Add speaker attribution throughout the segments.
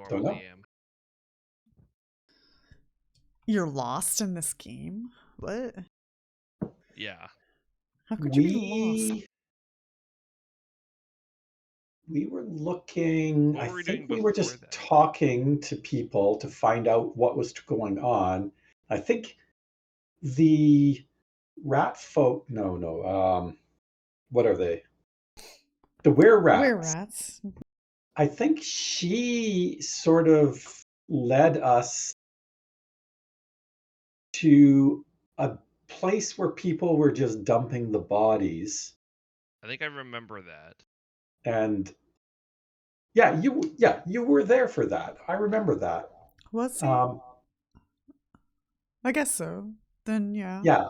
Speaker 1: Don't know.
Speaker 2: am.
Speaker 3: You're lost in this game? What?
Speaker 2: Yeah.
Speaker 3: How could you be lost?
Speaker 1: We were looking,
Speaker 2: What
Speaker 1: I
Speaker 2: were we
Speaker 1: think
Speaker 2: doing
Speaker 1: we were
Speaker 2: before
Speaker 1: just
Speaker 2: that?
Speaker 1: talking to people to find out what was going on. I think the rat folk, no, what are they? The were-rats.
Speaker 3: Were-rats.
Speaker 1: I think she sort of led us to a place where people were just dumping the bodies.
Speaker 2: I think I remember that.
Speaker 1: And you were there for that. I remember that.
Speaker 3: Was he? I guess so. Then yeah.
Speaker 1: Yeah,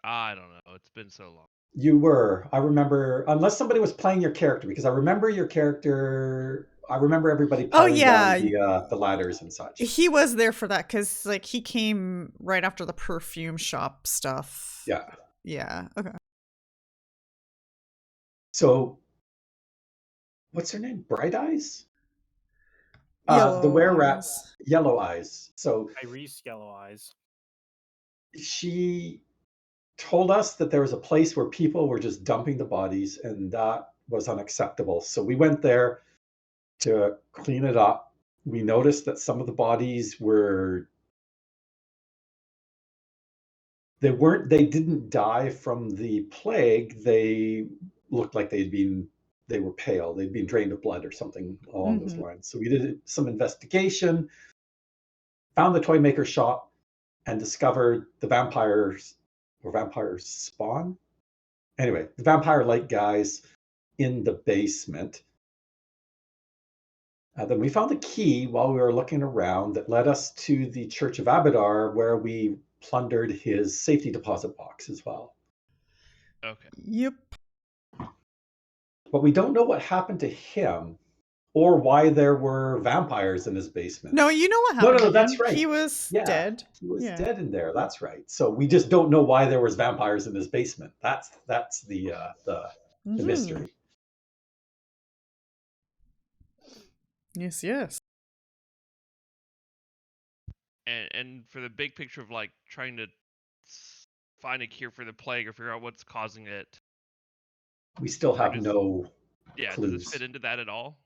Speaker 2: I don't know. It's been so long.
Speaker 1: you were. I remember, unless somebody was playing your character, because I remember your character. I remember everybody piling down the ladders and such.
Speaker 3: He was there for that because like he came right after the perfume shop stuff.
Speaker 1: Yeah.
Speaker 3: Yeah. Okay.
Speaker 1: So, what's her name? Bright Eyes?
Speaker 3: Yellow
Speaker 1: The were-rat,
Speaker 3: eyes.
Speaker 1: Yellow Eyes. So
Speaker 4: Iris Yellow Eyes.
Speaker 1: she told us that there was a place where people were just dumping the bodies, and that was unacceptable. So we went there to clean it up. We noticed that some of the bodies they didn't die from the plague. They looked like they were pale. They'd been drained of blood or something along those lines. So we did some investigation, found the toy maker shop, and discovered the vampires spawn. Anyway, the vampire-like guys in the basement. Then we found a key while we were looking around that led us to the Church of Abadar, where we plundered his safety deposit box as well.
Speaker 2: Okay.
Speaker 3: Yep.
Speaker 1: But we don't know what happened to him or why there were vampires in his basement.
Speaker 3: No, you know what happened to him.
Speaker 1: That's right.
Speaker 3: He was dead.
Speaker 1: He was dead in there. That's right. So we just don't know why there was vampires in his basement. That's the mystery.
Speaker 3: Yes, yes.
Speaker 2: And for the big picture of like trying to find a cure for the plague or figure out what's causing it,
Speaker 1: we still have no clues.
Speaker 2: Does this fit into that at all?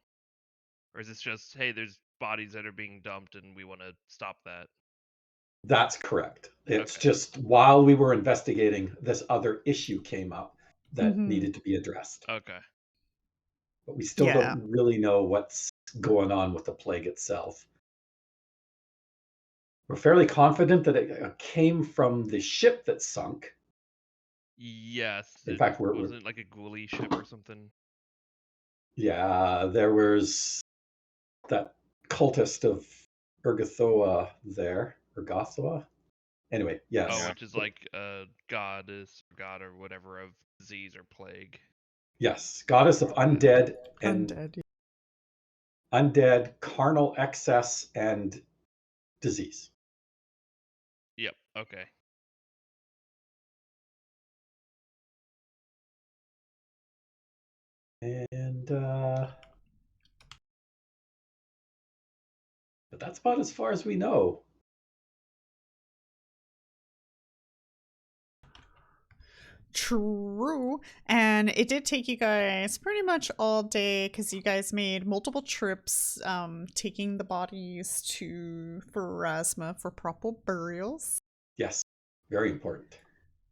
Speaker 2: Or is this just, hey, there's bodies that are being dumped and we want to stop that?
Speaker 1: That's correct. It's just while we were investigating, this other issue came up that needed to be addressed.
Speaker 2: Okay.
Speaker 1: But we still don't really know what's going on with the plague itself. We're fairly confident that it came from the ship that sunk.
Speaker 2: Yes.
Speaker 1: In fact,
Speaker 2: wasn't it like a ghoulie ship or something?
Speaker 1: Yeah, there was that cultist of Urgathoa there. Urgathoa? Anyway, yes.
Speaker 2: Oh, which is like a goddess, god or whatever of disease or plague.
Speaker 1: Yes, goddess of undead and undead, carnal excess, and disease.
Speaker 2: Yep, okay.
Speaker 1: And but that's about as far as we know.
Speaker 3: True. And it did take you guys pretty much all day because you guys made multiple trips taking the bodies to Pharasma for proper burials.
Speaker 1: Yes, very important.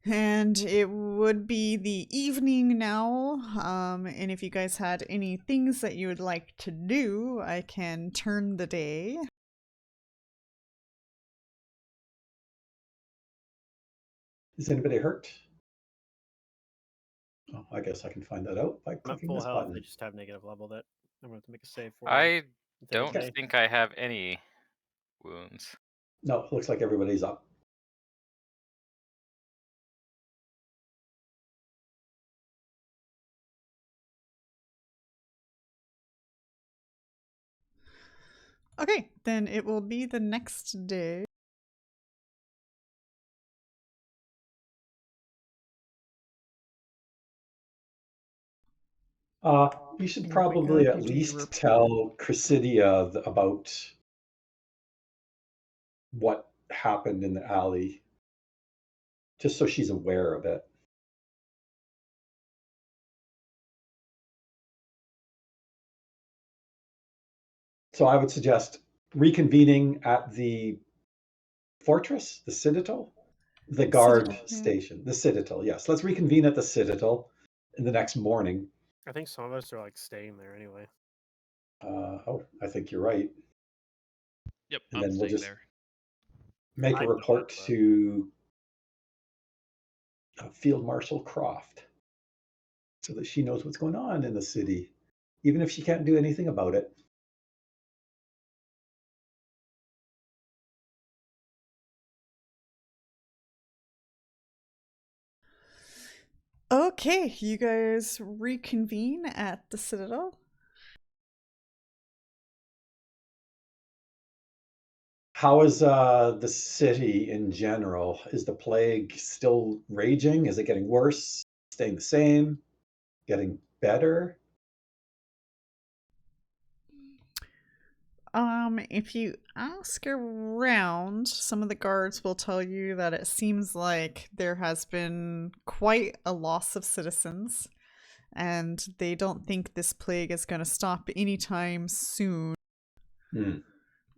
Speaker 3: And it would be the evening now. And if you guys had any things that you would like to do, I can turn the day.
Speaker 1: Is anybody hurt? Oh, I guess I can find that out by clicking this button.
Speaker 4: I just have negative leveled it. I'm going to have to make a save for
Speaker 5: I don't think I have any wounds.
Speaker 1: No, it looks like everybody's up.
Speaker 3: Okay, then it will be the next day.
Speaker 1: We should
Speaker 3: Oh my
Speaker 1: probably
Speaker 3: God,
Speaker 1: at
Speaker 3: you do
Speaker 1: least
Speaker 3: Europe.
Speaker 1: tell Chrysidia about what happened in the alley, just so she's aware of it. So I would suggest reconvening at the fortress, the citadel, the guard
Speaker 3: Citadel, yeah.
Speaker 1: station, the citadel. Yes, let's reconvene at the citadel in the next morning.
Speaker 4: I think some of us are like staying there anyway.
Speaker 1: I think you're right.
Speaker 2: Yep,
Speaker 1: And
Speaker 2: I'm
Speaker 1: then we'll
Speaker 2: staying
Speaker 1: just
Speaker 2: there.
Speaker 1: make a
Speaker 4: I'm
Speaker 1: report
Speaker 4: not, but-
Speaker 1: to Field Marshal Croft so that she knows what's going on in the city, even if she can't do anything about it.
Speaker 3: Okay, you guys reconvene at the Citadel.
Speaker 1: How is the city in general? Is the plague still raging? Is it getting worse? Staying the same? Getting better?
Speaker 3: If you ask around, some of the guards will tell you that it seems like there has been quite a loss of citizens, and they don't think this plague is going to stop anytime soon.
Speaker 1: Hmm.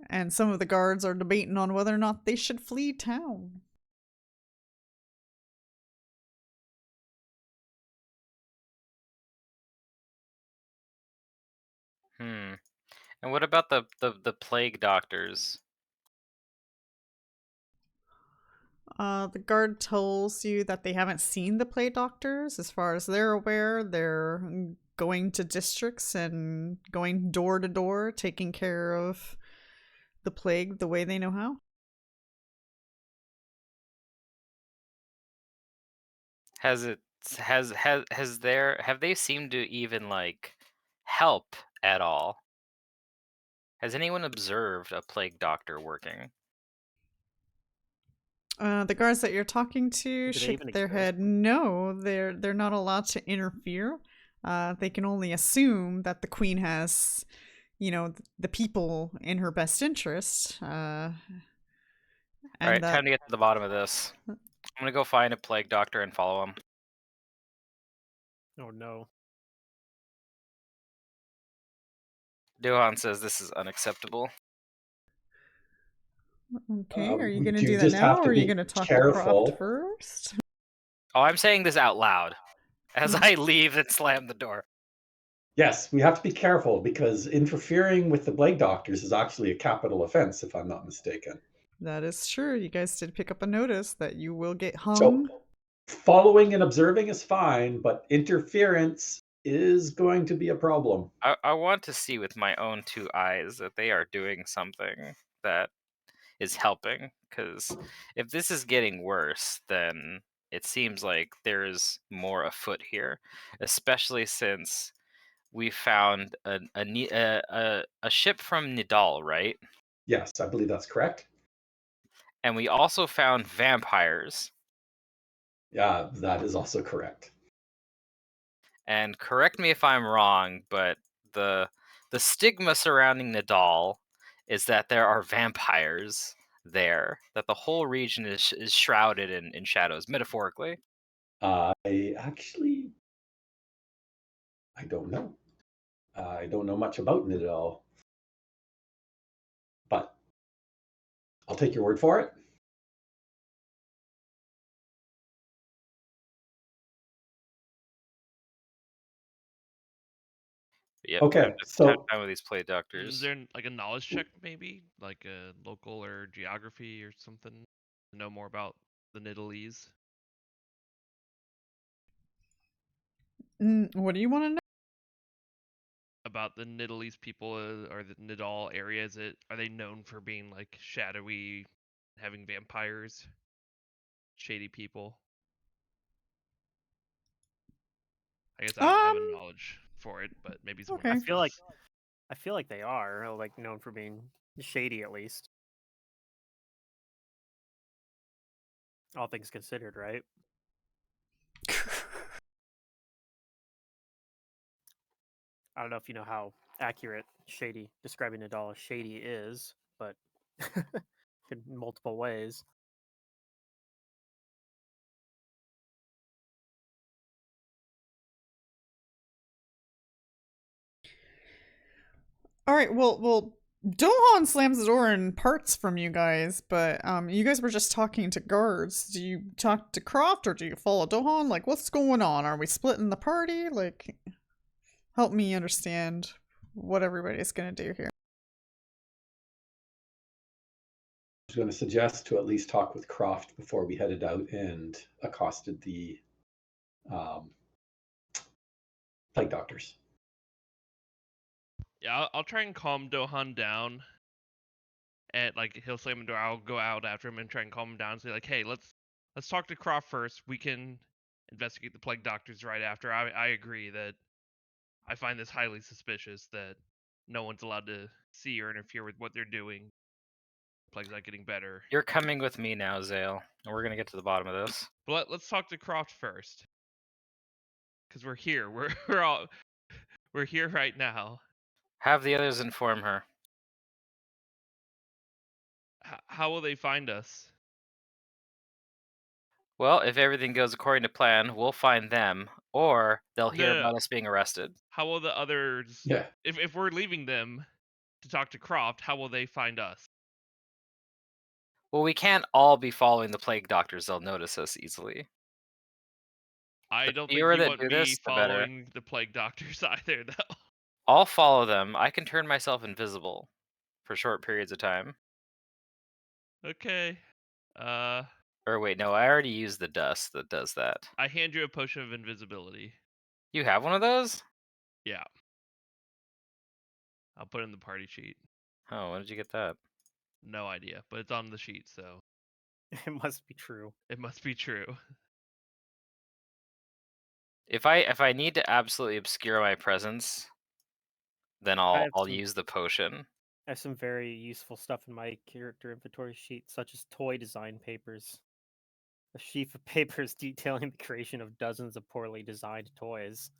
Speaker 3: And some of the guards are debating on whether or not they should flee town.
Speaker 5: And what about the plague doctors?
Speaker 3: The guard tells you that they haven't seen the plague doctors. As far as they're aware, they're going to districts and going door to door, taking care of the plague the way they know how.
Speaker 5: Have they seemed to even like help at all? Has anyone observed a plague doctor working?
Speaker 3: The guards that you're talking to
Speaker 4: Do they
Speaker 3: shake
Speaker 4: even
Speaker 3: their
Speaker 4: exist?
Speaker 3: head. No, they're not allowed to interfere. They can only assume that the queen has, the people in her best interest.
Speaker 5: Alright,
Speaker 3: And
Speaker 5: time to get to the bottom of this. I'm gonna go find a plague doctor and follow him.
Speaker 4: Oh no.
Speaker 5: Dohan says this is unacceptable.
Speaker 3: Okay, are you
Speaker 1: We
Speaker 3: going to
Speaker 1: do
Speaker 3: do that
Speaker 1: just
Speaker 3: now,
Speaker 1: have to
Speaker 3: or are you
Speaker 1: be
Speaker 3: going to talk to
Speaker 1: careful.
Speaker 3: Croft first?
Speaker 5: Oh, I'm saying this out loud as I leave and slam the door.
Speaker 1: Yes, we have to be careful because interfering with the plague doctors is actually a capital offense, if I'm not mistaken.
Speaker 3: That is true. You guys did pick up a notice that you will get hung.
Speaker 1: So following and observing is fine, but interference is going to be a problem.
Speaker 5: I want to see with my own two eyes that they are doing something that is helping, because if this is getting worse, then it seems like there is more afoot here, especially since we found a ship from Nidal, right?
Speaker 1: Yes, I believe that's correct.
Speaker 5: And we also found vampires.
Speaker 1: Yeah, that is also correct.
Speaker 5: And correct me if I'm wrong, but the stigma surrounding Nidal is that there are vampires there, that the whole region is shrouded in shadows, metaphorically.
Speaker 1: I don't know. I don't know much about it at all. But I'll take your word for it.
Speaker 5: Yep.
Speaker 1: Okay, so
Speaker 5: time with these play
Speaker 2: Is
Speaker 5: doctors.
Speaker 2: there like a knowledge check, maybe like a local or geography or something, to know more about the Nidalese?
Speaker 3: What do you want to know?
Speaker 2: About the Nidalese people or the Nidal area? Are they known for being like shadowy, having vampires, shady people? I guess I don't have a knowledge for it, but maybe someone
Speaker 3: okay.
Speaker 2: else does.
Speaker 4: I feel like they are like known for being shady at least. All things considered, right? I don't know if you know how accurate Shady describing Nidal as Shady is, but in multiple ways.
Speaker 3: All right, well, Dohan slams the door and parts from you guys, but you guys were just talking to guards. Do you talk to Croft or do you follow Dohan? Like, what's going on? Are we splitting the party? Like, help me understand what everybody's gonna do here.
Speaker 1: I was going to suggest to at least talk with Croft before we headed out and accosted the plague doctors.
Speaker 2: Yeah, I'll try and calm Dohan down. And like he'll slam the door, I'll go out after him and try and calm him down and say like, hey, let's talk to Croft first. We can investigate the plague doctors right after. I agree that I find this highly suspicious that no one's allowed to see or interfere with what they're doing. Plague's not getting better.
Speaker 5: You're coming with me now, Xale, and we're gonna get to the bottom of this.
Speaker 2: But let's talk to Croft first. Because we're here. We're here right now.
Speaker 5: Have the others inform her.
Speaker 2: How will they find us?
Speaker 5: Well, if everything goes according to plan, we'll find them, or they'll hear
Speaker 2: No.
Speaker 5: about us being arrested.
Speaker 2: How will the others...
Speaker 1: Yeah.
Speaker 2: If we're leaving them to talk to Croft, how will they find us?
Speaker 5: Well, we can't all be following the plague doctors. They'll notice us easily.
Speaker 2: I
Speaker 5: The
Speaker 2: don't think
Speaker 5: fewer
Speaker 2: you
Speaker 5: that
Speaker 2: want
Speaker 5: do
Speaker 2: me
Speaker 5: this, the better.
Speaker 2: following the plague doctors either, though.
Speaker 5: I'll follow them. I can turn myself invisible for short periods of time.
Speaker 2: Okay.
Speaker 5: Or wait, no, I already used the dust that does that.
Speaker 2: I hand you a potion of invisibility.
Speaker 5: You have one of those?
Speaker 2: Yeah. I'll put it in the party sheet.
Speaker 5: Oh, when did you get that?
Speaker 2: No idea, but it's on the sheet, so
Speaker 4: It must be true.
Speaker 2: it must be true.
Speaker 5: If I need to absolutely obscure my presence, then I'll use the potion.
Speaker 4: I have some very useful stuff in my character inventory sheet, such as toy design papers. A sheaf of papers detailing the creation of dozens of poorly designed toys.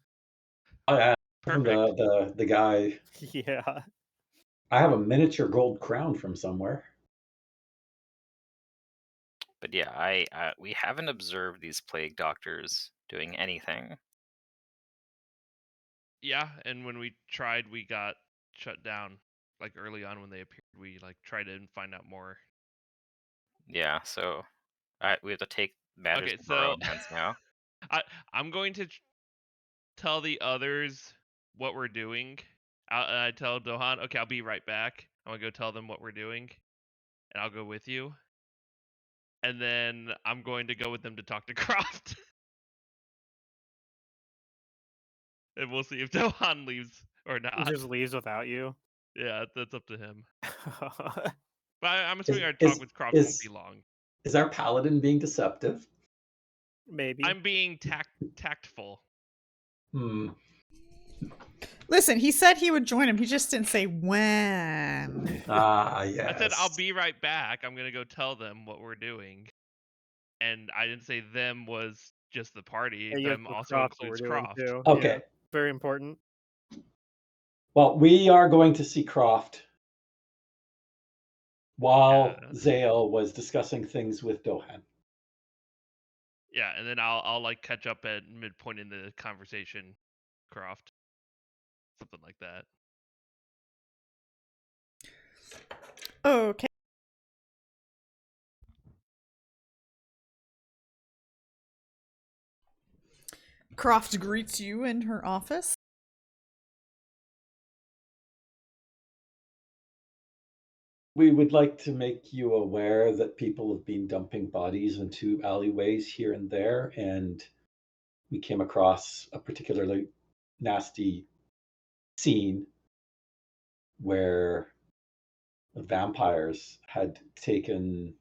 Speaker 1: Oh yeah,
Speaker 2: Perfect.
Speaker 1: the guy.
Speaker 4: Yeah.
Speaker 1: I have a miniature gold crown from somewhere.
Speaker 5: But yeah, we haven't observed these plague doctors doing anything.
Speaker 2: Yeah, and when we tried, we got shut down. Like early on when they appeared, we like tried to find out more.
Speaker 5: Yeah, so we have to take matters
Speaker 2: Okay,
Speaker 5: into our
Speaker 2: so
Speaker 5: own hands now.
Speaker 2: I'm going to tell the others what we're doing. I tell Dohan, okay, I'll be right back. I'm gonna go tell them what we're doing, and I'll go with you. And then I'm going to go with them to talk to Croft. And we'll see if Dohan leaves or
Speaker 4: He
Speaker 2: not.
Speaker 4: just leaves without you.
Speaker 2: Yeah, that's up to him. But I'm assuming our
Speaker 1: Is-
Speaker 2: talk with Croft
Speaker 1: is-
Speaker 2: won't be long.
Speaker 1: Is our paladin being deceptive?
Speaker 4: Maybe.
Speaker 2: I'm being tactful.
Speaker 3: Listen, he said he would join him. He just didn't say when.
Speaker 1: Ah, yes.
Speaker 2: I said I'll be right back. I'm gonna go tell them what we're doing. And I didn't say them was just the party.
Speaker 4: Yeah, you have
Speaker 2: Them
Speaker 4: to
Speaker 2: also
Speaker 4: Croft what
Speaker 2: includes
Speaker 4: we're doing,
Speaker 2: Croft.
Speaker 4: too.
Speaker 1: Okay.
Speaker 4: Yeah, very important.
Speaker 1: Well, we are going to see Croft while
Speaker 2: Yeah.
Speaker 1: Xale was discussing things with Dohan.
Speaker 2: Yeah, and then I'll like catch up at midpoint in the conversation, Croft. Something like that.
Speaker 3: Okay. Croft greets you in her office.
Speaker 1: We would like to make you aware that people have been dumping bodies into alleyways here and there, and we came across a particularly nasty scene where vampires had taken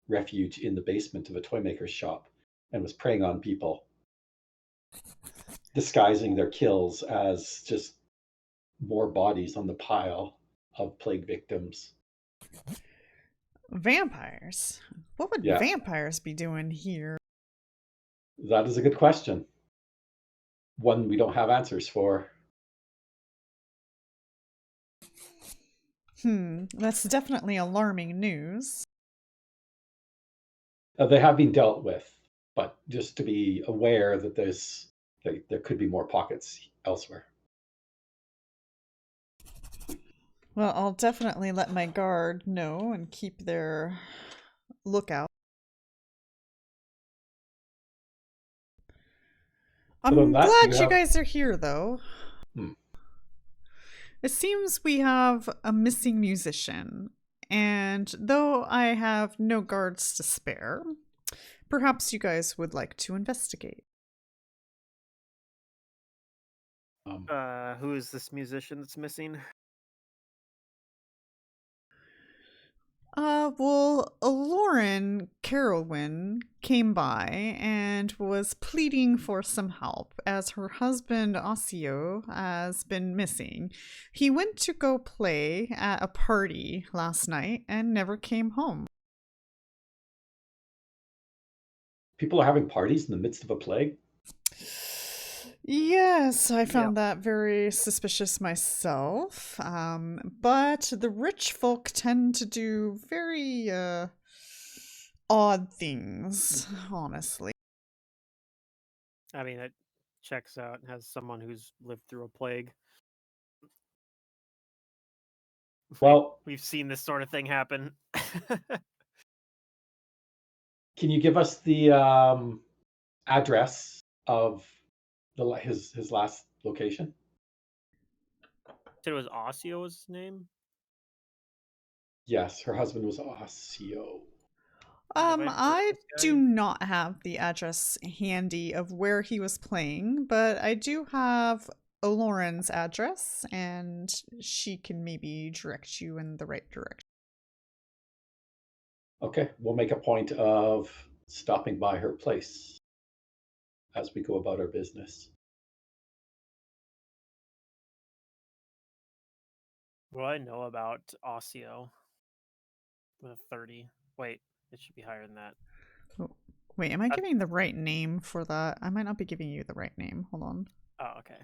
Speaker 1: refuge in the basement of a toy maker's shop and was preying on people, disguising their kills as just more bodies on the pile of plague victims.
Speaker 3: Vampires? What would
Speaker 1: Yeah.
Speaker 3: vampires be doing here?
Speaker 1: That is a good question. One we don't have answers for.
Speaker 3: That's definitely alarming news.
Speaker 1: They have been dealt with, but just to be aware that there could be more pockets elsewhere.
Speaker 3: Well, I'll definitely let my guard know and keep their lookout. I'm
Speaker 1: Other than that,
Speaker 3: glad you guys are here, though.
Speaker 1: Hmm.
Speaker 3: It seems we have a missing musician, and though I have no guards to spare, perhaps you guys would like to investigate.
Speaker 4: Who is this musician that's missing?
Speaker 3: Well, Lauren Carolyn came by and was pleading for some help as her husband Osseo has been missing. He went to go play at a party last night and never came home.
Speaker 1: People are having parties in the midst of a plague?
Speaker 3: Yes, I found that very suspicious myself. But the rich folk tend to do very odd things, honestly.
Speaker 4: I mean, it checks out as someone who's lived through a plague.
Speaker 1: Well,
Speaker 4: We've seen this sort of thing happen.
Speaker 1: can you give us the address of his last location?
Speaker 4: Said it was Osseo was his name?
Speaker 1: Yes, her husband was Osseo.
Speaker 3: I do not have the address handy of where he was playing, but I do have Lauren's address, and she can maybe direct you in the right direction.
Speaker 1: Okay, we'll make a point of stopping by her place as we go about our business.
Speaker 4: What do I know about Osseo? With a 30. Wait, it should be higher than that.
Speaker 3: Oh, wait, am I giving the right name for that? I might not be giving you the right name. Hold on.
Speaker 4: Oh, okay.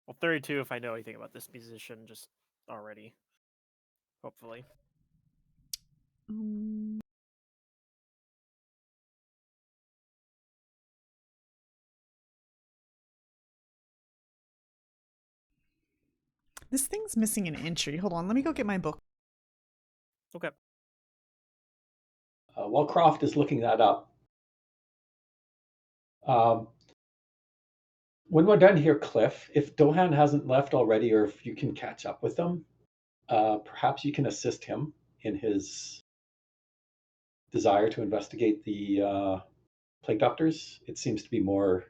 Speaker 4: Well, 32 if I know anything about this musician just already. Hopefully.
Speaker 3: This thing's missing an entry. Hold on, let me go get my book.
Speaker 4: Okay.
Speaker 1: While Croft is looking that up, when we're done here, Cliff, if Dohan hasn't left already, or if you can catch up with him, perhaps you can assist him in his desire to investigate the plague doctors. It seems to be more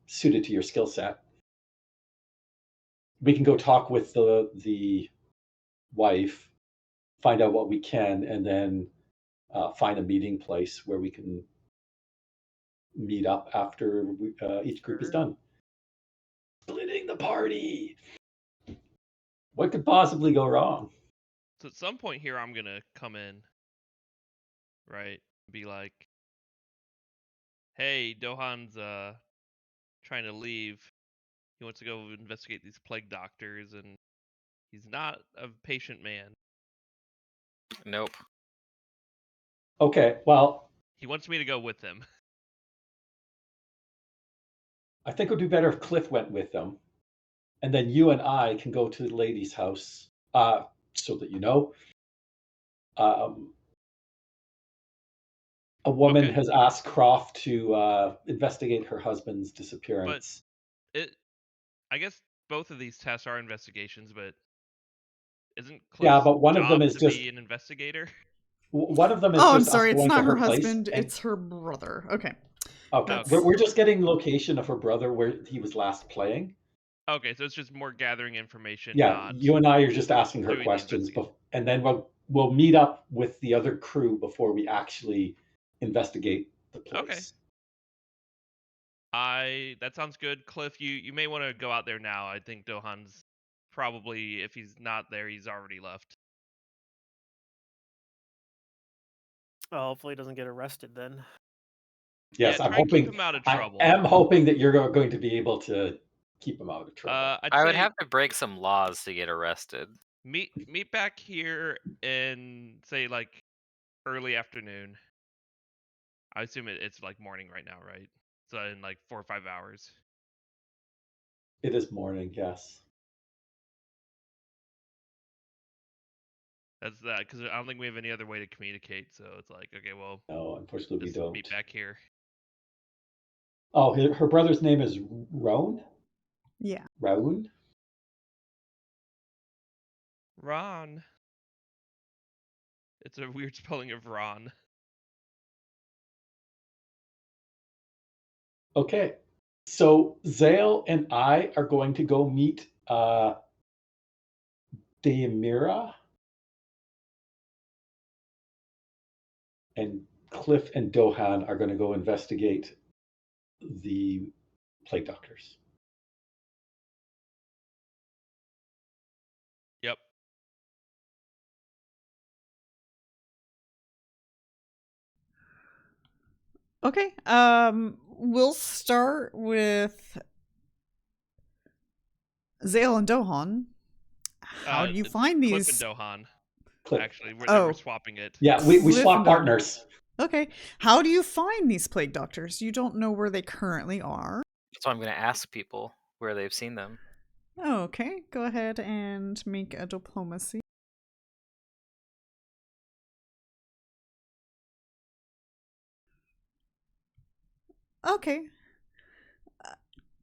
Speaker 1: suited to your skill set. We can go talk with the wife, find out what we can, and then find a meeting place where we can meet up after each group is done. Splitting the party. What could possibly go wrong?
Speaker 2: So at some point here, I'm gonna come in, right? Be like, "Hey, Dohan's trying to leave. He wants to go investigate these plague doctors, and he's not a patient man.
Speaker 5: Nope.
Speaker 1: Okay, well,
Speaker 2: He wants me to go with him."
Speaker 1: I think it would be better if Cliff went with them, and then you and I can go to the lady's house, so that you know. A woman has asked Croft to investigate her husband's disappearance.
Speaker 2: But I guess both of these tests are investigations, but isn't
Speaker 1: Yeah,
Speaker 2: Cliff's
Speaker 1: but one of
Speaker 2: job
Speaker 1: them is
Speaker 2: to
Speaker 1: just
Speaker 2: be an investigator?
Speaker 1: one of them is
Speaker 3: Oh, I'm
Speaker 1: just
Speaker 3: sorry,
Speaker 1: us
Speaker 3: it's
Speaker 1: going
Speaker 3: not
Speaker 1: to
Speaker 3: her
Speaker 1: place
Speaker 3: husband,
Speaker 1: and-
Speaker 3: it's her brother. Okay.
Speaker 1: Okay, we're just getting location of her brother where he was last playing.
Speaker 2: Okay, so it's just more gathering information.
Speaker 1: Yeah,
Speaker 2: not
Speaker 1: you and I are just asking her
Speaker 2: doing the
Speaker 1: questions, and then we'll meet up with the other crew before we actually investigate the place.
Speaker 2: Okay. That sounds good. Cliff, you may want to go out there now. I think Dohan's probably, if he's not there, he's already left.
Speaker 4: Well, hopefully he doesn't get arrested then.
Speaker 1: Yes,
Speaker 2: Yeah,
Speaker 1: I'm
Speaker 2: try and keep
Speaker 1: hoping.
Speaker 2: him out of
Speaker 1: I
Speaker 2: trouble.
Speaker 1: am hoping that you're going to be able to keep them out of trouble.
Speaker 2: I'd
Speaker 5: I would
Speaker 2: say
Speaker 5: have to break some laws to get arrested.
Speaker 2: meet back here in say like early afternoon. I assume it's like morning right now, right? So in like 4 or 5 hours.
Speaker 1: It is morning, yes.
Speaker 2: That's that because I don't think we have any other way to communicate. So it's like, okay, well,
Speaker 1: No, unfortunately we
Speaker 2: just
Speaker 1: don't.
Speaker 2: meet back here.
Speaker 1: Oh, her brother's name is Roan?
Speaker 3: Yeah.
Speaker 1: Raoun?
Speaker 2: Ron. It's a weird spelling of Ron.
Speaker 1: Okay. So Xale and I are going to go meet Deamira. And Cliff and Dohan are going to go investigate the plague doctors.
Speaker 2: Yep.
Speaker 3: Okay. We'll start with Xale and Dohan. How do you
Speaker 2: It's
Speaker 3: find
Speaker 2: Cliff
Speaker 3: these?
Speaker 2: and Dohan.
Speaker 1: Cliff.
Speaker 2: Actually, we're
Speaker 3: Oh.
Speaker 2: swapping it.
Speaker 1: Yeah, we
Speaker 3: Cliff
Speaker 1: swap
Speaker 3: and Dohan.
Speaker 1: partners.
Speaker 3: Okay. How do you find these plague doctors? You don't know where they currently are.
Speaker 5: So I'm going to ask people where they've seen them.
Speaker 3: Okay. Go ahead and make a diplomacy. Okay.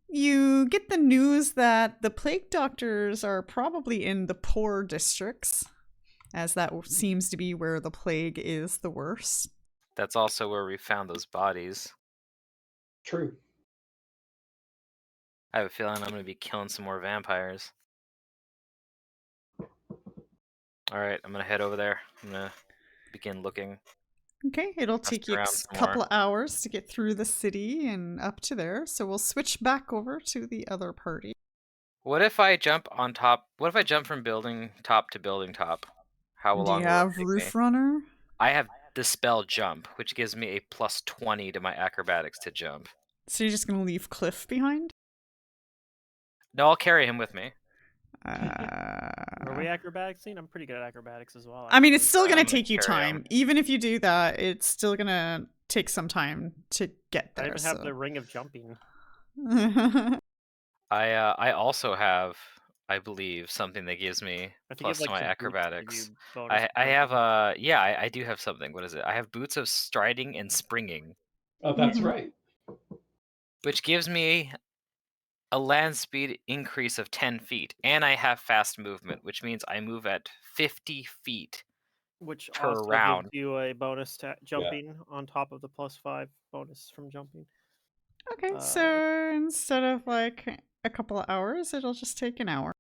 Speaker 3: You get the news that the plague doctors are probably in the poor districts, as that seems to be where the plague is the worst.
Speaker 5: That's also where we found those bodies.
Speaker 1: True.
Speaker 5: I have a feeling I'm going to be killing some more vampires. Alright, I'm going to head over there. I'm going to begin looking.
Speaker 3: Okay, it'll take you a
Speaker 5: around some
Speaker 3: couple
Speaker 5: more.
Speaker 3: of hours to get through the city and up to there, so we'll switch back over to the other party.
Speaker 5: What if I jump on top? What if I jump from building top to building top? How
Speaker 3: Do
Speaker 5: long
Speaker 3: you
Speaker 5: will it
Speaker 3: have
Speaker 5: take me?
Speaker 3: Roof Runner?
Speaker 5: I have the spell jump, which gives me a plus 20 to my acrobatics to jump.
Speaker 3: So you're just gonna leave Cliff behind?
Speaker 5: No, I'll carry him with me.
Speaker 4: Are we acrobatics? I'm pretty good at acrobatics as well.
Speaker 3: I mean, it's
Speaker 4: actually.
Speaker 3: still gonna
Speaker 5: I'm gonna
Speaker 3: take you
Speaker 5: carry
Speaker 3: time.
Speaker 5: him.
Speaker 3: Even if you do that, it's still gonna take some time to get
Speaker 4: I
Speaker 3: there.
Speaker 4: even have the ring of jumping.
Speaker 5: I also have, I believe, something that gives me
Speaker 4: I think
Speaker 5: plus
Speaker 4: you
Speaker 5: to
Speaker 4: have
Speaker 5: my
Speaker 4: like some boots that give
Speaker 5: acrobatics.
Speaker 4: you bonus
Speaker 5: I have
Speaker 4: jumping.
Speaker 5: yeah, I do have something. What is it? I have boots of striding and springing,
Speaker 1: Oh, that's
Speaker 3: Mhm.
Speaker 1: right.
Speaker 5: which gives me a land speed increase of 10 feet, and I have fast movement, which means I move at 50 feet
Speaker 4: Which
Speaker 5: per
Speaker 4: also
Speaker 5: round.
Speaker 4: gives you a bonus to jumping on top of the +5 bonus from jumping.
Speaker 3: Okay, so instead of like a couple of hours, it'll just take an hour.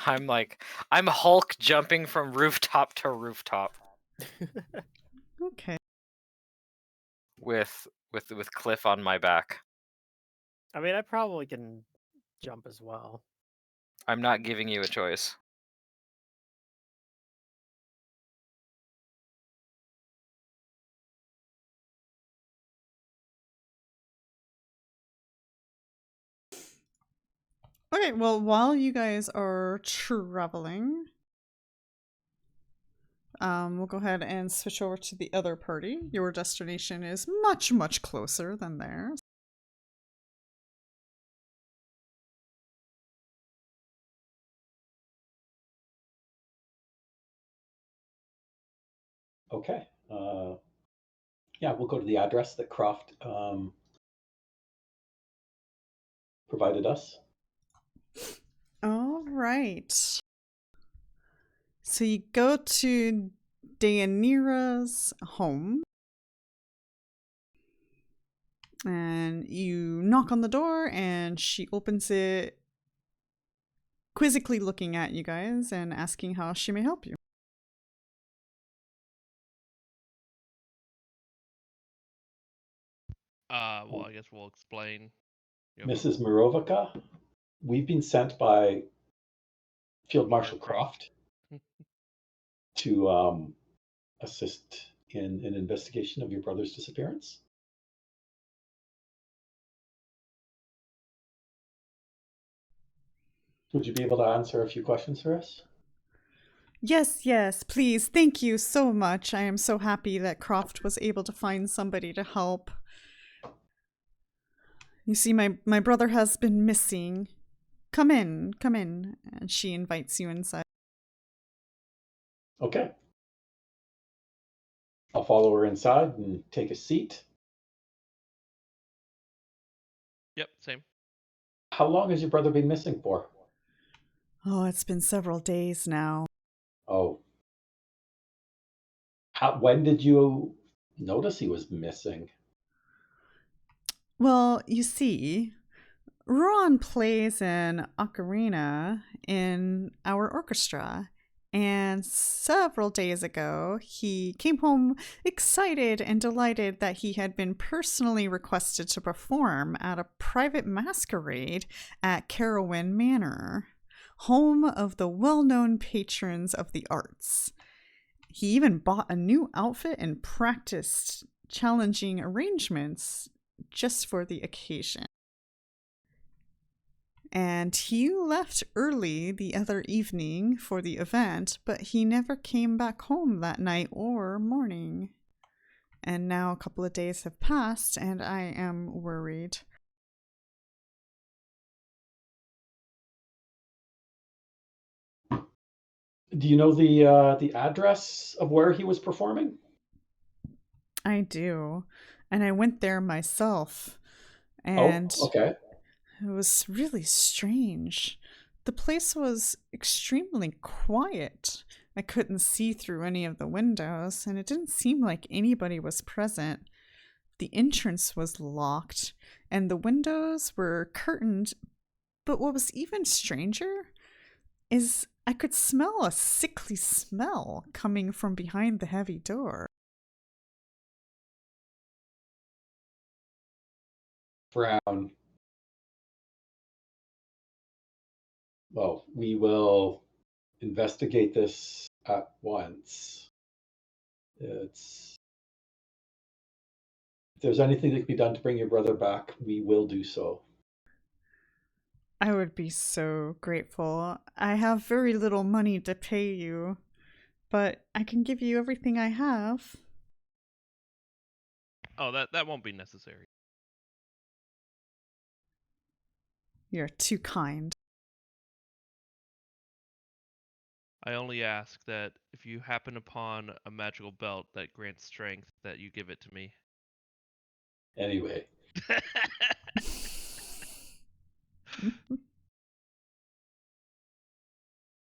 Speaker 5: I'm Hulk jumping from rooftop to rooftop
Speaker 3: Okay.
Speaker 5: with Cliff on my back.
Speaker 4: I mean, I probably can jump as well.
Speaker 5: I'm not giving you a choice.
Speaker 3: Okay, well, while you guys are traveling, we'll go ahead and switch over to the other party. Your destination is much, much closer than theirs.
Speaker 1: Okay. Yeah, we'll go to the address that Croft provided us.
Speaker 3: All right. So you go to Deanira's home. And you knock on the door, and she opens it, quizzically looking at you guys and asking how she may help you.
Speaker 2: Well, I guess we'll explain.
Speaker 1: Mrs. Mirovica, we've been sent by Field Marshal Croft to assist in an investigation of your brother's disappearance. Would you be able to answer a few questions for us?
Speaker 3: Yes, please. Thank you so much. I am so happy that Croft was able to find somebody to help. You see, my brother has been missing. Come in. And she invites you inside.
Speaker 1: Okay. I'll follow her inside and take a seat.
Speaker 2: Yep, same.
Speaker 1: How long has your brother been missing for?
Speaker 3: Oh, it's been several days now.
Speaker 1: Oh. When did you notice he was missing?
Speaker 3: Well, you see, Ron plays an ocarina in our orchestra, and several days ago he came home excited and delighted that he had been personally requested to perform at a private masquerade at Carowin Manor, home of the well-known patrons of the arts. He even bought a new outfit and practiced challenging arrangements just for the occasion. And he left early the other evening for the event, but he never came back home that night or morning. And now a couple of days have passed, and I am worried.
Speaker 1: Do you know the address of where he was performing?
Speaker 3: I do. And I went there myself.
Speaker 1: Oh,
Speaker 3: And
Speaker 1: okay.
Speaker 3: it was really strange. The place was extremely quiet. I couldn't see through any of the windows, and it didn't seem like anybody was present. The entrance was locked, and the windows were curtained. But what was even stranger is I could smell a sickly smell coming from behind the heavy door.
Speaker 1: Frown. Well, we will investigate this at once. If there's anything that can be done to bring your brother back, we will do so.
Speaker 3: I would be so grateful. I have very little money to pay you, but I can give you everything I have.
Speaker 2: Oh, that won't be necessary.
Speaker 3: You're too kind.
Speaker 2: I only ask that if you happen upon a magical belt that grants strength, that you give it to me.
Speaker 1: Anyway.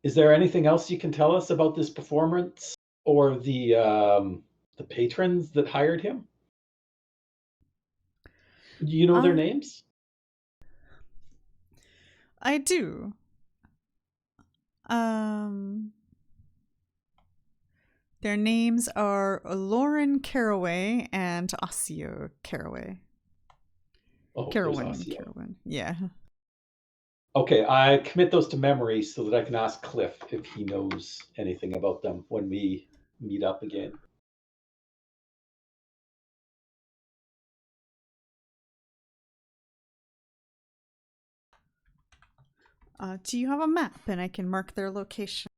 Speaker 1: Is there anything else you can tell us about this performance or the patrons that hired him? Do you know their names?
Speaker 3: I do. Their names are Lauren Caraway and Osseo Caraway.
Speaker 1: Oh,
Speaker 3: Carowin. Yeah.
Speaker 1: Okay, I commit those to memory so that I can ask Cliff if he knows anything about them when we meet up again.
Speaker 3: Do you have a map and I can mark their location?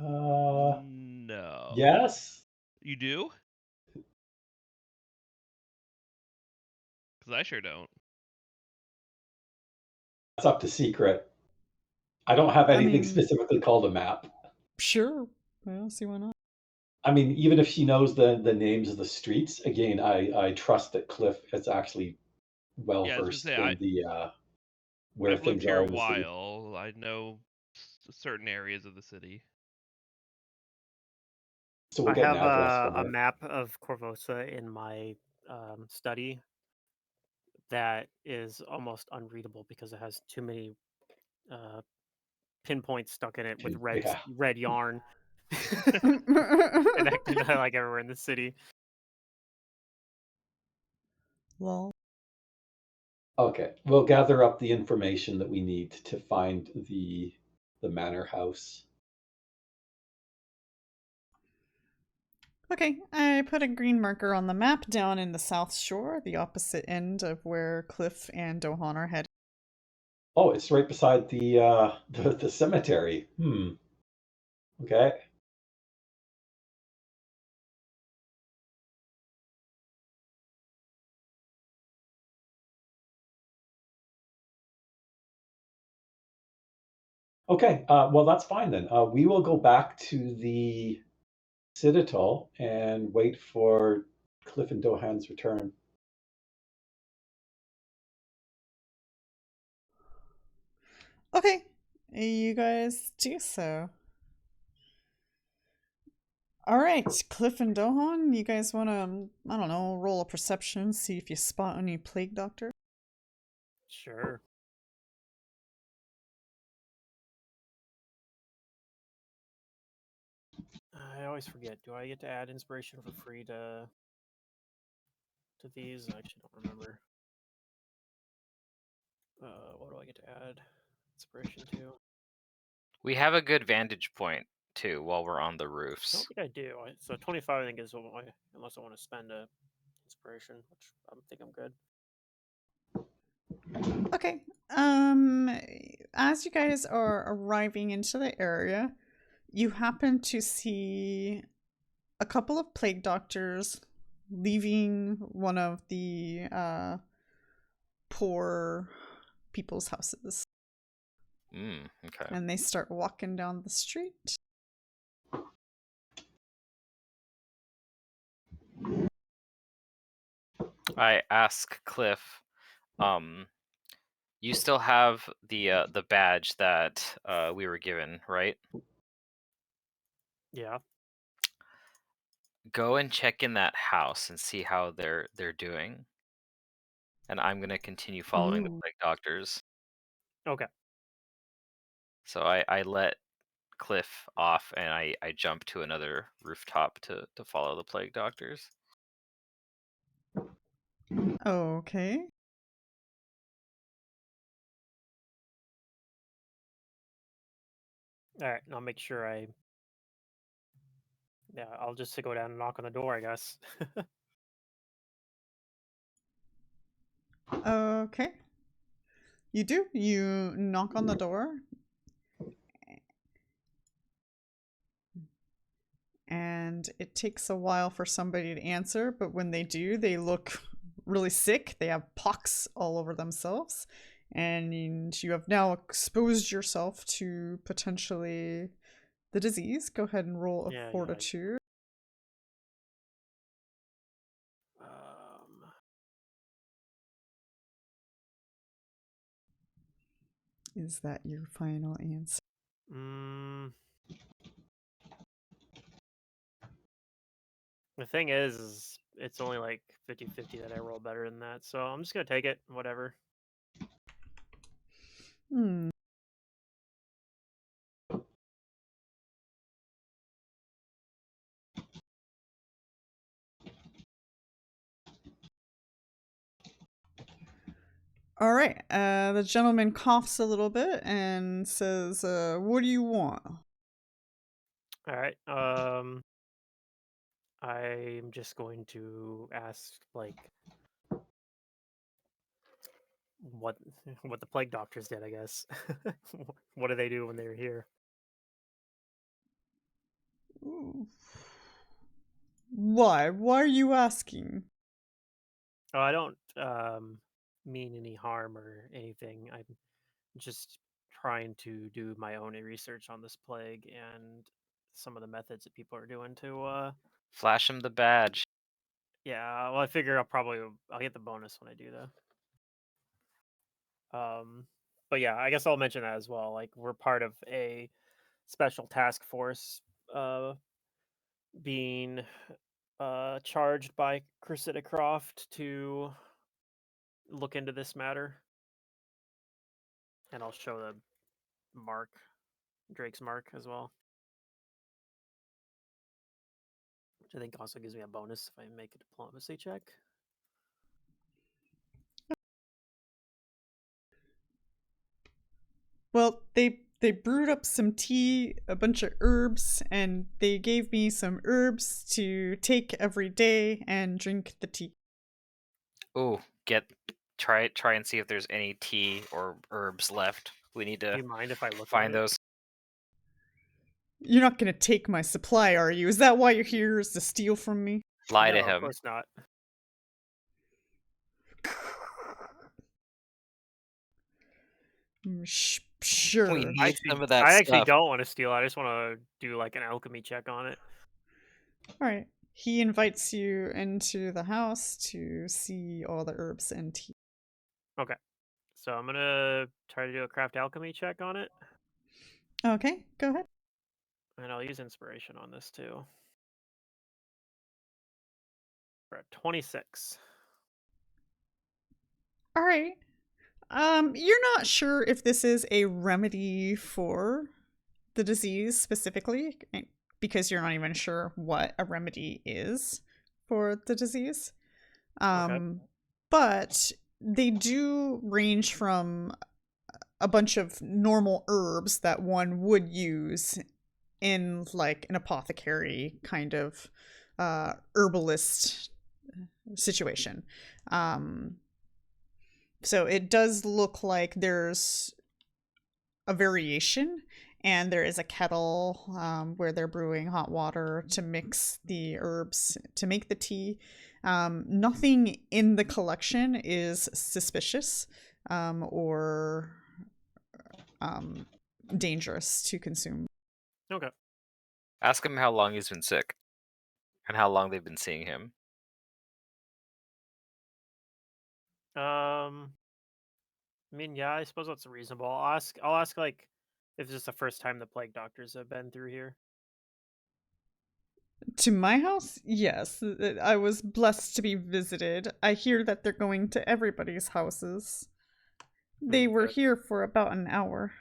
Speaker 2: No.
Speaker 1: Yes?
Speaker 2: You do? Because I sure don't.
Speaker 1: That's up to secret. I don't have anything specifically called a map.
Speaker 3: Sure. I don't see why not.
Speaker 1: I mean, even if she knows the names of the streets, again, I trust that Cliff is actually well versed in the where
Speaker 2: I've lived
Speaker 1: things
Speaker 2: here
Speaker 1: are
Speaker 2: a
Speaker 1: in the city.
Speaker 2: while. I know certain areas of the city.
Speaker 1: So we'll
Speaker 4: I
Speaker 1: get an
Speaker 4: have
Speaker 1: address from
Speaker 4: a
Speaker 1: her.
Speaker 4: map of Korvosa in my study that is almost unreadable because it has too many pinpoints stuck in it with red yarn connected like everywhere in the city.
Speaker 3: Lol.
Speaker 1: Okay, we'll gather up the information that we need to find the manor house.
Speaker 3: Okay, I put a green marker on the map down in the South Shore, the opposite end of where Cliff and Dohan are headed.
Speaker 1: Oh, it's right beside the cemetery. Okay. Okay, well, that's fine then. We will go back to the Citadel and wait for Cliff and Dohan's return.
Speaker 3: Okay, you guys do so. Alright, Cliff and Dohan, you guys want to, I don't know, roll a perception, see if you spot any plague doctor?
Speaker 4: Sure. I always forget. Do I get to add inspiration for free to these? I actually don't remember. What do I get to add inspiration to?
Speaker 5: We have a good vantage point too while we're on the
Speaker 4: I don't
Speaker 5: roofs.
Speaker 4: think I do. So 25, I think, is what unless I want to spend a inspiration, which I think I'm good.
Speaker 3: Okay, as you guys are arriving into the area, you happen to see a couple of plague doctors leaving one of the poor people's houses.
Speaker 5: Okay.
Speaker 3: And they start walking down the street.
Speaker 5: I ask Cliff, you still have the badge that we were given, right?
Speaker 4: Yeah.
Speaker 5: Go and check in that house and see how they're doing. And I'm gonna continue following the
Speaker 3: Ooh.
Speaker 5: plague doctors.
Speaker 4: Okay.
Speaker 5: So I let Cliff off and I jump to another rooftop to follow the plague doctors.
Speaker 3: Okay.
Speaker 4: All right. I'll make sure Yeah, I'll just go down and knock on the door, I guess.
Speaker 3: Okay. You do. You knock on the door. And it takes a while for somebody to answer, but when they do, they look really sick. They have pox all over themselves. And you have now exposed yourself to potentially the disease. Go ahead and roll a
Speaker 4: Yeah,
Speaker 3: fortitude. Is that your final answer?
Speaker 4: The thing is it's only like 50-50 that I roll better than that, so I'm just gonna take it. Whatever.
Speaker 3: All right. The gentleman coughs a little bit and says, "What do you want?"
Speaker 4: All right. I'm just going to ask like what the plague doctors did, I guess. What do they do when they're here?
Speaker 3: Ooh. Why? Why are you asking?
Speaker 4: Oh, I don't mean any harm or anything. I'm just trying to do my own research on this plague and some of the methods that people are doing to
Speaker 5: Flash him the badge.
Speaker 4: yeah, well I figure I'll get the bonus when I do that. But yeah, I guess I'll mention that as well. Like we're part of a special task force being charged by Cressida Croft to look into this matter. And I'll show the mark, Drake's mark as well. Which I think also gives me a bonus if I make a diplomacy check.
Speaker 3: Well, they They brewed up some tea, a bunch of herbs, and they gave me some herbs to take every day and drink the tea.
Speaker 5: Ooh, try and see if there's any tea or herbs left. We need
Speaker 4: Do
Speaker 5: to
Speaker 4: you mind if I look
Speaker 5: find
Speaker 4: at it?
Speaker 5: those.
Speaker 3: You're not gonna take my supply, are you? Is that why you're here, is to steal from me?
Speaker 5: Lie to
Speaker 4: No, of
Speaker 5: him.
Speaker 4: course not.
Speaker 3: Sure.
Speaker 5: We need some of
Speaker 4: I
Speaker 5: that
Speaker 4: actually
Speaker 5: stuff.
Speaker 4: don't want to steal. I just want to do like an alchemy check on it.
Speaker 3: Alright. He invites you into the house to see all the herbs and tea.
Speaker 4: Okay. So I'm gonna try to do a craft alchemy check on it,
Speaker 3: Okay, go ahead.
Speaker 4: and I'll use inspiration on this too. We're at 26.
Speaker 3: Alright. You're not sure if this is a remedy for the disease specifically, because you're not even sure what a remedy is for the disease. But they do range from a bunch of normal herbs that one would use in like an apothecary kind of herbalist situation. So it does look like there's a variation, and there is a kettle where they're brewing hot water to mix the herbs to make the tea. Nothing in the collection is suspicious or dangerous to consume.
Speaker 4: Okay.
Speaker 5: Ask him how long he's been sick and how long they've been seeing him.
Speaker 4: I mean, yeah, I suppose that's reasonable. I'll ask like if this is the first time the plague doctors have been through here.
Speaker 3: To my house? Yes. I was blessed to be visited. I hear that they're going to everybody's houses. They were
Speaker 4: Good.
Speaker 3: here for about an hour.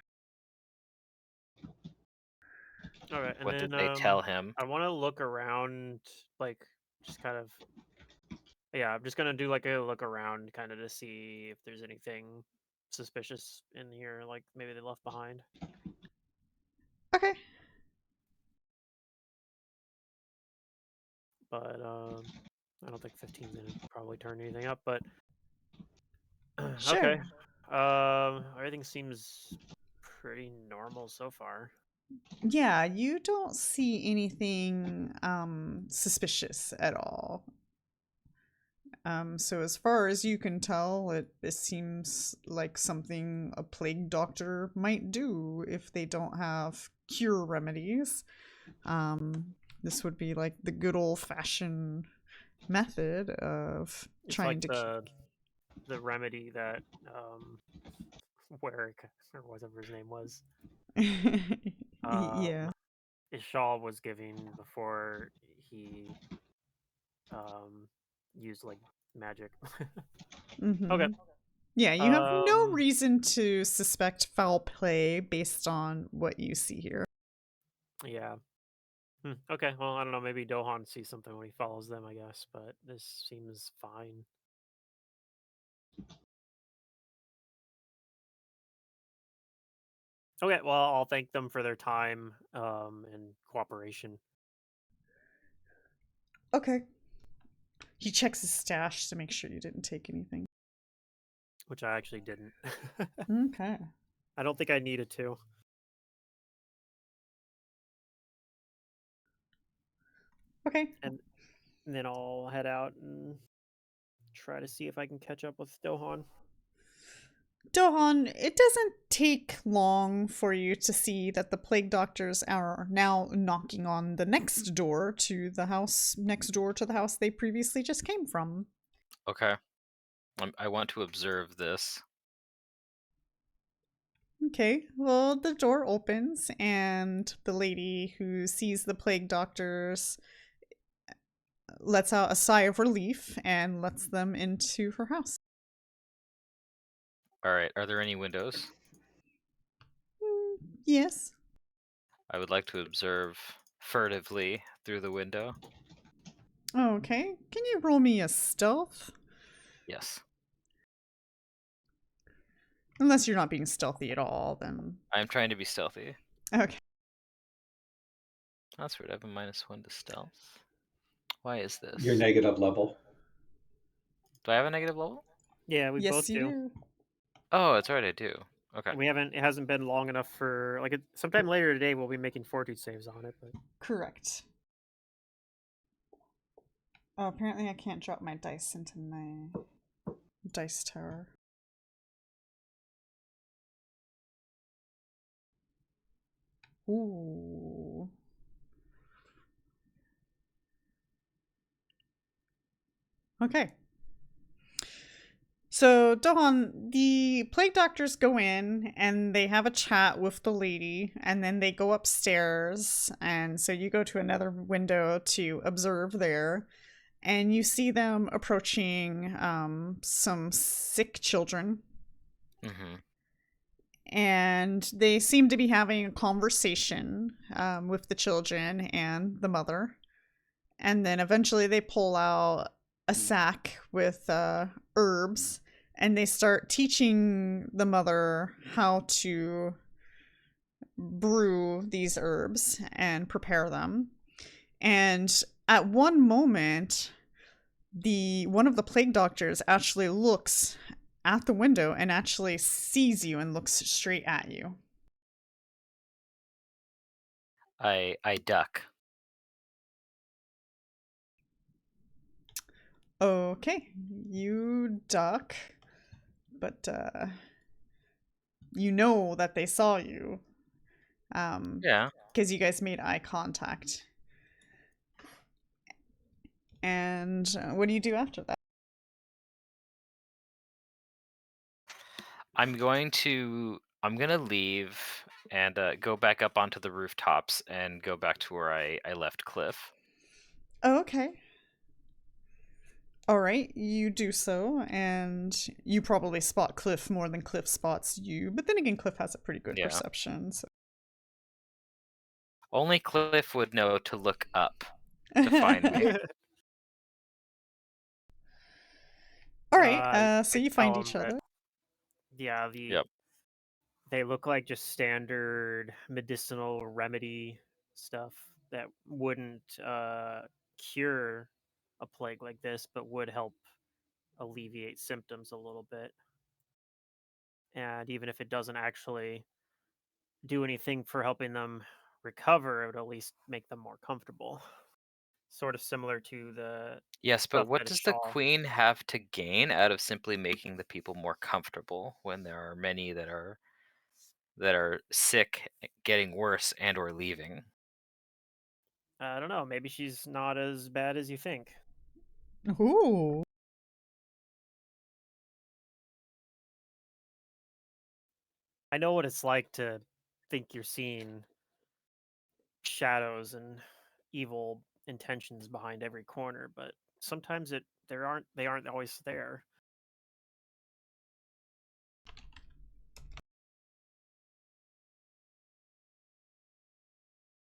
Speaker 4: All right, and
Speaker 5: What
Speaker 4: then
Speaker 5: did they tell him?
Speaker 4: I want to look around, like just kind of. Yeah, I'm just gonna do like a look around, kind of to see if there's anything suspicious in here, like maybe they left behind.
Speaker 3: Okay.
Speaker 4: But I don't think 15's gonna probably turn anything up. But
Speaker 3: Sure.
Speaker 4: okay, everything seems pretty normal so far.
Speaker 3: Yeah, you don't see anything suspicious at all. So as far as you can tell, it seems like something a plague doctor might do if they don't have cure remedies. This would be like the good old-fashioned method of
Speaker 4: It's
Speaker 3: trying
Speaker 4: like
Speaker 3: to
Speaker 4: the remedy that Warwick or whatever his name was,
Speaker 3: yeah.
Speaker 4: Xale was giving before he used like magic. Okay.
Speaker 3: Yeah, you have no
Speaker 4: Um,
Speaker 3: reason to suspect foul play based on what you see here.
Speaker 4: Yeah. Okay. Well, I don't know. Maybe Dohan sees something when he follows them, I guess. But this seems fine. Okay. Well, I'll thank them for their time and cooperation.
Speaker 3: Okay. He checks his stash to make sure you didn't take anything.
Speaker 4: Which I actually didn't.
Speaker 3: Okay.
Speaker 4: I don't think I needed to.
Speaker 3: Okay.
Speaker 4: And then I'll head out and try to see if I can catch up with Dohan.
Speaker 3: Dohan, it doesn't take long for you to see that the plague doctors are now knocking on the next door to the house next door to the house they previously just came from.
Speaker 5: Okay. I want to observe this.
Speaker 3: Okay, well, the door opens, and the lady who sees the plague doctors lets out a sigh of relief and lets them into her house.
Speaker 5: All right. Are there any windows?
Speaker 3: Yes.
Speaker 5: I would like to observe furtively through the window.
Speaker 3: Okay, can you roll me a stealth?
Speaker 5: Yes.
Speaker 3: Unless you're not being stealthy at all, then
Speaker 5: I'm trying to be stealthy.
Speaker 3: okay.
Speaker 5: That's weird. I have a -1 to stealth. Why is this?
Speaker 1: Your negative level.
Speaker 5: Do I have a negative level?
Speaker 4: Yeah, we
Speaker 3: Yes,
Speaker 4: both
Speaker 3: you
Speaker 4: do.
Speaker 3: do.
Speaker 5: Oh, it's right. I do. Okay.
Speaker 4: We haven't. It hasn't been long enough for like sometime later today. We'll be making fortitude saves on it, but
Speaker 3: Correct. Oh, apparently I can't drop my dice into my dice tower. Ooh. Okay. So, Dohan, the plague doctors go in and they have a chat with the lady, and then they go upstairs. And so you go to another window to observe there, and you see them approaching some sick children.
Speaker 5: Mm-hmm.
Speaker 3: And they seem to be having a conversation with the children and the mother. And then eventually they pull out a sack with herbs, and they start teaching the mother how to brew these herbs and prepare them. And at one moment, one of the plague doctors actually looks at the window and actually sees you and looks straight at you.
Speaker 5: I duck.
Speaker 3: Okay, you duck, but you know that they saw you.
Speaker 5: Yeah.
Speaker 3: Because you guys made eye contact. And what do you do after that?
Speaker 5: I'm gonna leave and go back up onto the rooftops and go back to where I left Cliff.
Speaker 3: Oh, okay. All right, you do so, and you probably spot Cliff more than Cliff spots you. But then again, Cliff has a pretty good
Speaker 5: Yeah.
Speaker 3: perception. So.
Speaker 5: Only Cliff would know to look up to find me.
Speaker 3: All right, so
Speaker 4: I
Speaker 3: you
Speaker 4: tell
Speaker 3: find
Speaker 4: 'em
Speaker 3: each
Speaker 4: that,
Speaker 3: other.
Speaker 4: yeah,
Speaker 5: Yep.
Speaker 4: they look like just standard medicinal remedy stuff that wouldn't cure a plague like this, but would help alleviate symptoms a little bit. And even if it doesn't actually do anything for helping them recover, it would at least make them more comfortable. Sort of similar to the
Speaker 5: Yes, but
Speaker 4: stuff
Speaker 5: what
Speaker 4: that
Speaker 5: does the
Speaker 4: Xale.
Speaker 5: queen have to gain out of simply making the people more comfortable when there are many that are sick, getting worse, and or leaving?
Speaker 4: I don't know. Maybe she's not as bad as you think.
Speaker 3: Ooh.
Speaker 4: I know what it's like to think you're seeing shadows and evil intentions behind every corner, but sometimes they aren't always there.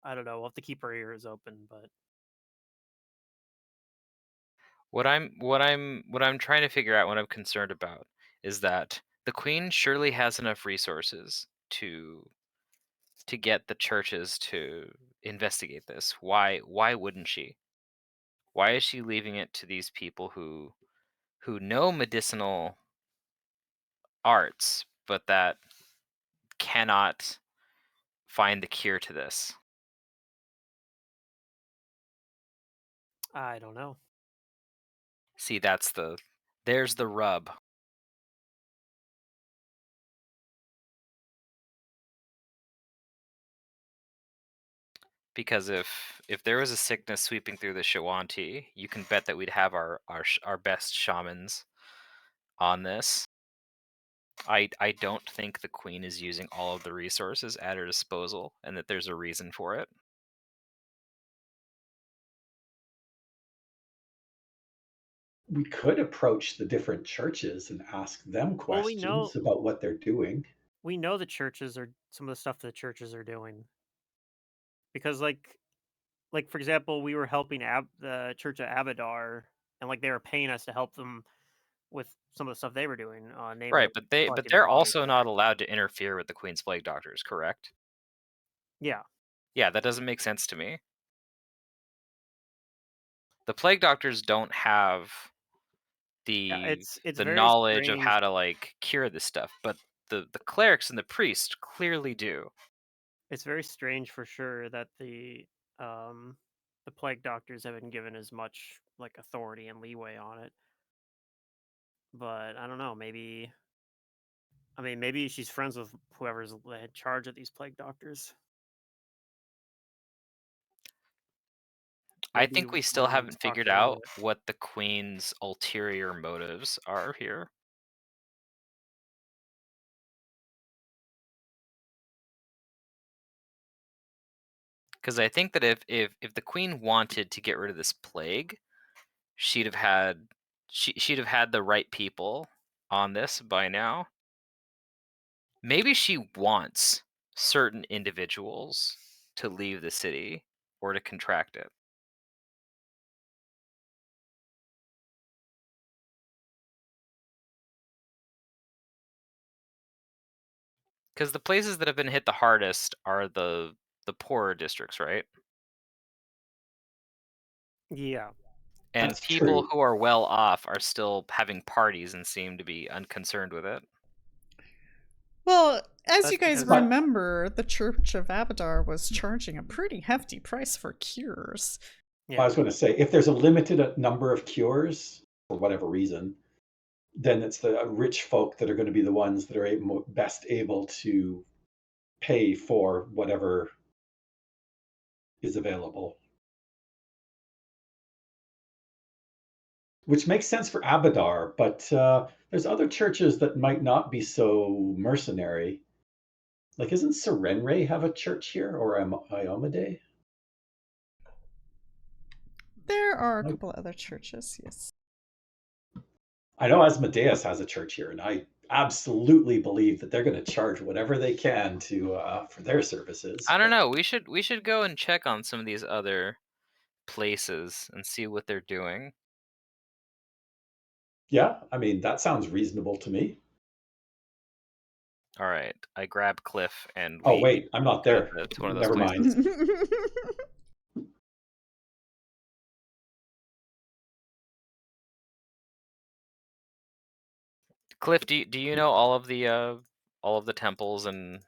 Speaker 4: I don't know. We'll have to keep our ears open, but
Speaker 5: What I'm trying to figure out, what I'm concerned about, is that the queen surely has enough resources to get the churches to investigate this. Why wouldn't she? Why is she leaving it to these people who know medicinal arts but that cannot find the cure to this?
Speaker 4: I don't know.
Speaker 5: See, there's the rub. Because if there was a sickness sweeping through the Shawanti, you can bet that we'd have our best shamans on this. I don't think the queen is using all of the resources at her disposal, and that there's a reason for it.
Speaker 1: We could approach the different churches and ask them
Speaker 4: Well,
Speaker 1: questions about what they're doing.
Speaker 4: we know the churches are some of the stuff the churches are doing because like for example, we were helping the Church of Abadar, and like they were paying us to help them with some of the stuff they were doing, namely
Speaker 5: Right, but
Speaker 4: collecting the
Speaker 5: they're
Speaker 4: bodies.
Speaker 5: also not allowed to interfere with the Queen's Plague Doctors, correct?
Speaker 4: Yeah,
Speaker 5: Yeah, that doesn't make sense to me. The Plague Doctors don't have
Speaker 4: yeah,
Speaker 5: the
Speaker 4: it's
Speaker 5: the
Speaker 4: very
Speaker 5: knowledge of
Speaker 4: strange.
Speaker 5: how to like cure this stuff, but the clerics and the priests clearly do.
Speaker 4: It's very strange for sure that the plague doctors have been given as much like authority and leeway on it. But I don't know, maybe she's friends with whoever's in charge of these plague doctors.
Speaker 5: I
Speaker 4: Maybe
Speaker 5: think we still
Speaker 4: one of them
Speaker 5: haven't
Speaker 4: talked
Speaker 5: figured
Speaker 4: her into
Speaker 5: out
Speaker 4: it.
Speaker 5: what the Queen's ulterior motives are here. Because I think that if the Queen wanted to get rid of this plague, she'd have had the right people on this by now. Maybe she wants certain individuals to leave the city or to contract it. Because the places that have been hit the hardest are the poorer districts, right?
Speaker 4: Yeah.
Speaker 5: And
Speaker 1: That's
Speaker 5: people
Speaker 1: true.
Speaker 5: who are well off are still having parties and seem to be unconcerned with it.
Speaker 3: Well, as
Speaker 4: That's
Speaker 3: you guys
Speaker 4: because
Speaker 3: remember, the Church of Abadar was charging a pretty hefty price for cures.
Speaker 1: I
Speaker 4: yeah.
Speaker 1: was going to say, if there's a limited number of cures for whatever reason, then it's the rich folk that are going to be the ones that are best able to pay for whatever is available. Which makes sense for Abadar, but there's other churches that might not be so mercenary. Like, isn't Serenray have a church here, or Iomade?
Speaker 3: There are a couple other churches, yes.
Speaker 1: I know Asmodeus has a church here, and I absolutely believe that they're going to charge whatever they can to for their services.
Speaker 5: I don't
Speaker 1: but-
Speaker 5: know. We should go and check on some of these other places and see what they're doing.
Speaker 1: Yeah, I mean, that sounds reasonable to me.
Speaker 5: All right, I grab Cliff and
Speaker 1: Oh,
Speaker 5: we
Speaker 1: wait, I'm not
Speaker 5: go
Speaker 1: there.
Speaker 5: to one of those
Speaker 1: Never
Speaker 5: places.
Speaker 1: mind.
Speaker 5: Cliff, do you know all of the temples and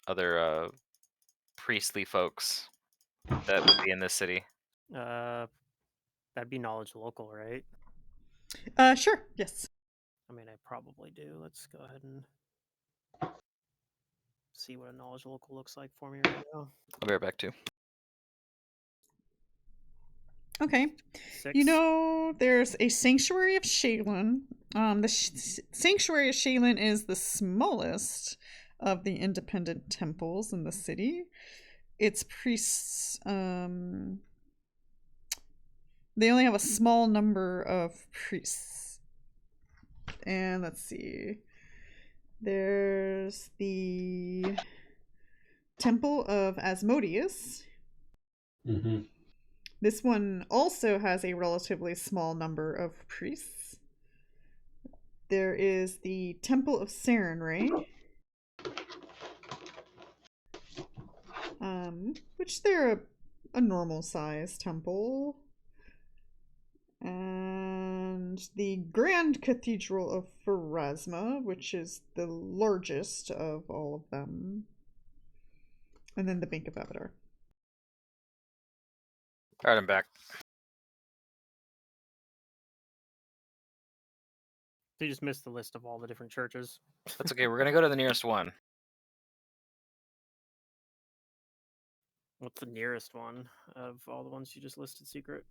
Speaker 5: other priestly folks that would be in this city?
Speaker 4: That'd be knowledge local, right?
Speaker 3: Sure, yes.
Speaker 4: I mean, I probably do. Let's go ahead and see what a knowledge local looks like for me right now.
Speaker 5: I'll be right back too.
Speaker 3: Okay.
Speaker 4: 6.
Speaker 3: You know, there's a Sanctuary of Xale. The Sanctuary of Xale is the smallest of the independent temples in the city. Its priests, they only have a small number of priests. And let's see. There's the Temple of Asmodeus.
Speaker 1: Mm-hmm.
Speaker 3: This one also has a relatively small number of priests. There is the Temple of Serenray, which they're a normal size temple. And the Grand Cathedral of Pharasma, which is the largest of all of them. And then the Bank of Abadar.
Speaker 5: All right, I'm back.
Speaker 4: You just missed the list of all the different churches.
Speaker 5: That's okay. We're gonna go to the nearest one.
Speaker 4: What's the nearest one of all the ones you just listed secret?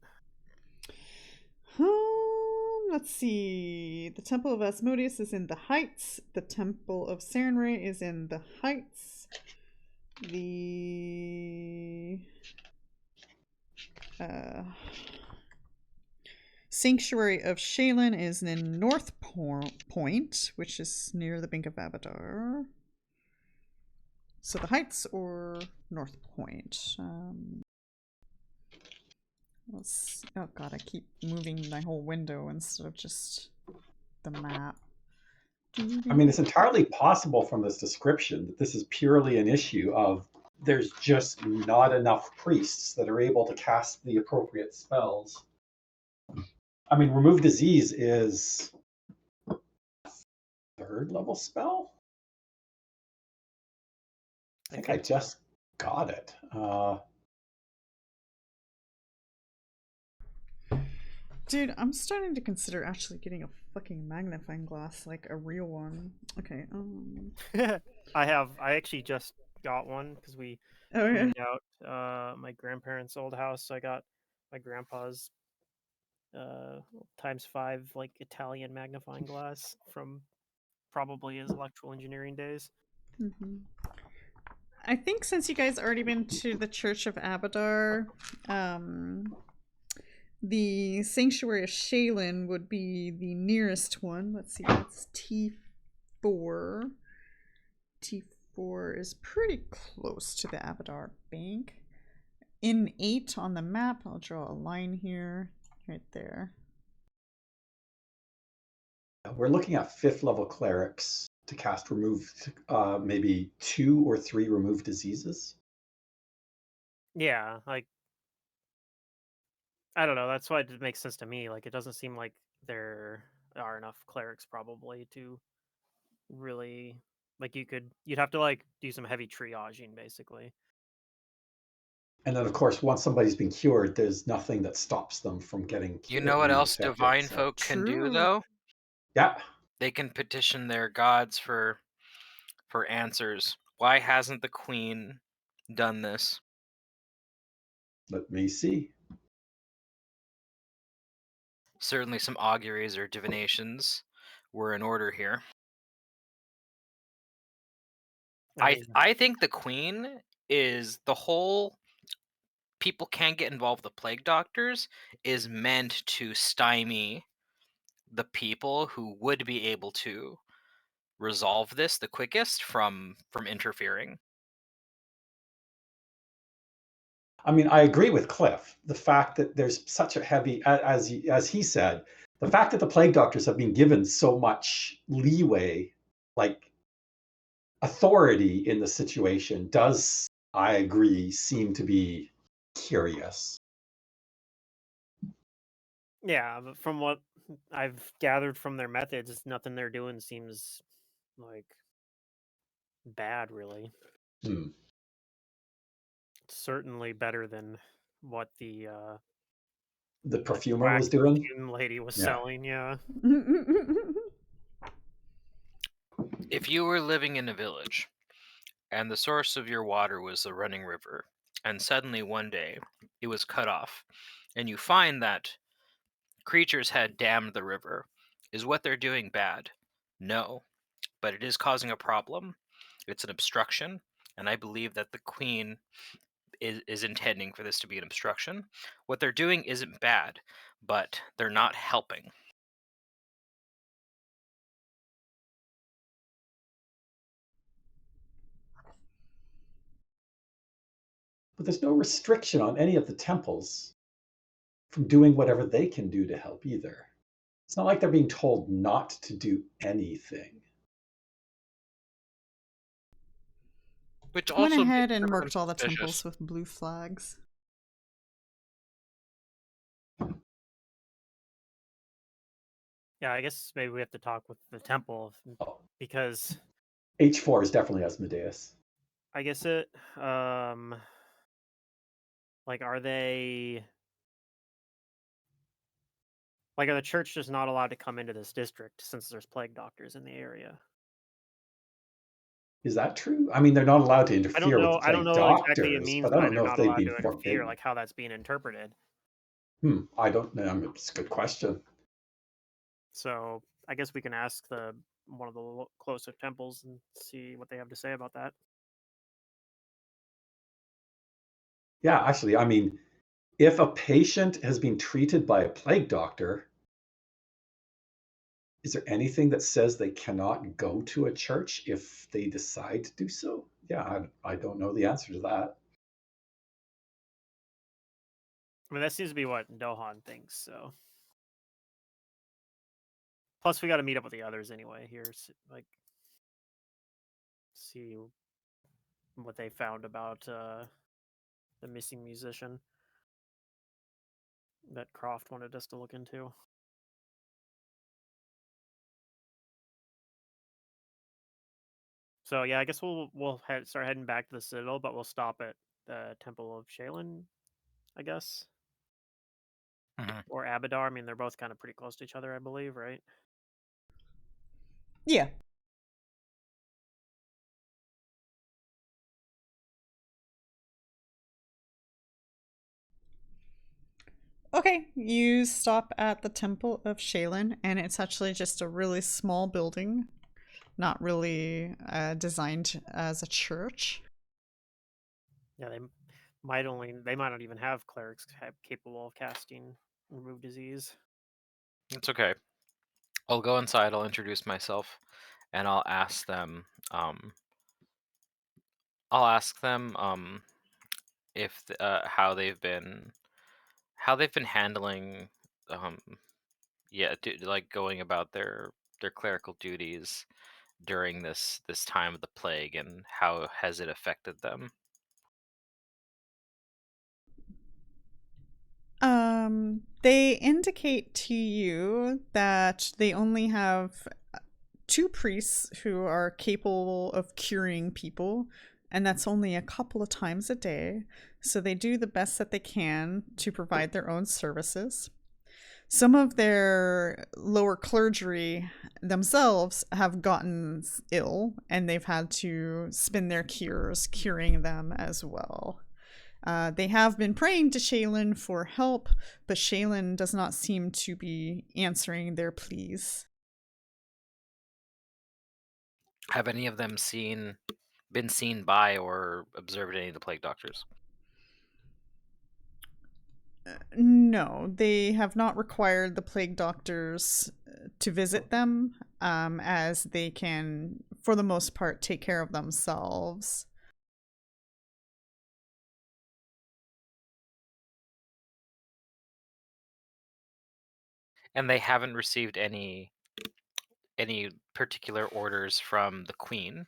Speaker 3: Let's see. The Temple of Asmodeus is in the Heights. The Temple of Serenray is in the Heights. The Sanctuary of Xale is in North Point, which is near the Bank of Abadar. So the Heights or North Point. Oh god, I keep moving my whole window instead of just the map.
Speaker 1: I mean, it's entirely possible from this description that this is purely an issue of there's just not enough priests that are able to cast the appropriate spells. I mean, remove disease is a 3rd level spell. I think I just got it.
Speaker 3: Dude, I'm starting to consider actually getting a fucking magnifying glass, like a real one. Okay.
Speaker 4: I actually just got one because we cleaned out my grandparents' old house. So I got my grandpa's ×5 like Italian magnifying glass from probably his electrical engineering days.
Speaker 3: Mm-hmm. I think since you guys already been to the Church of Abadar, the Sanctuary of Xale would be the nearest one. Let's see, that's T4. T4 is pretty close to the Abadar Bank. In 8 on the map, I'll draw a line here, right there.
Speaker 1: We're looking at 5th level clerics to cast remove, maybe 2 or 3 remove diseases.
Speaker 4: Yeah, like I don't know. That's why it makes sense to me. Like it doesn't seem like there are enough clerics probably to really like you'd have to like do some heavy triaging basically.
Speaker 1: And then, of course, once somebody's been cured, there's nothing that stops them from getting
Speaker 5: You know what else
Speaker 1: infected,
Speaker 5: divine
Speaker 1: so.
Speaker 5: folk can do,
Speaker 3: True.
Speaker 5: though?
Speaker 1: Yeah.
Speaker 5: They can petition their gods for answers. Why hasn't the queen done this?
Speaker 1: Let me see.
Speaker 5: Certainly some auguries or divinations were in order here. I think the queen is the whole people can't get involved with the plague doctors is meant to stymie the people who would be able to resolve this the quickest from interfering.
Speaker 1: I mean, I agree with Cliff. The fact that there's such a heavy, as he said, the fact that the plague doctors have been given so much leeway, like authority in the situation, does, I agree, seem to be curious.
Speaker 4: Yeah, but from what I've gathered from their methods, nothing they're doing seems like bad, really. Certainly better than what the
Speaker 1: perfumer was doing.
Speaker 4: Perfume lady was selling. Yeah.
Speaker 5: If you were living in a village and the source of your water was the running river, and suddenly one day it was cut off, and you find that creatures had dammed the river, is what they're doing bad? No, but it is causing a problem. It's an obstruction, and I believe that the queen is intending for this to be an obstruction. What they're doing isn't bad, but they're not helping.
Speaker 1: But there's no restriction on any of the temples from doing whatever they can do to help either. It's not like they're being told not to do anything.
Speaker 5: Which
Speaker 3: Went
Speaker 5: also
Speaker 3: ahead
Speaker 5: makes
Speaker 3: and
Speaker 5: everyone
Speaker 3: marked all the
Speaker 5: suspicious.
Speaker 3: temples with blue flags.
Speaker 4: Yeah, I guess maybe we have to talk with the temple because
Speaker 1: H4 is definitely Asmodeus.
Speaker 4: I guess it like are the church just not allowed to come into this district since there's plague doctors in the area?
Speaker 1: Is that true? I mean, they're not allowed to interfere
Speaker 4: I don't know.
Speaker 1: with the
Speaker 4: I don't
Speaker 1: plague
Speaker 4: know exactly what it
Speaker 1: doctors,
Speaker 4: means
Speaker 1: but I
Speaker 4: by
Speaker 1: don't
Speaker 4: they're
Speaker 1: know if
Speaker 4: not
Speaker 1: they've
Speaker 4: allowed
Speaker 1: been
Speaker 4: to interfere,
Speaker 1: forbidden.
Speaker 4: like how that's being interpreted.
Speaker 1: I don't know. It's a good question.
Speaker 4: So I guess we can ask one of the closest temples and see what they have to say about that.
Speaker 1: Yeah, actually, I mean, if a patient has been treated by a plague doctor, is there anything that says they cannot go to a church if they decide to do so? Yeah, I don't know the answer to that.
Speaker 4: I mean, that seems to be what Dohan thinks. So, Plus, we got to meet up with the others anyway here. Like, see what they found about the missing musician that Croft wanted us to look into. So yeah, I guess we'll start heading back to the Citadel, but we'll stop at the Temple of Shalen, I guess, or Abadar. I mean, they're both kind of pretty close to each other, I believe, right?
Speaker 3: Yeah. Okay, you stop at the Temple of Shalen, and it's actually just a really small building, not really designed as a church.
Speaker 4: Yeah, they might not even have clerics capable of casting remove disease.
Speaker 5: It's okay. I'll go inside. I'll introduce myself, and I'll ask them. If how they've been handling, like going about their clerical duties during this time of the plague, and how has it affected them.
Speaker 3: They indicate to you that they only have 2 priests who are capable of curing people, and that's only a couple of times a day. So they do the best that they can to provide their own services. Some of their lower clergy themselves have gotten ill, and they've had to spend their cures curing them as well. They have been praying to Shalen for help, but Shalen does not seem to be answering their pleas.
Speaker 5: Have any of them been seen by or observed any of the plague doctors?
Speaker 3: No, they have not required the plague doctors to visit them, as they can, for the most part, take care of themselves.
Speaker 5: And they haven't received any particular orders from the Queen?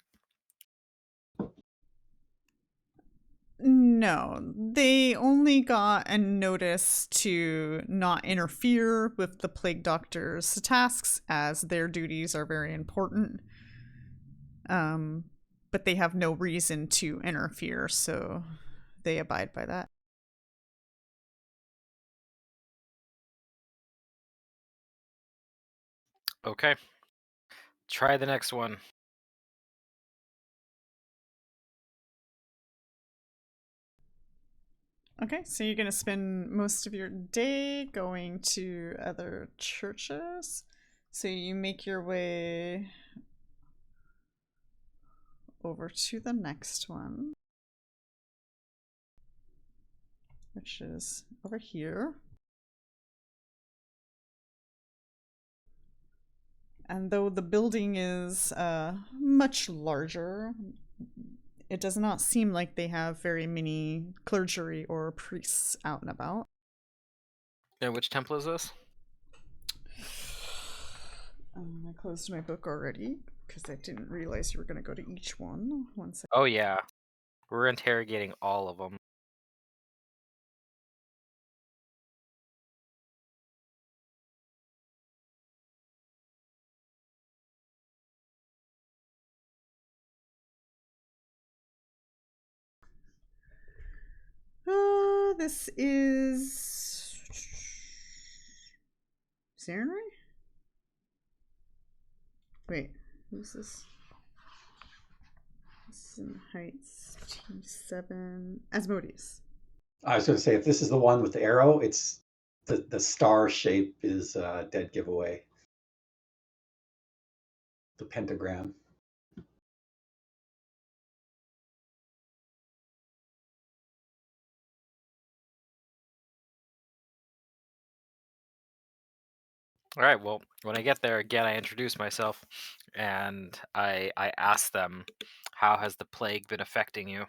Speaker 3: No, they only got a notice to not interfere with the plague doctor's tasks, as their duties are very important. But they have no reason to interfere, so they abide by that.
Speaker 5: Okay. Try the next one.
Speaker 3: Okay, so you're gonna spend most of your day going to other churches. So you make your way over to the next one, which is over here. And though the building is much larger, it does not seem like they have very many clergy or priests out and about.
Speaker 5: And which temple is this?
Speaker 3: I closed my book already because I didn't realize you were going to go to each one. One second.
Speaker 5: Oh yeah, we're interrogating all of them.
Speaker 3: This is Sarenrae? Wait, who's this? This is in Heights T7. Asmodeus.
Speaker 1: I was going to say, if this is the one with the arrow, it's the star shape is a dead giveaway. The pentagram.
Speaker 5: All right, well, when I get there, again, I introduce myself, and I ask them, how has the plague been affecting you?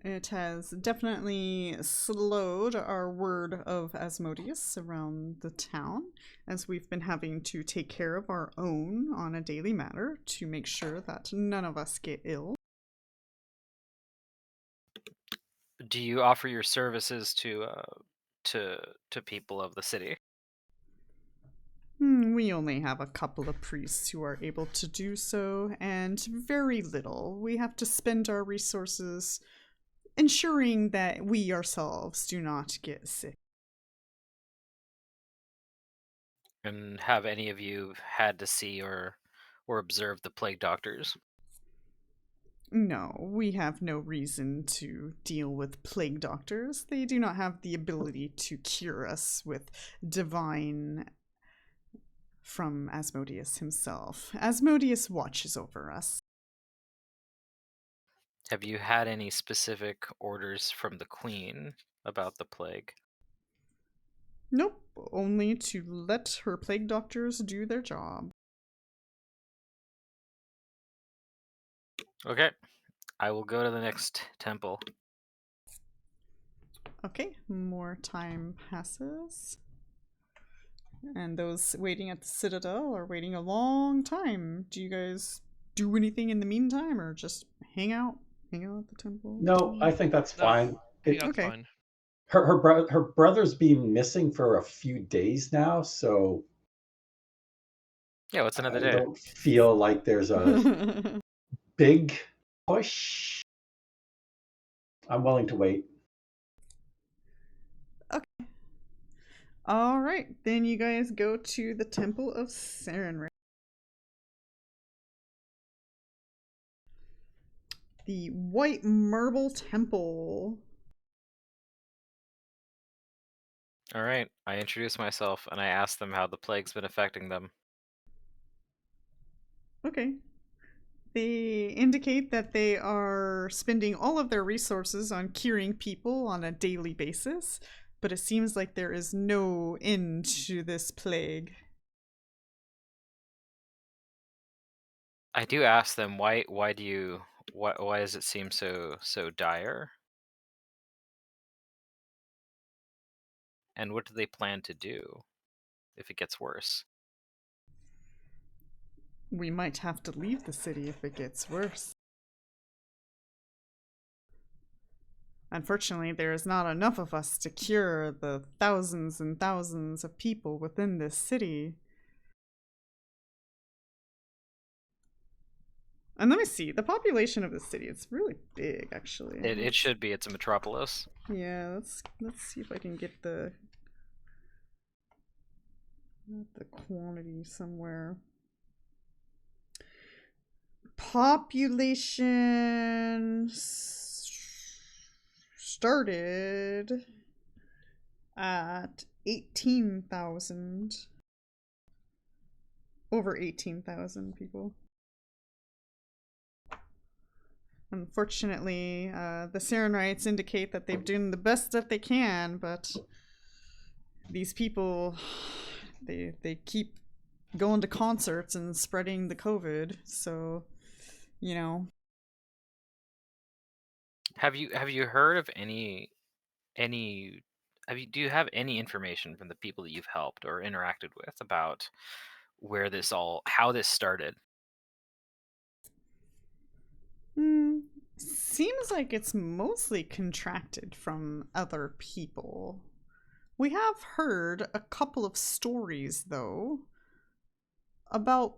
Speaker 3: It has definitely slowed our word of Asmodeus around the town, as we've been having to take care of our own on a daily matter to make sure that none of us get ill.
Speaker 5: Do you offer your services to people of the city?
Speaker 3: We only have a couple of priests who are able to do so, and very little. We have to spend our resources ensuring that we ourselves do not get sick.
Speaker 5: And have any of you had to see or observe the plague doctors?
Speaker 3: No, we have no reason to deal with plague doctors. They do not have the ability to cure us with divine from Asmodeus himself. Asmodeus watches over us.
Speaker 5: Have you had any specific orders from the Queen about the plague?
Speaker 3: Nope, only to let her plague doctors do their job.
Speaker 5: Okay, I will go to the next temple.
Speaker 3: Okay, more time passes. And those waiting at the Citadel are waiting a long time. Do you guys do anything in the meantime, or just hang out? Hang out at the temple?
Speaker 1: No, I think that's
Speaker 2: No,
Speaker 1: fine.
Speaker 2: That's
Speaker 3: Okay.
Speaker 2: fine.
Speaker 1: Her brother's been missing for a few days now, so
Speaker 5: Yeah, what's another
Speaker 1: I
Speaker 5: day?
Speaker 1: don't feel like there's a big push. I'm willing to wait.
Speaker 3: All right, then you guys go to the Temple of Sarenrae. The White Marble Temple.
Speaker 5: All right, I introduce myself and I ask them how the plague's been affecting them.
Speaker 3: Okay. They indicate that they are spending all of their resources on curing people on a daily basis, but it seems like there is no end to this plague.
Speaker 5: I do ask them why does it seem so dire? And what do they plan to do if it gets worse?
Speaker 3: We might have to leave the city if it gets worse. Unfortunately, there is not enough of us to cure the thousands and thousands of people within this city. And let me see, the population of the city, it's really big, actually.
Speaker 5: It should be. It's a metropolis.
Speaker 3: Yeah, let's see if I can get the quantity somewhere. Population started at 18,000. Over 18,000 people. Unfortunately, the Sarenrites indicate that they've done the best that they can, but these people, they keep going to concerts and spreading the COVID, so, you know.
Speaker 5: Have you heard of do you have any information from the people that you've helped or interacted with about how this started?
Speaker 3: Seems like it's mostly contracted from other people. We have heard a couple of stories, though, about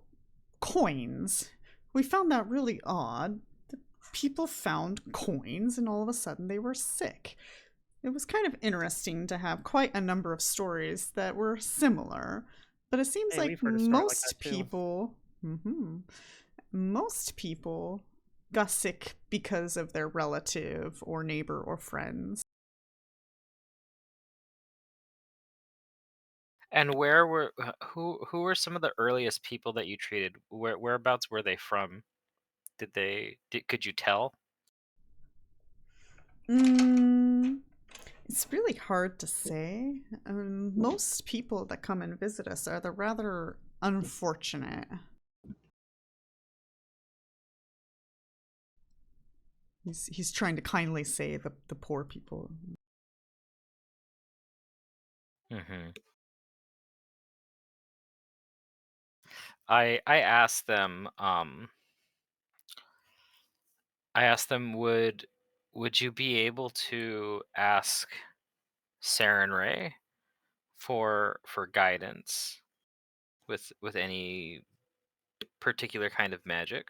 Speaker 3: coins. We found that really odd. The people found coins and all of a sudden they were sick. It was kind of interesting to have quite a number of stories that were similar, but it seems
Speaker 4: Hey,
Speaker 3: like
Speaker 4: we've heard a story like
Speaker 3: most
Speaker 4: that, too.
Speaker 3: people, most people got sick because of their relative or neighbor or friends.
Speaker 5: And who were some of the earliest people that you treated? Whereabouts were they from? Could you tell?
Speaker 3: It's really hard to say. Most people that come and visit us are the rather unfortunate. He's trying to kindly say the poor people.
Speaker 5: Mm-hmm. I asked them. Would you be able to ask Saren Ray for guidance with any particular kind of magic?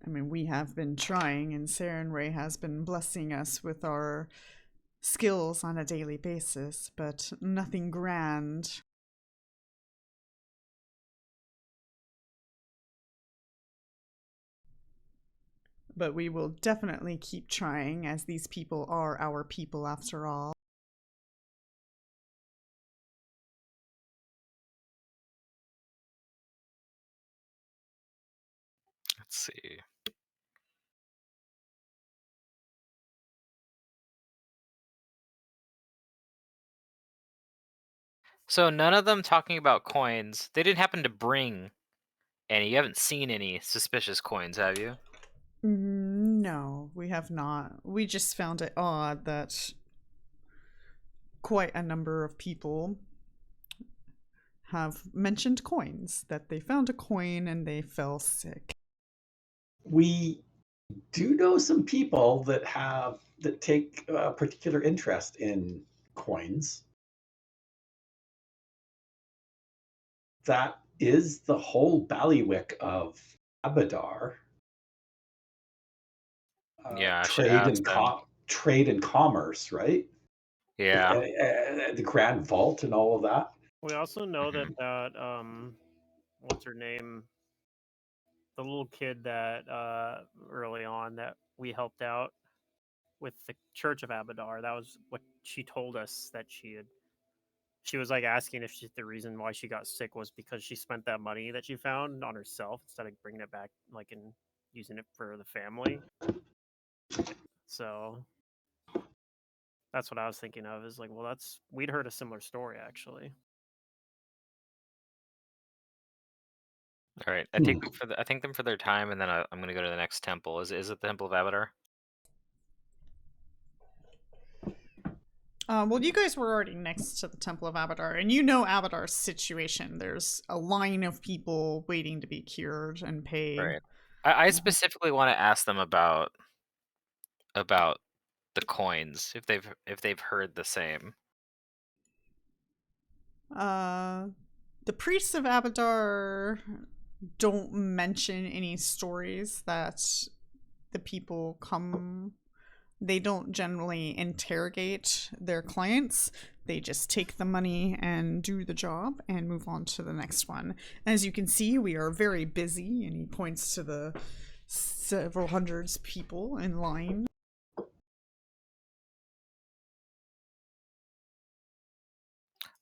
Speaker 3: I mean, we have been trying, and Saren Ray has been blessing us with our skills on a daily basis, but nothing grand. But we will definitely keep trying, as these people are our people after all.
Speaker 5: Let's see. So none of them talking about coins. They didn't happen to bring any. You haven't seen any suspicious coins, have you?
Speaker 3: No, we have not. We just found it odd that quite a number of people have mentioned coins, that they found a coin and they fell sick.
Speaker 1: We do know some people that take a particular interest in coins. That is the whole bailiwick of Abadar.
Speaker 5: Yeah, I should
Speaker 1: Trade
Speaker 5: ask
Speaker 1: and
Speaker 5: them.
Speaker 1: trade and commerce, right?
Speaker 5: Yeah.
Speaker 1: The Grand Vault and all of that.
Speaker 4: We also know
Speaker 5: Mhm.
Speaker 4: that what's her name? The little kid that early on that we helped out with the Church of Abadar. That was what she told us that she had. She was like asking if the reason why she got sick was because she spent that money that she found on herself instead of bringing it back, like, and using it for the family. So that's what I was thinking of. Is like, well, we'd heard a similar story actually.
Speaker 5: All right. I thank them for their time, and then I'm going to go to the next temple. Is it the Temple of Abadar?
Speaker 3: Well, you guys were already next to the Temple of Abadar, and you know Abadar's situation. There's a line of people waiting to be cured and paid.
Speaker 5: Right. I specifically want to ask them about the coins, if they've heard the same.
Speaker 3: The priests of Abadar don't mention any stories that the people come. They don't generally interrogate their clients. They just take the money and do the job and move on to the next one. As you can see, we are very busy, and he points to the several hundreds people in line.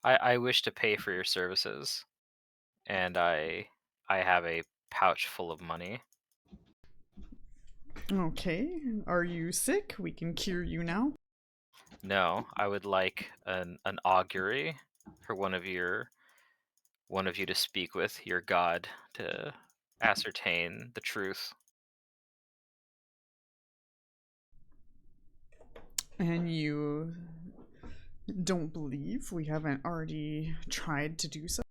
Speaker 5: I wish to pay for your services, and I have a pouch full of money.
Speaker 3: Okay, are you sick? We can cure you now.
Speaker 5: No, I would like an augury for one of you to speak with, your god, to ascertain the truth.
Speaker 3: And you don't believe we haven't already tried to do so?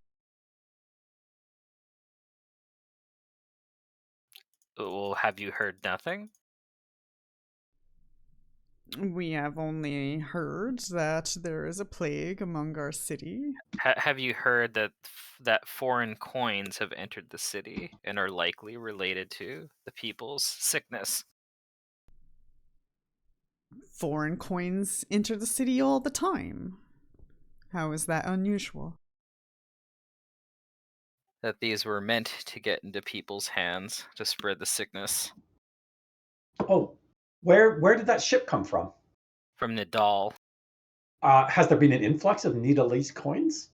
Speaker 5: Well, have you heard nothing?
Speaker 3: We have only heard that there is a plague among our city.
Speaker 5: Have you heard that foreign coins have entered the city and are likely related to the people's sickness?
Speaker 3: Foreign coins enter the city all the time. How is that unusual?
Speaker 5: That these were meant to get into people's hands to spread the sickness.
Speaker 1: Oh, where did that ship come from?
Speaker 5: From Nidal.
Speaker 1: Has there been an influx of Nidalese coins?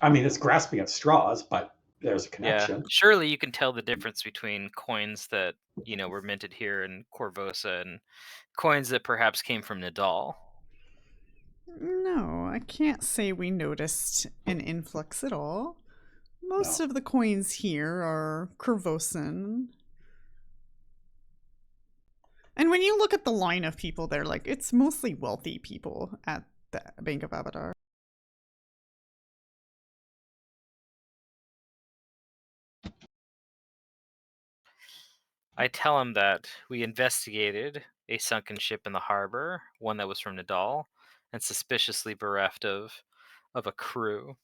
Speaker 1: I mean, it's grasping at straws, but there's a connection.
Speaker 5: Yeah, surely you can tell the difference between coins that, were minted here in Korvosa and coins that perhaps came from Nidal.
Speaker 3: No, I can't say we noticed an influx at all. Most of the coins here are Korvosan. And when you look at the line of people there, like, it's mostly wealthy people at the Bank of Abadar.
Speaker 5: I tell him that we investigated a sunken ship in the harbor, one that was from Nadal, and suspiciously bereft of a crew.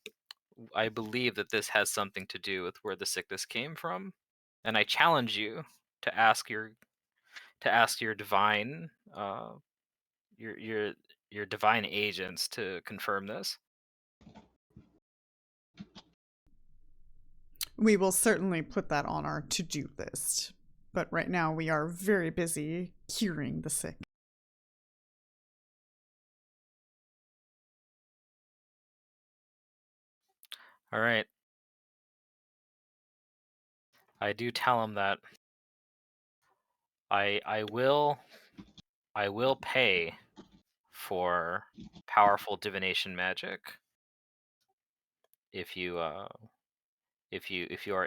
Speaker 5: I believe that this has something to do with where the sickness came from, and I challenge you to ask your divine your divine agents to confirm this.
Speaker 3: We will certainly put that on our to-do list. But right now we are very busy curing the sick.
Speaker 5: All right. I do tell him that I will pay for powerful divination magic if you are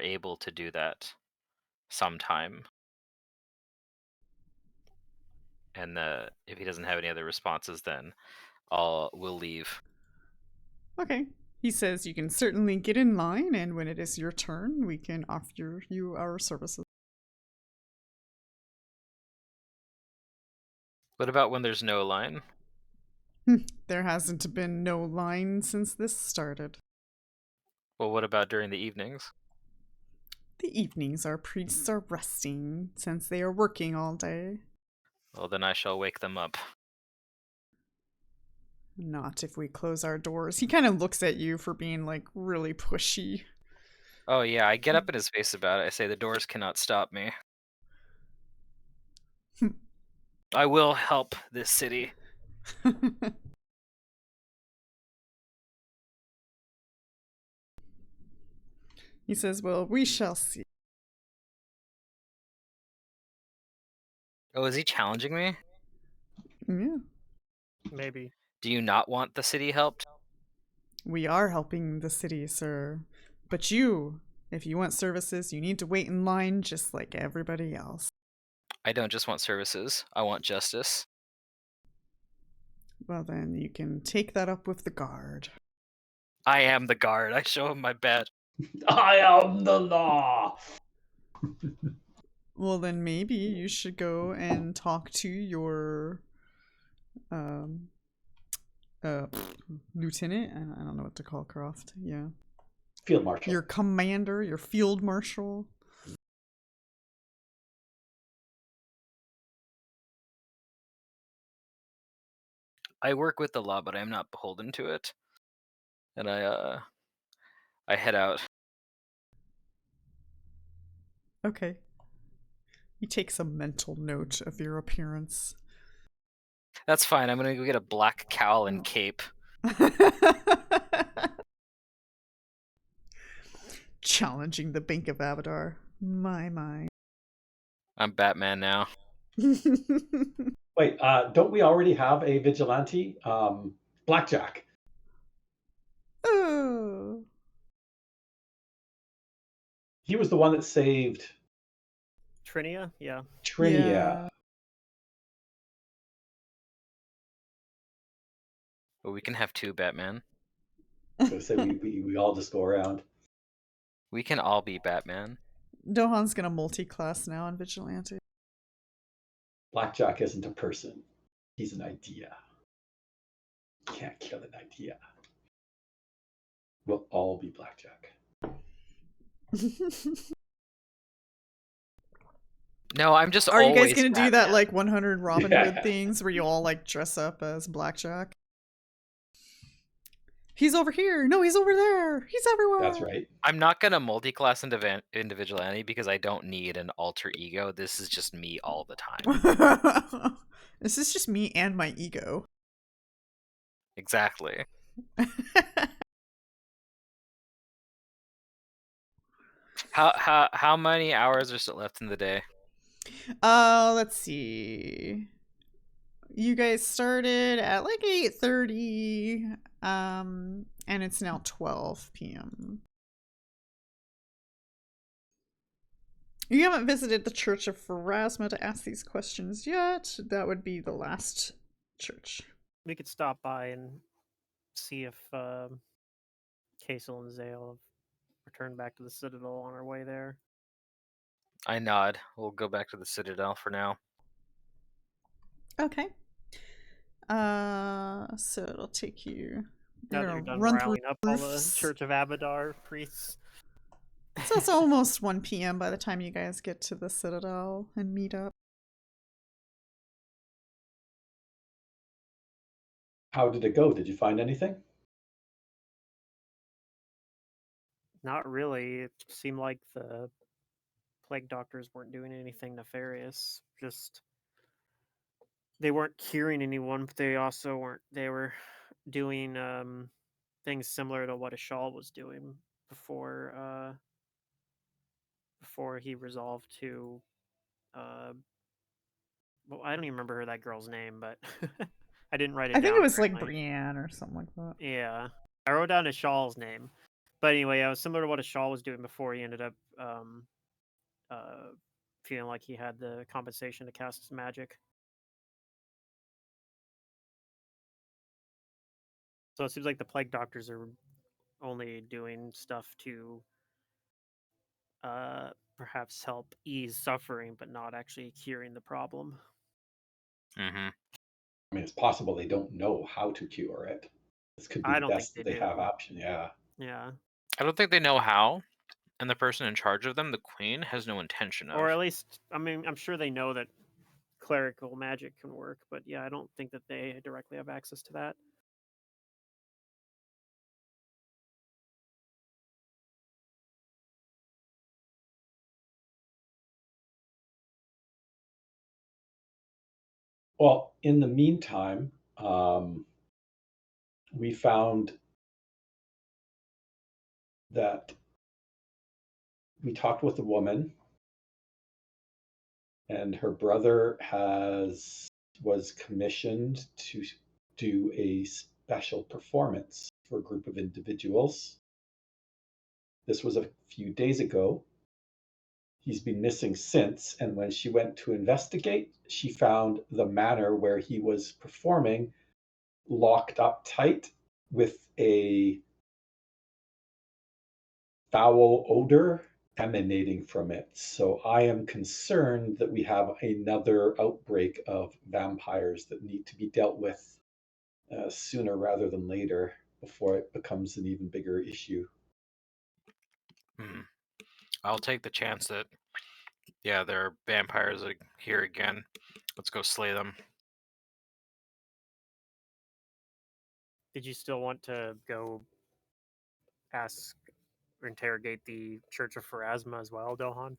Speaker 5: able to do that sometime. And if he doesn't have any other responses, then we'll leave.
Speaker 3: Okay. He says you can certainly get in line, and when it is your turn, we can offer you our services.
Speaker 5: What about when there's no line?
Speaker 3: There hasn't been no line since this started.
Speaker 5: Well, what about during the evenings?
Speaker 3: The evenings our priests are resting, since they are working all day.
Speaker 5: Well, then I shall wake them up.
Speaker 3: Not if we close our doors. He kind of looks at you for being, like, really pushy.
Speaker 5: Oh yeah, I get up in his face about it. I say the doors cannot stop me. I will help this city.
Speaker 3: He says, well, we shall see.
Speaker 5: Oh, is he challenging me?
Speaker 3: Yeah.
Speaker 4: Maybe.
Speaker 5: Do you not want the city helped?
Speaker 3: We are helping the city, sir. But you, if you want services, you need to wait in line just like everybody else.
Speaker 5: I don't just want services. I want justice.
Speaker 3: Well, then you can take that up with the guard.
Speaker 5: I am the guard. I show him my badge.
Speaker 1: I am the law.
Speaker 3: Well, then maybe you should go and talk to your lieutenant. I don't know what to call Croft. Yeah.
Speaker 1: Field marshal.
Speaker 3: Your commander, your field marshal.
Speaker 5: I work with the law, but I am not beholden to it. And I head out.
Speaker 3: Okay. He takes a mental note of your appearance.
Speaker 5: That's fine. I'm gonna go get a black cowl and cape.
Speaker 3: Challenging the Bank of Abadar. My.
Speaker 5: I'm Batman now.
Speaker 1: Wait, don't we already have a vigilante? Blackjack.
Speaker 3: Oh.
Speaker 1: He was the one that saved
Speaker 4: Trinia? Yeah.
Speaker 1: Trinia.
Speaker 3: Yeah.
Speaker 5: But we can have two Batman.
Speaker 1: So say we all just go around.
Speaker 5: We can all be Batman.
Speaker 3: Dohan's gonna multi-class now on Vigilante.
Speaker 1: Blackjack isn't a person. He's an idea. You can't kill an idea. We'll all be Blackjack.
Speaker 5: No, I'm just
Speaker 3: Are you guys
Speaker 5: always
Speaker 3: gonna do that
Speaker 5: Batman.
Speaker 3: like 100 Robin
Speaker 1: Yeah.
Speaker 3: Hood things where you all like dress up as Blackjack? He's over here. No, he's over there. He's everywhere.
Speaker 1: That's right.
Speaker 5: I'm not gonna multi-class individuality because I don't need an alter ego. This is just me all the time.
Speaker 3: This is just me and my ego.
Speaker 5: Exactly. How many hours are still left in the day?
Speaker 3: Let's see. You guys started at like 8:30, and it's now 12 p.m. You haven't visited the Church of Pharasma to ask these questions yet. That would be the last church.
Speaker 4: We could stop by and see if Kaeso and Xale have returned back to the Citadel on our way there.
Speaker 5: I nod. We'll go back to the Citadel for now.
Speaker 3: Okay. So it'll take you.
Speaker 4: Now that you're done rallying up all the Church of Abadar priests.
Speaker 3: So it's almost 1 p.m. by the time you guys get to the Citadel and meet up.
Speaker 1: How did it go? Did you find anything?
Speaker 4: Not really. It seemed like the plague doctors weren't doing anything nefarious. Just they weren't curing anyone, but they also weren't. They were doing things similar to what Xale was doing before he resolved to. Well, I don't even remember that girl's name, but I didn't write it down.
Speaker 3: I think it was
Speaker 4: correctly.
Speaker 3: like Brienne or something like that.
Speaker 4: Yeah, I wrote down Xale's name, but anyway, it was similar to what Xale was doing before he ended up feeling like he had the compensation to cast his magic. So it seems like the plague doctors are only doing stuff to perhaps help ease suffering, but not actually curing the problem.
Speaker 5: Mm-hmm.
Speaker 1: I mean, it's possible they don't know how to cure it. This could be
Speaker 4: I
Speaker 1: the
Speaker 4: don't think
Speaker 1: best that they have option. Yeah.
Speaker 4: Yeah.
Speaker 5: I don't think they know how, and the person in charge of them, the queen, has no intention of.
Speaker 4: Or at least, I mean, I'm sure they know that clerical magic can work, but yeah, I don't think that they directly have access to that.
Speaker 1: Well, in the meantime, we found that we talked with a woman, and her brother was commissioned to do a special performance for a group of individuals. This was a few days ago. He's been missing since, and when she went to investigate, she found the manor where he was performing locked up tight with a foul odor emanating from it. So I am concerned that we have another outbreak of vampires that need to be dealt with sooner rather than later before it becomes an even bigger issue.
Speaker 5: I'll take the chance that, yeah, there are vampires here again. Let's go slay them.
Speaker 4: Did you still want to go ask or interrogate the Church of Pharasma as well, Dohan?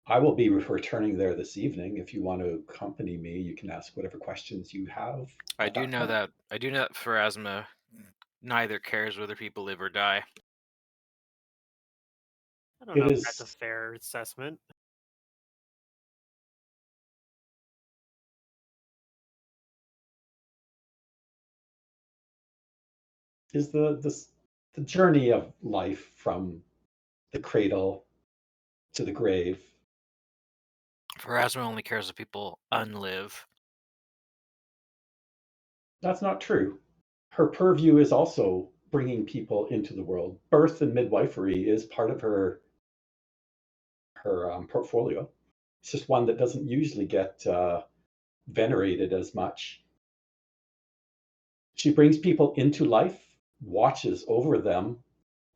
Speaker 1: I will be returning there this evening. If you want to accompany me, you can ask whatever questions you have.
Speaker 5: I do know that Pharasma neither cares whether people live or die.
Speaker 4: I don't know if that's a fair assessment.
Speaker 1: Is the journey of life from the cradle to the grave.
Speaker 5: Pharasma only cares if people unlive.
Speaker 1: That's not true. Her purview is also bringing people into the world. Birth and midwifery is part of her portfolio. It's just one that doesn't usually get venerated as much. She brings people into life, watches over them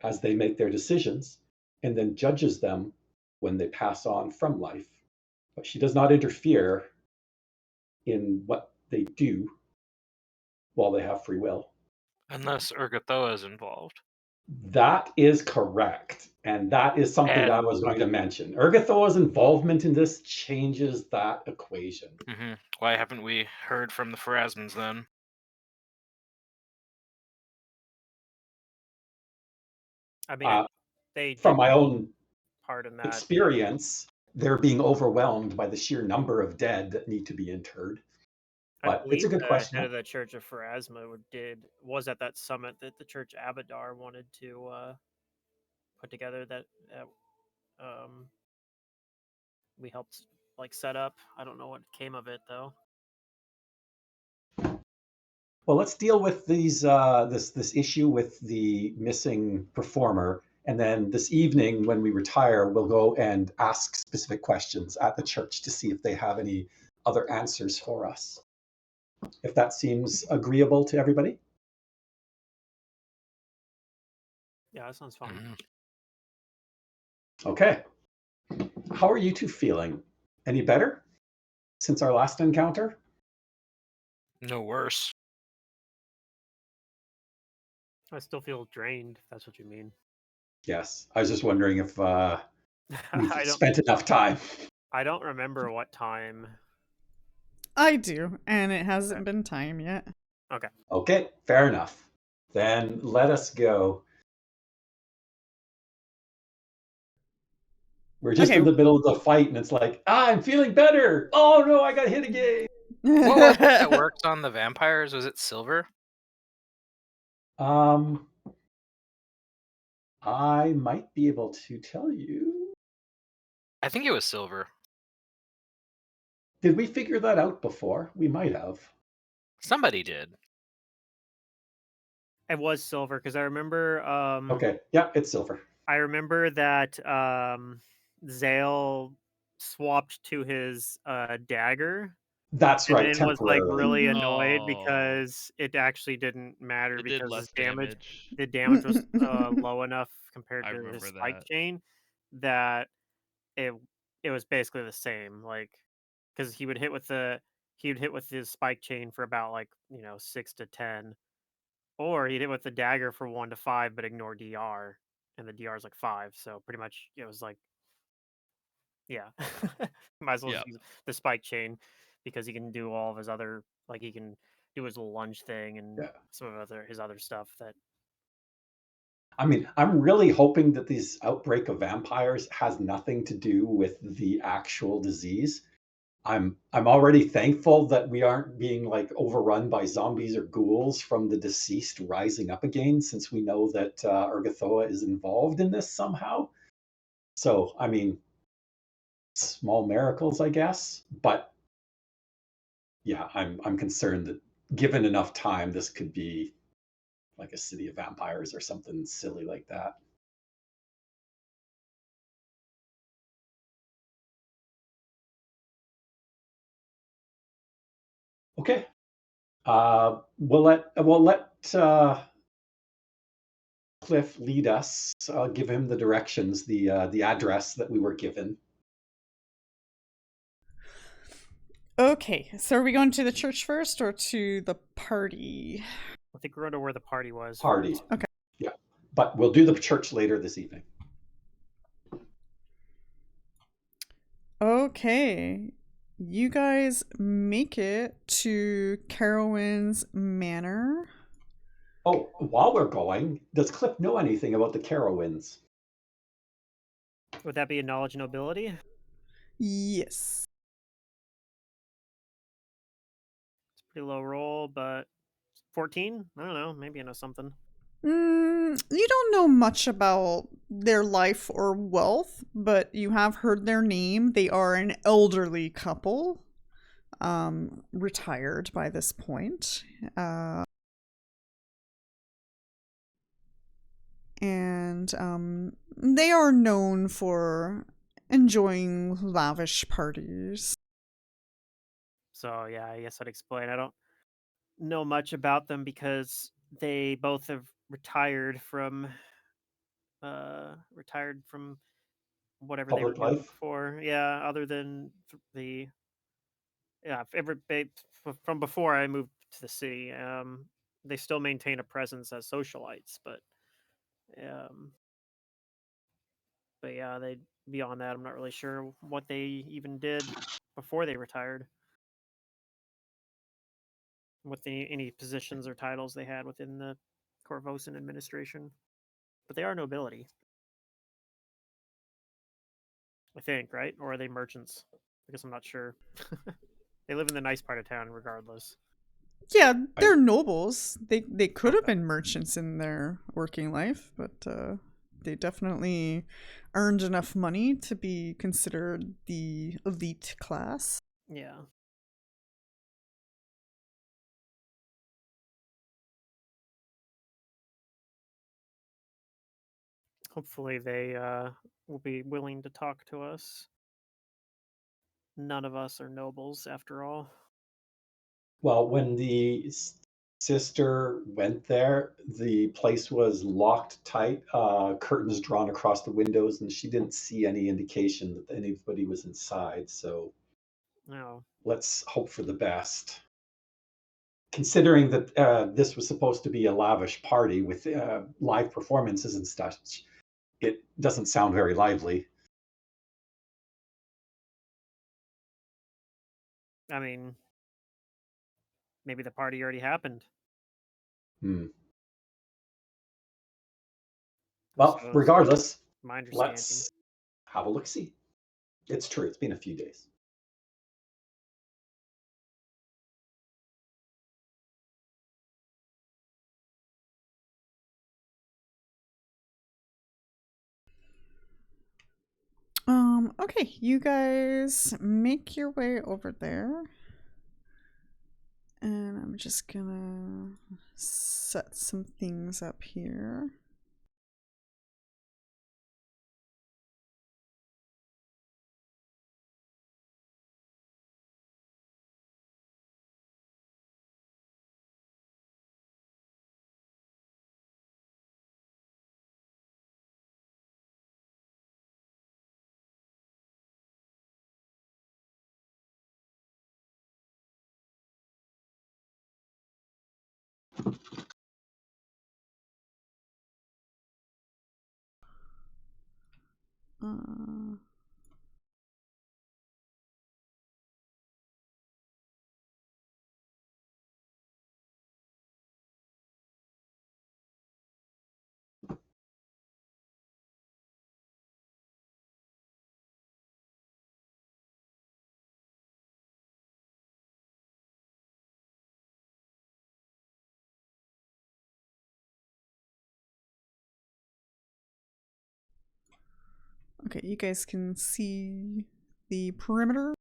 Speaker 1: as they make their decisions, and then judges them when they pass on from life. But she does not interfere in what they do while they have free will.
Speaker 5: Unless Urgathoa is involved.
Speaker 1: That is correct. And that is something that I was going to mention. Urgathoa's involvement in this changes that equation.
Speaker 5: Mm-hmm. Why haven't we heard from the Pharasmans then?
Speaker 4: I mean, they
Speaker 1: from my own
Speaker 4: that
Speaker 1: experience, they're being overwhelmed by the sheer number of dead that need to be interred. But it's a good question.
Speaker 4: The head of the Church of Pharasma was at that summit that the Church Abadar wanted to put together that we helped like set up. I don't know what came of it though.
Speaker 1: Well, let's deal with these this issue with the missing performer, and then this evening when we retire, we'll go and ask specific questions at the church to see if they have any other answers for us. If that seems agreeable to everybody.
Speaker 4: Yeah, that sounds fun.
Speaker 1: Okay. How are you two feeling? Any better since our last encounter?
Speaker 5: No worse.
Speaker 4: I still feel drained, if that's what you mean.
Speaker 1: Yes. I was just wondering if we've
Speaker 4: I don't
Speaker 1: spent enough time.
Speaker 4: I don't remember what time.
Speaker 3: I do, and it hasn't been time yet.
Speaker 4: Okay.
Speaker 1: Okay, fair enough. Then let us go. We're just in the middle of the fight, and it's like, I'm feeling better. Oh no, I got hit again.
Speaker 5: What was it that worked on the vampires? Was it silver?
Speaker 1: I might be able to tell you.
Speaker 5: I think it was silver.
Speaker 1: Did we figure that out before? We might have.
Speaker 5: Somebody did.
Speaker 4: It was silver because I remember.
Speaker 1: Okay, yeah, it's silver.
Speaker 4: I remember that Xale swapped to his dagger.
Speaker 1: That's right.
Speaker 4: And was like really
Speaker 2: temporarily.
Speaker 4: annoyed
Speaker 2: Oh.
Speaker 4: because it actually didn't matter
Speaker 2: It did
Speaker 4: because
Speaker 2: less
Speaker 4: his damage,
Speaker 2: damage.
Speaker 4: the damage was low enough compared
Speaker 2: I
Speaker 4: to his
Speaker 2: remember
Speaker 4: spike
Speaker 2: that.
Speaker 4: chain that it was basically the same. Like because he would hit with his spike chain for about like 6 to 10, or he'd hit with the dagger for 1 to 5 but ignore DR, and the DR is like 5. So pretty much it was like, yeah, might as well
Speaker 2: Yeah.
Speaker 4: use the spike chain because he can do all of his other, like he can do his little lunge thing and
Speaker 1: Yeah.
Speaker 4: some of his other stuff that.
Speaker 1: I mean, I'm really hoping that this outbreak of vampires has nothing to do with the actual disease. I'm already thankful that we aren't being like overrun by zombies or ghouls from the deceased rising up again, since we know that Urgathoa is involved in this somehow. So, I mean, small miracles, I guess. But yeah, I'm concerned that given enough time, this could be like a city of vampires or something silly like that. Okay. We'll let Cliff lead us. I'll give him the directions, the address that we were given.
Speaker 3: Okay, so are we going to the church first or to the party?
Speaker 4: I think we're to where the party was.
Speaker 1: Party.
Speaker 4: First.
Speaker 3: Okay.
Speaker 1: Yeah, but we'll do the church later this evening.
Speaker 3: Okay. You guys make it to Carowin's manor.
Speaker 1: Oh, while we're going, does Cliff know anything about the Carowinds?
Speaker 4: Would that be a knowledge and ability?
Speaker 3: Yes.
Speaker 4: It's a pretty low roll, but 14? I don't know. Maybe I know something.
Speaker 3: You don't know much about their life or wealth, but you have heard their name. They are an elderly couple, retired by this point. And they are known for enjoying lavish parties.
Speaker 4: So yeah, I guess I'd explain. I don't know much about them because they both have retired from whatever they were
Speaker 1: Public
Speaker 4: doing
Speaker 1: life?
Speaker 4: before. Yeah, other than from before I moved to the city. They still maintain a presence as socialites, but yeah, they beyond that, I'm not really sure what they even did before they retired. What any positions or titles they had within the Korvosan administration, but they are nobility, I think, right? Or are they merchants? I guess I'm not sure. They live in the nice part of town, regardless.
Speaker 3: Yeah, they're nobles. They could have been merchants in their working life, but they definitely earned enough money to be considered the elite class.
Speaker 4: Yeah. Hopefully they will be willing to talk to us. None of us are nobles, after all.
Speaker 1: Well, when the sister went there, the place was locked tight, curtains drawn across the windows, and she didn't see any indication that anybody was inside. So
Speaker 4: No.
Speaker 1: let's hope for the best. Considering that this was supposed to be a lavish party with live performances and such, it doesn't sound very lively.
Speaker 4: I mean, maybe the party already happened.
Speaker 1: Well,
Speaker 4: So
Speaker 1: regardless,
Speaker 4: my understanding.
Speaker 1: let's have a look-see. It's true, it's been a few days.
Speaker 3: Okay, you guys make your way over there. And I'm just gonna set some things up here. Okay, you guys can see the perimeter.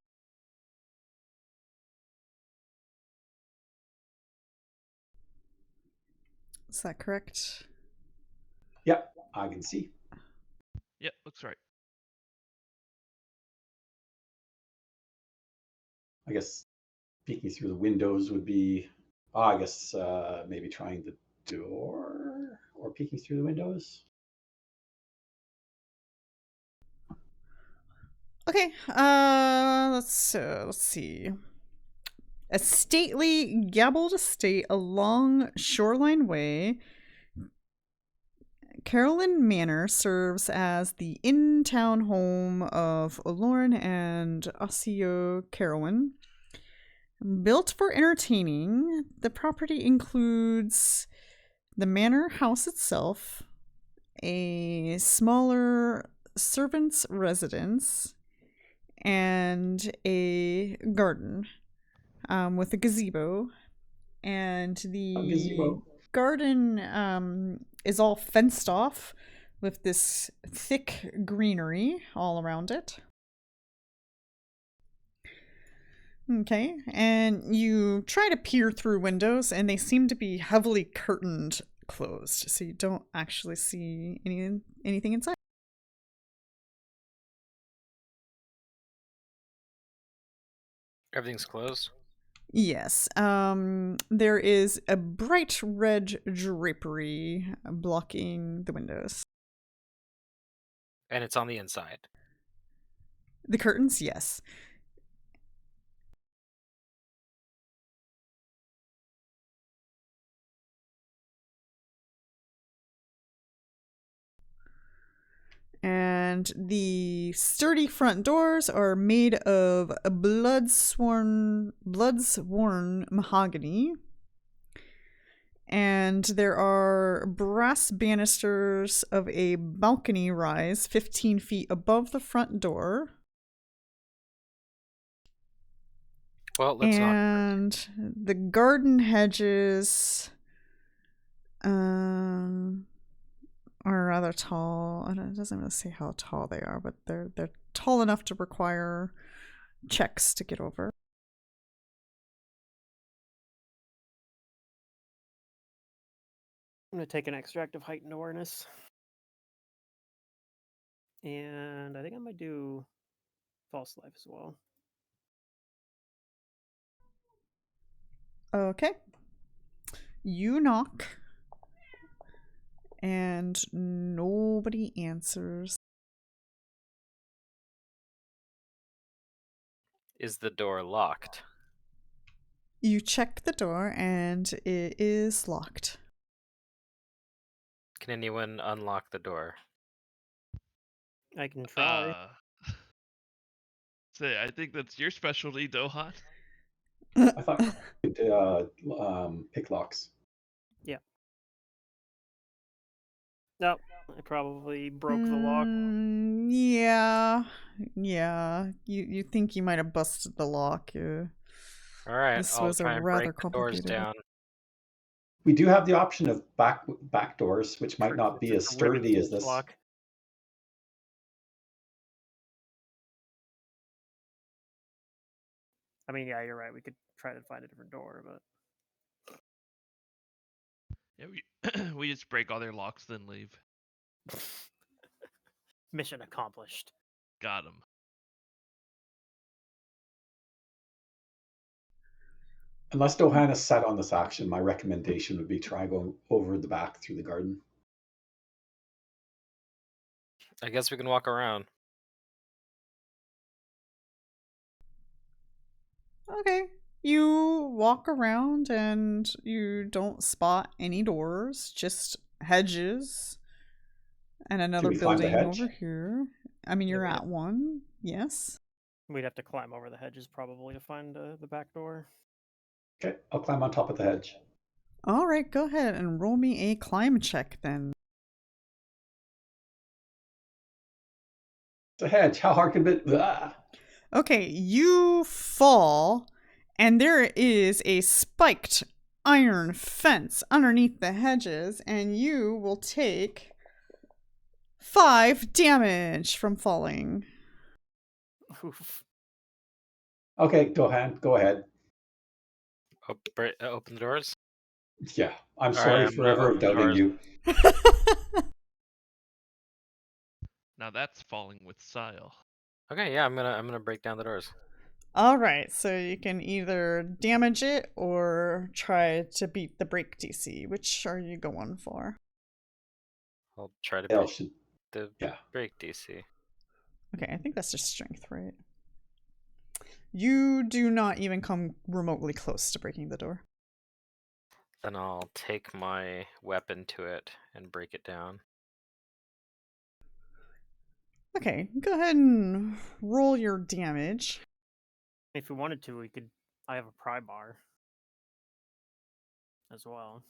Speaker 3: Is that correct?
Speaker 1: Yep, I can see.
Speaker 2: Yep, looks right.
Speaker 1: I guess peeking through the windows would be, I guess maybe trying the door or peeking through the windows.
Speaker 3: Okay, let's see. A stately gabbled estate along Shoreline Way, Carolyn Manor serves as the in-town home of Aloran and Osseo Carowin. Built for entertaining, the property includes the manor house itself, a smaller servant's residence, and a garden with a gazebo. And the garden is all fenced off with this thick greenery all around it. Okay, and you try to peer through windows, and they seem to be heavily curtained closed, so you don't actually see anything inside.
Speaker 5: Everything's closed?
Speaker 3: Yes, there is a bright red drapery blocking the windows.
Speaker 5: And it's on the inside?
Speaker 3: The curtains, yes. And the sturdy front doors are made of blood-sworn mahogany. And there are brass banisters of a balcony rise 15 feet above the front door.
Speaker 5: Well, let's
Speaker 3: and the garden hedges are rather tall. It doesn't really say how tall they are, but they're tall enough to require checks to get over.
Speaker 4: I'm going to take an extractive heightened awareness. And I think I might do false life as well.
Speaker 3: Okay. You knock. And nobody answers.
Speaker 5: Is the door locked?
Speaker 3: You check the door and it is locked.
Speaker 5: Can anyone unlock the door?
Speaker 4: I can try.
Speaker 2: Say, I think that's your specialty, Dohan.
Speaker 1: I thought you could pick locks.
Speaker 4: Yeah. No, I probably broke the lock.
Speaker 3: Yeah. You think you might have busted the lock.
Speaker 5: All right,
Speaker 3: This
Speaker 5: I'll
Speaker 3: was a
Speaker 5: try and
Speaker 3: rather
Speaker 5: break the doors
Speaker 3: complicated.
Speaker 5: down.
Speaker 1: We do have the option of back doors, which might
Speaker 4: True,
Speaker 1: not be
Speaker 4: it's
Speaker 1: as
Speaker 4: a ribbon
Speaker 1: sturdy as
Speaker 4: switch
Speaker 1: this.
Speaker 4: lock. I mean, yeah, you're right. We could try to find a different door, but
Speaker 2: Yeah, we just break all their locks, then leave.
Speaker 4: mission accomplished.
Speaker 2: Got him.
Speaker 1: Unless Dohan is set on this action, my recommendation would be try going over the back through the garden.
Speaker 5: I guess we can walk around.
Speaker 3: Okay. You walk around and you don't spot any doors, just hedges and another
Speaker 1: we climb the
Speaker 3: building
Speaker 1: hedge?
Speaker 3: over here. I mean,
Speaker 4: Yeah,
Speaker 3: you're
Speaker 4: we
Speaker 3: at one, yes.
Speaker 4: We'd have to climb over the hedges probably to find the back door.
Speaker 1: Okay, I'll climb on top of the hedge.
Speaker 3: All right, go ahead and roll me a climb check then.
Speaker 1: It's a hedge. How hard can it be? Ah.
Speaker 3: Okay, you fall, and there is a spiked iron fence underneath the hedges, and you will take 5 damage from falling.
Speaker 4: Oof.
Speaker 1: Okay, Dohan, go ahead.
Speaker 5: Open the doors.
Speaker 1: Yeah, I'm
Speaker 5: All
Speaker 1: sorry
Speaker 5: right, I'm
Speaker 1: for
Speaker 5: gonna
Speaker 1: ever
Speaker 5: open the
Speaker 1: doubting
Speaker 5: doors.
Speaker 1: you.
Speaker 2: Now that's falling with style.
Speaker 5: Okay, yeah, I'm gonna break down the doors.
Speaker 3: All right, so you can either damage it or try to beat the break DC. Which are you going for?
Speaker 5: I'll try to
Speaker 1: Hell
Speaker 5: break
Speaker 1: should,
Speaker 5: the
Speaker 1: yeah.
Speaker 5: break DC.
Speaker 3: Okay, I think that's just strength, right? You do not even come remotely close to breaking the door.
Speaker 5: Then I'll take my weapon to it and break it down.
Speaker 3: Okay, go ahead and roll your damage.
Speaker 4: If we wanted to, we could. I have a pry bar as well.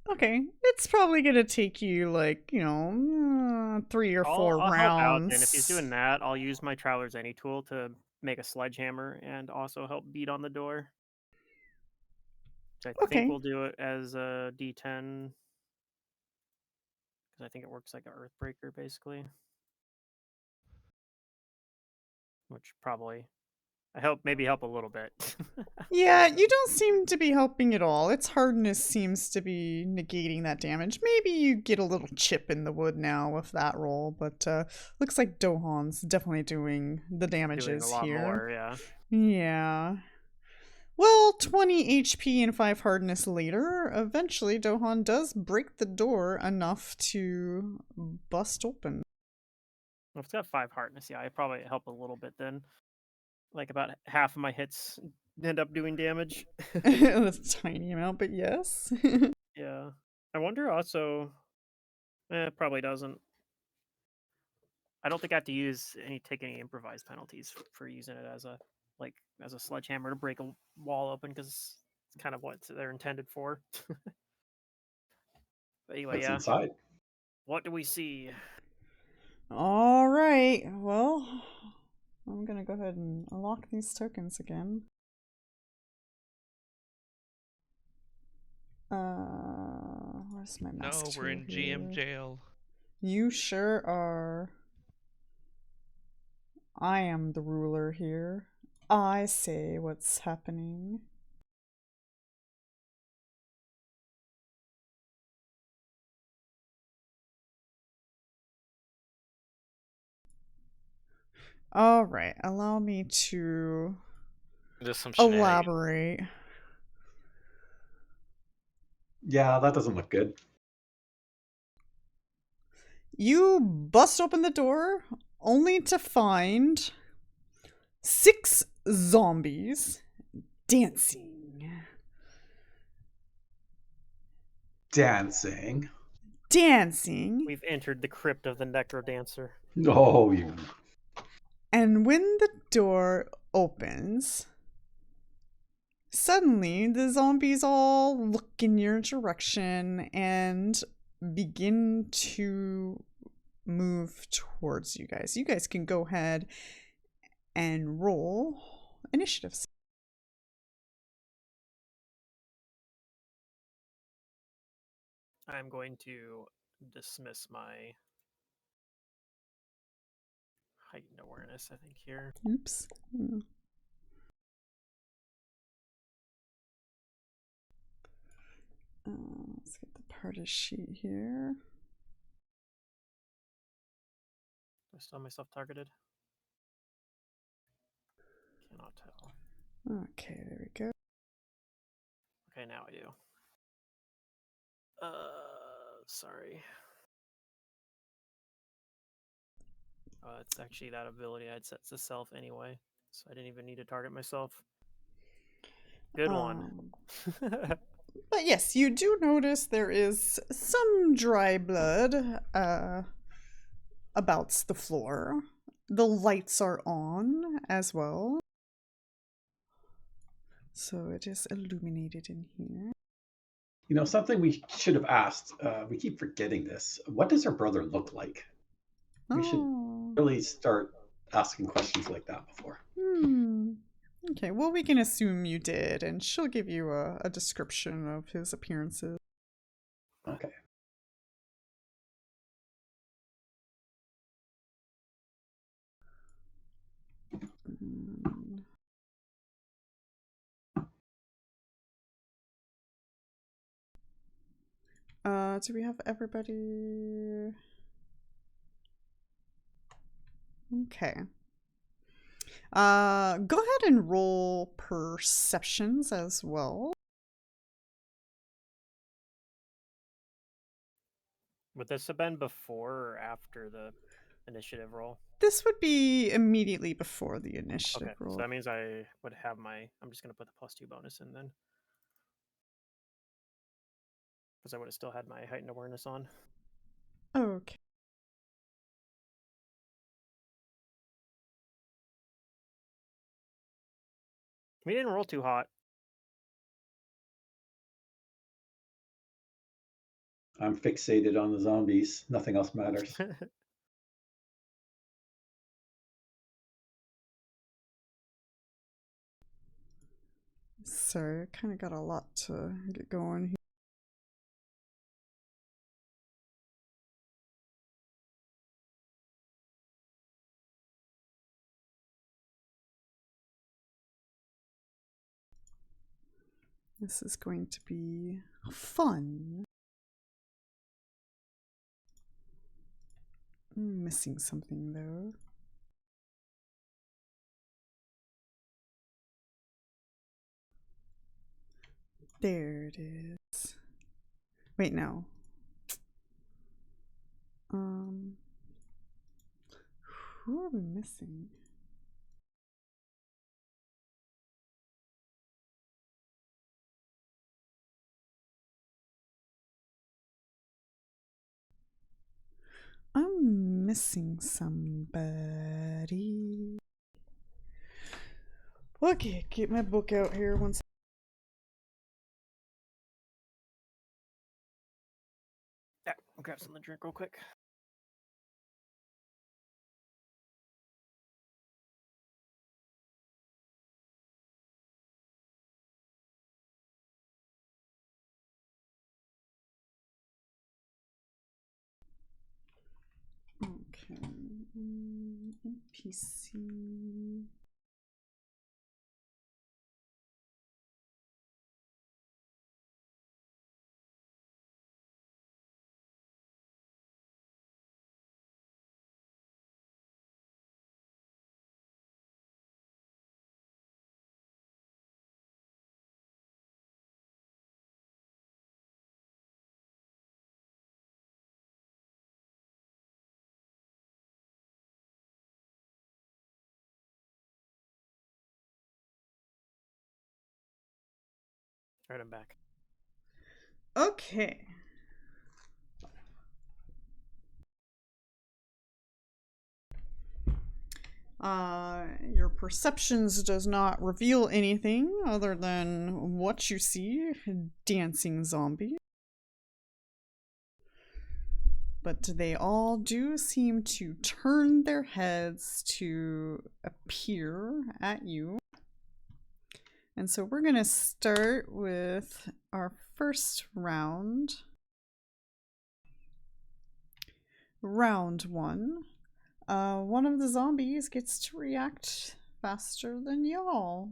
Speaker 3: Okay, it's probably gonna take you like, 3 or 4
Speaker 4: I'll help out, and if
Speaker 3: rounds.
Speaker 4: he's doing that, I'll use my Traveler's Any tool to make a sledgehammer and also help beat on the door. I
Speaker 3: Okay.
Speaker 4: think we'll do it as a D10 because I think it works like an Earthbreaker, basically. Which probably maybe help a little bit.
Speaker 3: Yeah, you don't seem to be helping at all. Its hardness seems to be negating that damage. Maybe you get a little chip in the wood now with that roll, but looks like Dohan's definitely doing the damages
Speaker 4: Doing a lot
Speaker 3: here.
Speaker 4: more, yeah.
Speaker 3: Yeah. Well, 20 HP and 5 hardness later, eventually Dohan does break the door enough to bust open.
Speaker 4: Well, if it's got 5 hardness, yeah, I probably help a little bit then. Like about half of my hits end up doing damage.
Speaker 3: That's a tiny amount, but yes.
Speaker 4: Yeah. I wonder also... probably doesn't. I don't think I have to take any improvised penalties for using it as a sledgehammer to break a wall open, because it's kind of what they're intended for. But anyway,
Speaker 1: What's
Speaker 4: yeah.
Speaker 1: inside?
Speaker 4: What do we see?
Speaker 3: All right. Well, I'm going to go ahead and unlock these tokens again. Where's my mouse
Speaker 2: No, we're
Speaker 3: tool
Speaker 2: in GM
Speaker 3: here?
Speaker 2: jail.
Speaker 3: You sure are. I am the ruler here. I say what's happening. All right, allow me to
Speaker 5: There's some shenanigans.
Speaker 3: elaborate.
Speaker 1: Yeah, that doesn't look good.
Speaker 3: You bust open the door only to find 6 zombies dancing.
Speaker 1: Dancing.
Speaker 3: Dancing.
Speaker 4: We've entered the crypt of the Necrodancer.
Speaker 1: Oh, you.
Speaker 3: And when the door opens, suddenly the zombies all look in your direction and begin to move towards you guys. You guys can go ahead and roll initiatives.
Speaker 4: I'm going to dismiss my heightened awareness, I think, here.
Speaker 3: Oops. Let's get the party sheet here.
Speaker 4: Do I still have myself targeted? Cannot tell.
Speaker 3: Okay, there we go.
Speaker 4: Okay, now I do. Sorry. It's actually that ability I'd set to self anyway, so I didn't even need to target myself. Good one.
Speaker 3: But yes, you do notice there is some dry blood about the floor. The lights are on as well. So it is illuminated in here.
Speaker 1: You know, something we should have asked. We keep forgetting this. What does her brother look like? We should really start asking questions like that before.
Speaker 3: Okay, well, we can assume you did, and she'll give you a description of his appearances.
Speaker 1: Okay.
Speaker 3: Do we have everybody? Okay. Go ahead and roll perceptions as well.
Speaker 4: Would this have been before or after the initiative roll?
Speaker 3: This would be immediately before the initiative
Speaker 4: Okay,
Speaker 3: roll.
Speaker 4: so that means I would have my... I'm just going to put the +2 bonus in then. Because I would have still had my heightened awareness on.
Speaker 3: Okay.
Speaker 4: We didn't roll too hot.
Speaker 1: I'm fixated on the zombies. Nothing else matters.
Speaker 3: Sorry, I kind of got a lot to get going here. This is going to be fun. I'm missing something though. There it is. Wait, no. Who are we missing? I'm missing somebody. Okay, keep my book out here once.
Speaker 4: Yeah, I'll grab something to drink real quick.
Speaker 3: NPC.
Speaker 4: All right, I'm back.
Speaker 3: Okay. Your perceptions does not reveal anything other than what you see, dancing zombie. But they all do seem to turn their heads to appear at you. And so we're going to start with our first round. Round 1. One of the zombies gets to react faster than y'all.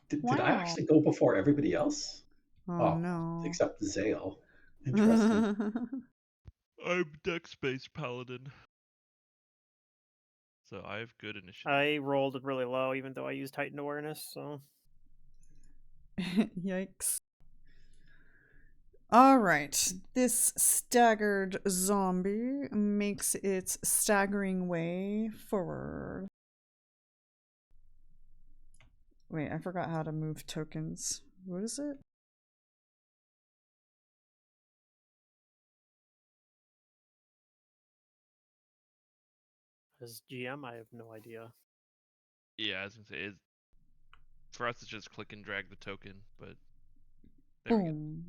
Speaker 1: Did I
Speaker 3: Wow.
Speaker 1: actually go before everybody else?
Speaker 3: Oh, no.
Speaker 1: Except Xale. Interesting.
Speaker 2: I'm Dex-based paladin, so I have good initiative.
Speaker 4: I rolled really low, even though I used heightened awareness. So
Speaker 3: Yikes. Alright, this staggered zombie makes its staggering way forward. Wait, I forgot how to move tokens. What is it?
Speaker 4: as GM, I have no idea.
Speaker 2: Yeah, I was gonna say, for us it's just click and drag the token, but there we go.
Speaker 3: Boom.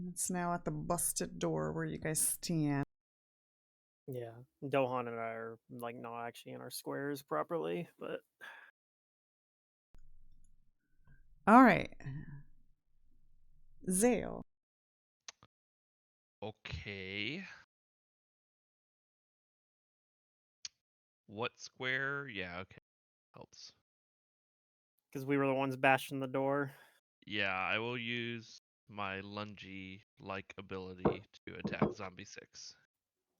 Speaker 3: It's now at the busted door where you guys stand.
Speaker 4: Yeah, Dohan and I are like not actually in our squares properly, but
Speaker 3: Alright. Xale.
Speaker 2: Okay. What square? Yeah, okay. Helps.
Speaker 4: because we were the ones bashing the door.
Speaker 2: Yeah, I will use my lungy-like ability to attack Zombie 6.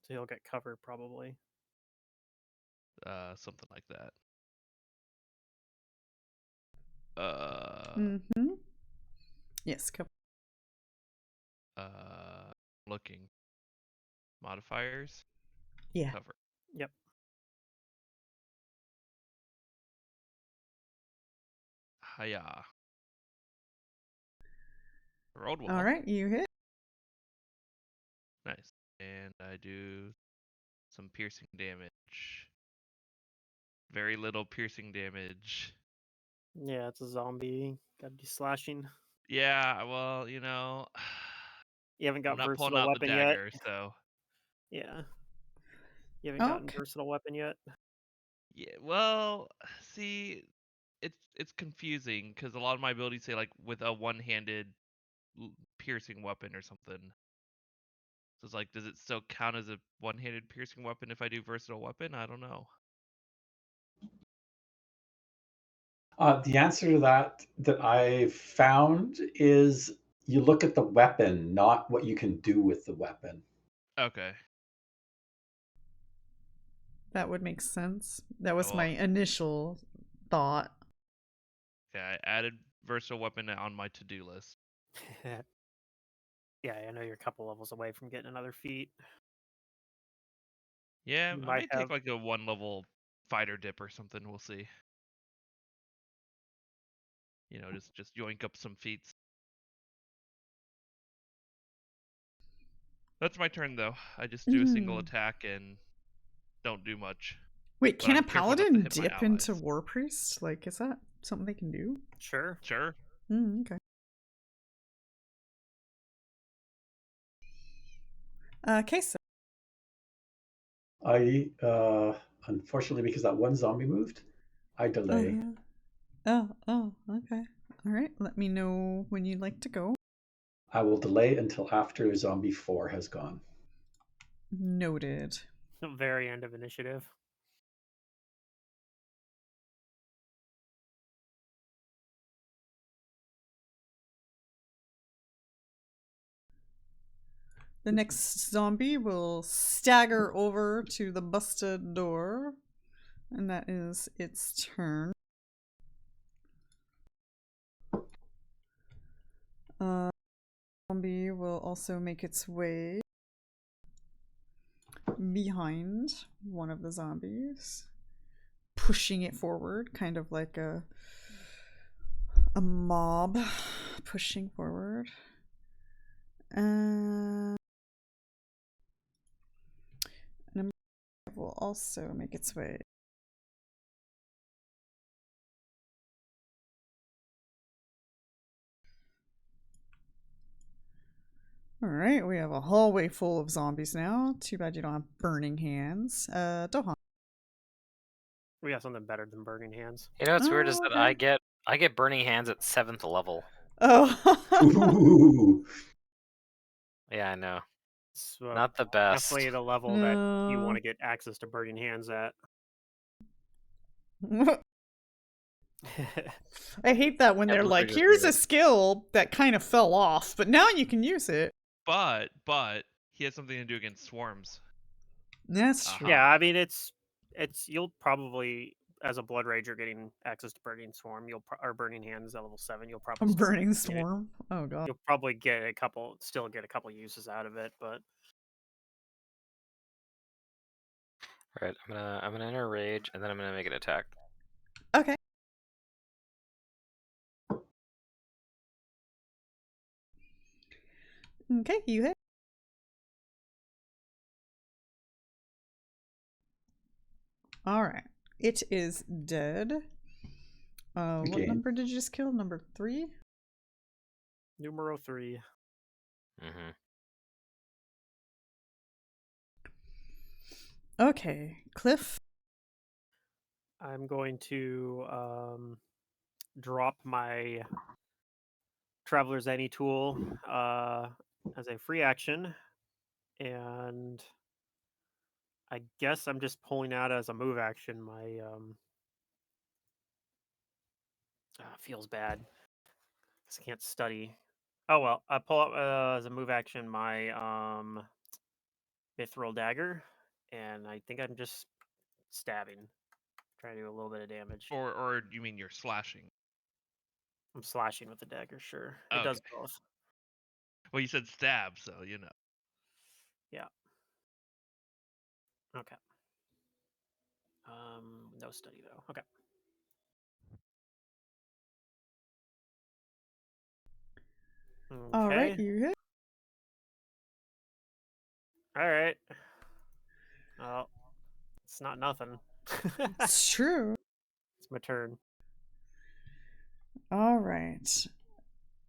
Speaker 4: So he'll get covered probably.
Speaker 2: Something like that.
Speaker 3: Yes, cover.
Speaker 2: Looking. Modifiers?
Speaker 3: Yeah.
Speaker 2: Cover.
Speaker 4: Yep.
Speaker 2: Hiya. Rolled well.
Speaker 3: Alright, you hit.
Speaker 2: Nice. And I do some piercing damage. Very little piercing damage.
Speaker 4: Yeah, it's a zombie. Gotta do slashing.
Speaker 2: Yeah, well, you know,
Speaker 4: You haven't
Speaker 2: I'm
Speaker 4: got
Speaker 2: not pulling
Speaker 4: versatile
Speaker 2: out the
Speaker 4: weapon yet.
Speaker 2: dagger, so
Speaker 4: Yeah. You haven't gotten
Speaker 3: Okay.
Speaker 4: versatile weapon yet.
Speaker 2: yeah. Well, see, it's confusing because a lot of my abilities say like with a one-handed piercing weapon or something. So it's like, does it still count as a one-handed piercing weapon if I do versatile weapon? I don't know.
Speaker 1: The answer to that I've found is you look at the weapon, not what you can do with the weapon.
Speaker 2: Okay.
Speaker 3: That would make sense. That was
Speaker 2: Well,
Speaker 3: my initial thought.
Speaker 2: okay, I added versatile weapon on my to-do list.
Speaker 4: Yeah, I know you're a couple levels away from getting another feat.
Speaker 2: Yeah,
Speaker 4: You
Speaker 2: I
Speaker 4: might
Speaker 2: might
Speaker 4: have.
Speaker 2: take like a one-level fighter dip or something. We'll see. You know, just yoink up some feats. That's my turn though. I just do a single attack and don't do much.
Speaker 3: Wait,
Speaker 2: But
Speaker 3: can a
Speaker 2: I'm careful not to
Speaker 3: paladin
Speaker 2: hit my
Speaker 3: dip into
Speaker 2: allies.
Speaker 3: War Priest? Like, is that something they can do?
Speaker 4: Sure.
Speaker 2: Sure.
Speaker 3: Okay. Kaeso.
Speaker 1: I unfortunately, because that one zombie moved, I delay.
Speaker 3: Oh, okay. All right, let me know when you'd like to go.
Speaker 1: I will delay until after zombie 4 has gone.
Speaker 3: Noted.
Speaker 4: Very end of initiative.
Speaker 3: The next zombie will stagger over to the busted door, and that is its turn. Zombie will also make its way behind one of the zombies, pushing it forward, kind of like a mob pushing forward. And number 5 will also make its way. Alright, we have a hallway full of zombies now. Too bad you don't have burning hands. Dohan.
Speaker 4: We got something better than burning hands.
Speaker 5: You know what's weird is that
Speaker 3: okay.
Speaker 5: I get burning hands at 7th level.
Speaker 3: Oh.
Speaker 1: Ooh.
Speaker 5: Yeah, I know.
Speaker 4: It's,
Speaker 5: Not the best.
Speaker 4: definitely the level that you want to get access to burning hands at.
Speaker 3: I hate that when
Speaker 5: Yeah,
Speaker 3: they're
Speaker 5: we're
Speaker 3: like,
Speaker 5: just
Speaker 3: here's
Speaker 5: weird.
Speaker 3: a skill that kind of fell off, but now you can use it.
Speaker 2: But he has something to do against swarms.
Speaker 3: That's true.
Speaker 4: Yeah, I mean it's you'll probably, as a blood rager getting access to burning swarm, or burning hands at level 7, you'll probably
Speaker 3: A
Speaker 4: still
Speaker 3: burning
Speaker 4: get it.
Speaker 3: swarm. Oh god.
Speaker 4: You'll probably get a couple uses out of it, but
Speaker 5: Right, I'm gonna enter rage and then I'm gonna make an attack.
Speaker 3: Okay. Okay, you hit. Alright. It is dead. What
Speaker 1: Okay.
Speaker 3: number did you just kill? Number 3?
Speaker 4: numero 3.
Speaker 5: Mm-hmm.
Speaker 3: Okay, Cliff.
Speaker 4: I'm going to drop my Traveler's Any tool as a free action, and I guess I'm just pulling out as a move action my feels bad because I can't study. Oh well, I pull out as a move action my mithril dagger, and I think I'm just stabbing, trying to do a little bit of damage.
Speaker 2: Or you mean you're slashing?
Speaker 4: I'm slashing with the dagger, sure. It
Speaker 2: Okay.
Speaker 4: does both.
Speaker 2: Well, you said stab, so you know.
Speaker 4: Yeah. Okay. No study though. Okay.
Speaker 3: Alright,
Speaker 4: Okay.
Speaker 3: you hit.
Speaker 4: All right. Well, it's not nothing.
Speaker 3: It's true.
Speaker 4: It's my turn.
Speaker 3: Alright.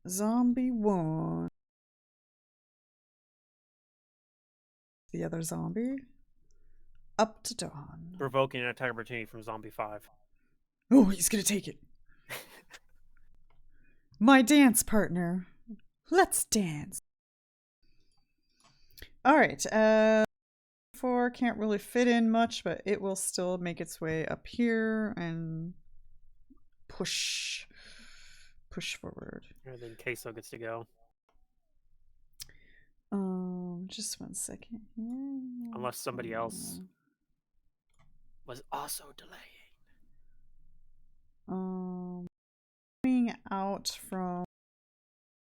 Speaker 3: Zombie 1. The other zombie. Up to Dawn.
Speaker 4: Provoking an attack opportunity from Zombie 5.
Speaker 3: Oh, he's gonna take it. My dance partner. Let's dance. Alright, 4 can't really fit in much, but it will still make its way up here and push forward.
Speaker 4: And then Kaeso gets to go.
Speaker 3: Just 1 second here.
Speaker 4: Unless somebody else was also delaying.
Speaker 3: Coming out from...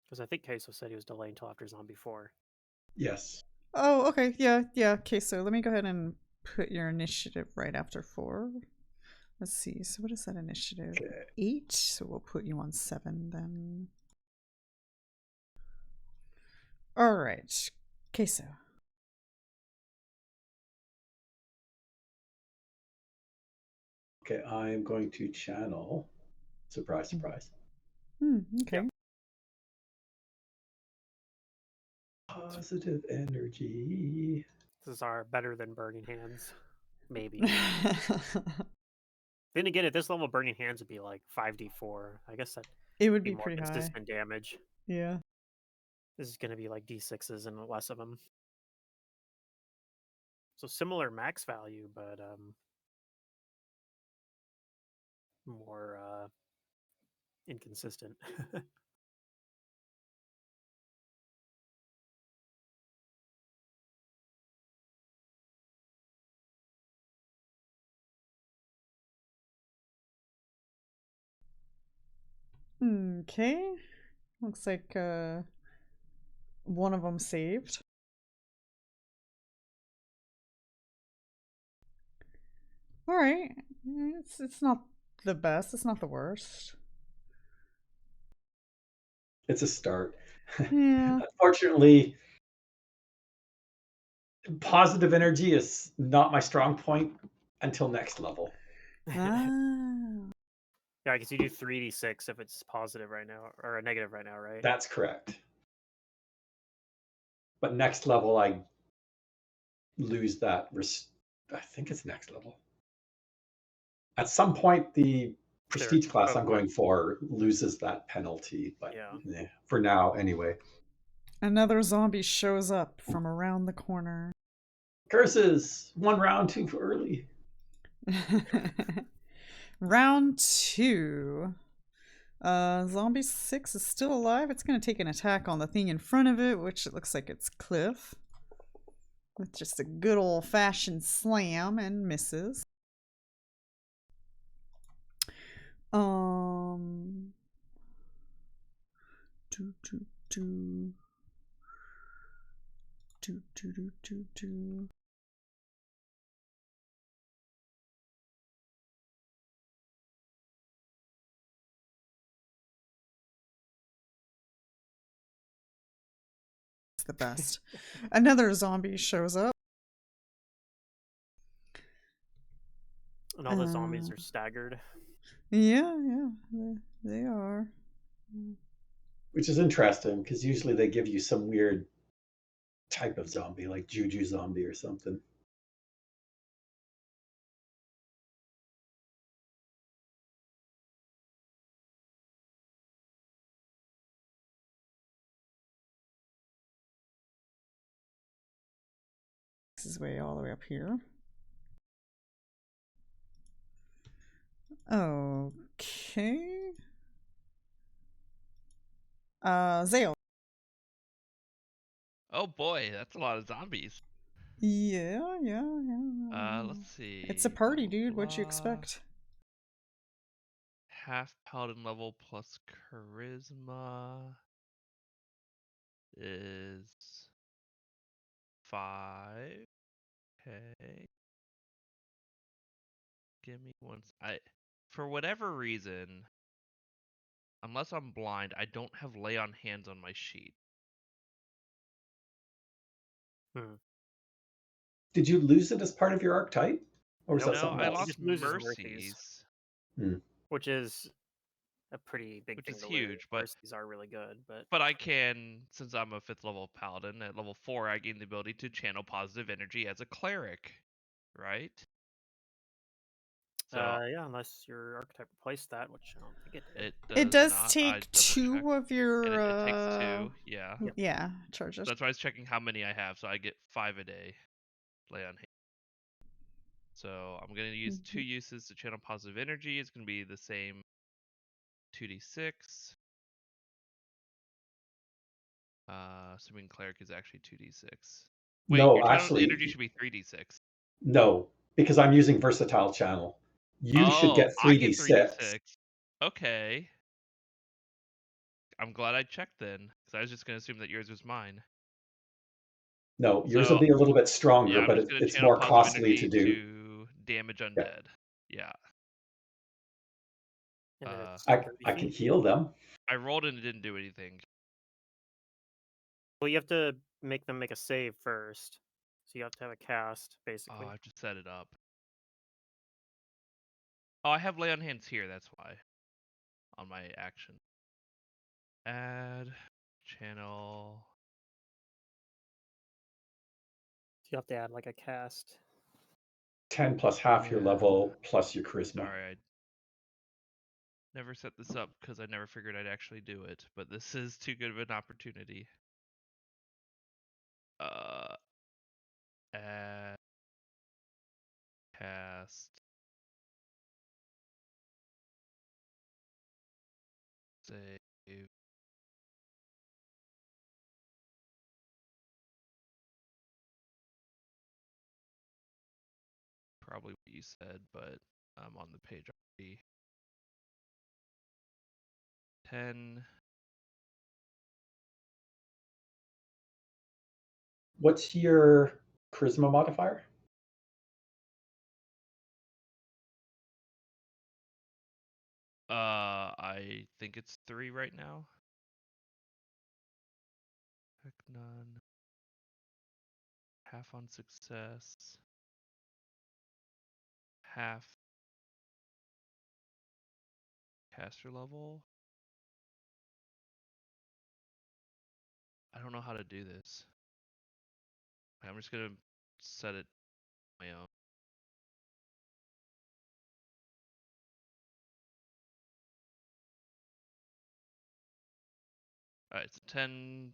Speaker 4: Because I think Kaeso said he was delaying until after Zombie 4.
Speaker 1: Yes.
Speaker 3: Oh, okay. Yeah. Okay, so let me go ahead and put your initiative right after 4. Let's see. So what is that initiative?
Speaker 1: Okay.
Speaker 3: 8. So we'll put you on 7 then. All right. Kaeso.
Speaker 1: Okay, I'm going to channel. Surprise, surprise.
Speaker 3: Okay.
Speaker 4: Yep.
Speaker 1: Positive energy.
Speaker 4: This is our better than Burning Hands. Maybe. Then again, at this level, Burning Hands would be like 5d4. I guess that
Speaker 3: It would
Speaker 4: be
Speaker 3: be
Speaker 4: more
Speaker 3: pretty high.
Speaker 4: consistent damage.
Speaker 3: Yeah.
Speaker 4: This is going to be like d6s and less of them. So similar max value, but more inconsistent.
Speaker 3: Okay. Looks like one of them saved. All right. It's not the best. It's not the worst.
Speaker 1: It's a start.
Speaker 3: Yeah.
Speaker 1: Unfortunately, positive energy is not my strong point until next level.
Speaker 3: Ah.
Speaker 4: Yeah, because you do 3d6 if it's positive right now, or a negative right now, right?
Speaker 1: That's correct. But next level, I lose that. I think it's next level. At some point, the prestige class I'm going for loses that penalty. But
Speaker 4: Yeah.
Speaker 1: for now, anyway.
Speaker 3: Another zombie shows up from around the corner.
Speaker 1: Curses! 1 round too early.
Speaker 3: Round 2. Zombie 6 is still alive. It's going to take an attack on the thing in front of it, which it looks like it's Cliff. With just a good old-fashioned slam and misses. Do, do, do. Do, do, do, do, do. It's the best. Another zombie shows up.
Speaker 4: And all the zombies are staggered.
Speaker 3: Yeah, they are.
Speaker 1: Which is interesting, because usually they give you some weird type of zombie, like Juju zombie or something.
Speaker 3: This is way all the way up here. Okay. Xale.
Speaker 2: Oh boy, that's a lot of zombies.
Speaker 3: Yeah.
Speaker 2: Let's see.
Speaker 3: It's a party,
Speaker 2: Blah,
Speaker 3: dude. What you
Speaker 2: blah.
Speaker 3: expect?
Speaker 2: Half paladin level plus charisma is 5. Okay. Give me one. For whatever reason, unless I'm blind, I don't have lay on hands on my sheet.
Speaker 1: Did you lose it as part of your archetype? Or was
Speaker 4: Nope.
Speaker 1: that
Speaker 2: No,
Speaker 1: something
Speaker 2: I
Speaker 1: else?
Speaker 2: lost
Speaker 4: Just loses
Speaker 2: mercies.
Speaker 4: Which is a pretty big
Speaker 2: Which
Speaker 4: thing
Speaker 2: is
Speaker 4: to
Speaker 2: huge,
Speaker 4: lose.
Speaker 2: but
Speaker 4: Mercies are really good,
Speaker 2: but I can, since I'm a 5th level paladin, at level 4 I gain the ability to channel positive energy as a cleric, right? So
Speaker 3: Uh,
Speaker 4: unless your archetype replaced that, which I don't think it did.
Speaker 3: It does
Speaker 2: not.
Speaker 3: take 2 of your.
Speaker 2: And it takes 2, yeah.
Speaker 3: Yeah, charges.
Speaker 2: So that's why I was checking how many I have, so I get 5 a day. Lay on hand. So I'm going to use 2 uses to channel positive energy. It's going to be the same 2d6. Assuming cleric is actually 2d6. Wait,
Speaker 1: No,
Speaker 2: your channel
Speaker 1: actually,
Speaker 2: energy should be 3d6.
Speaker 1: No, because I'm using versatile channel. You should get
Speaker 2: I get
Speaker 1: 3d6.
Speaker 2: 3d6. Okay. I'm glad I checked then, because I was just going to assume that yours was mine.
Speaker 1: No, yours will be a little bit stronger,
Speaker 2: Yeah, I'm
Speaker 1: but
Speaker 2: just going to
Speaker 1: it's
Speaker 2: channel
Speaker 1: more
Speaker 2: positive
Speaker 1: costly to
Speaker 2: energy
Speaker 1: do.
Speaker 2: to damage undead. Yeah.
Speaker 4: And then it's
Speaker 1: I can heal them.
Speaker 2: I rolled and it didn't do anything.
Speaker 4: Well, you have to make them make a save first. So you have to have a cast, basically.
Speaker 2: Oh, I have to set it up. Oh, I have lay on hands here, that's why. On my action. Add channel.
Speaker 4: You have to add like a cast.
Speaker 1: 10 plus half your level plus your charisma.
Speaker 2: Sorry, I never set this up because I never figured I'd actually do it, but this is too good of an opportunity. Add cast save. Probably what you said, but I'm on the page already. 10.
Speaker 1: What's your charisma modifier?
Speaker 2: I think it's 3 right now. Heck none. Half on success. Half caster level. I don't know how to do this. I'm just gonna set it my own. Alright, it's 10,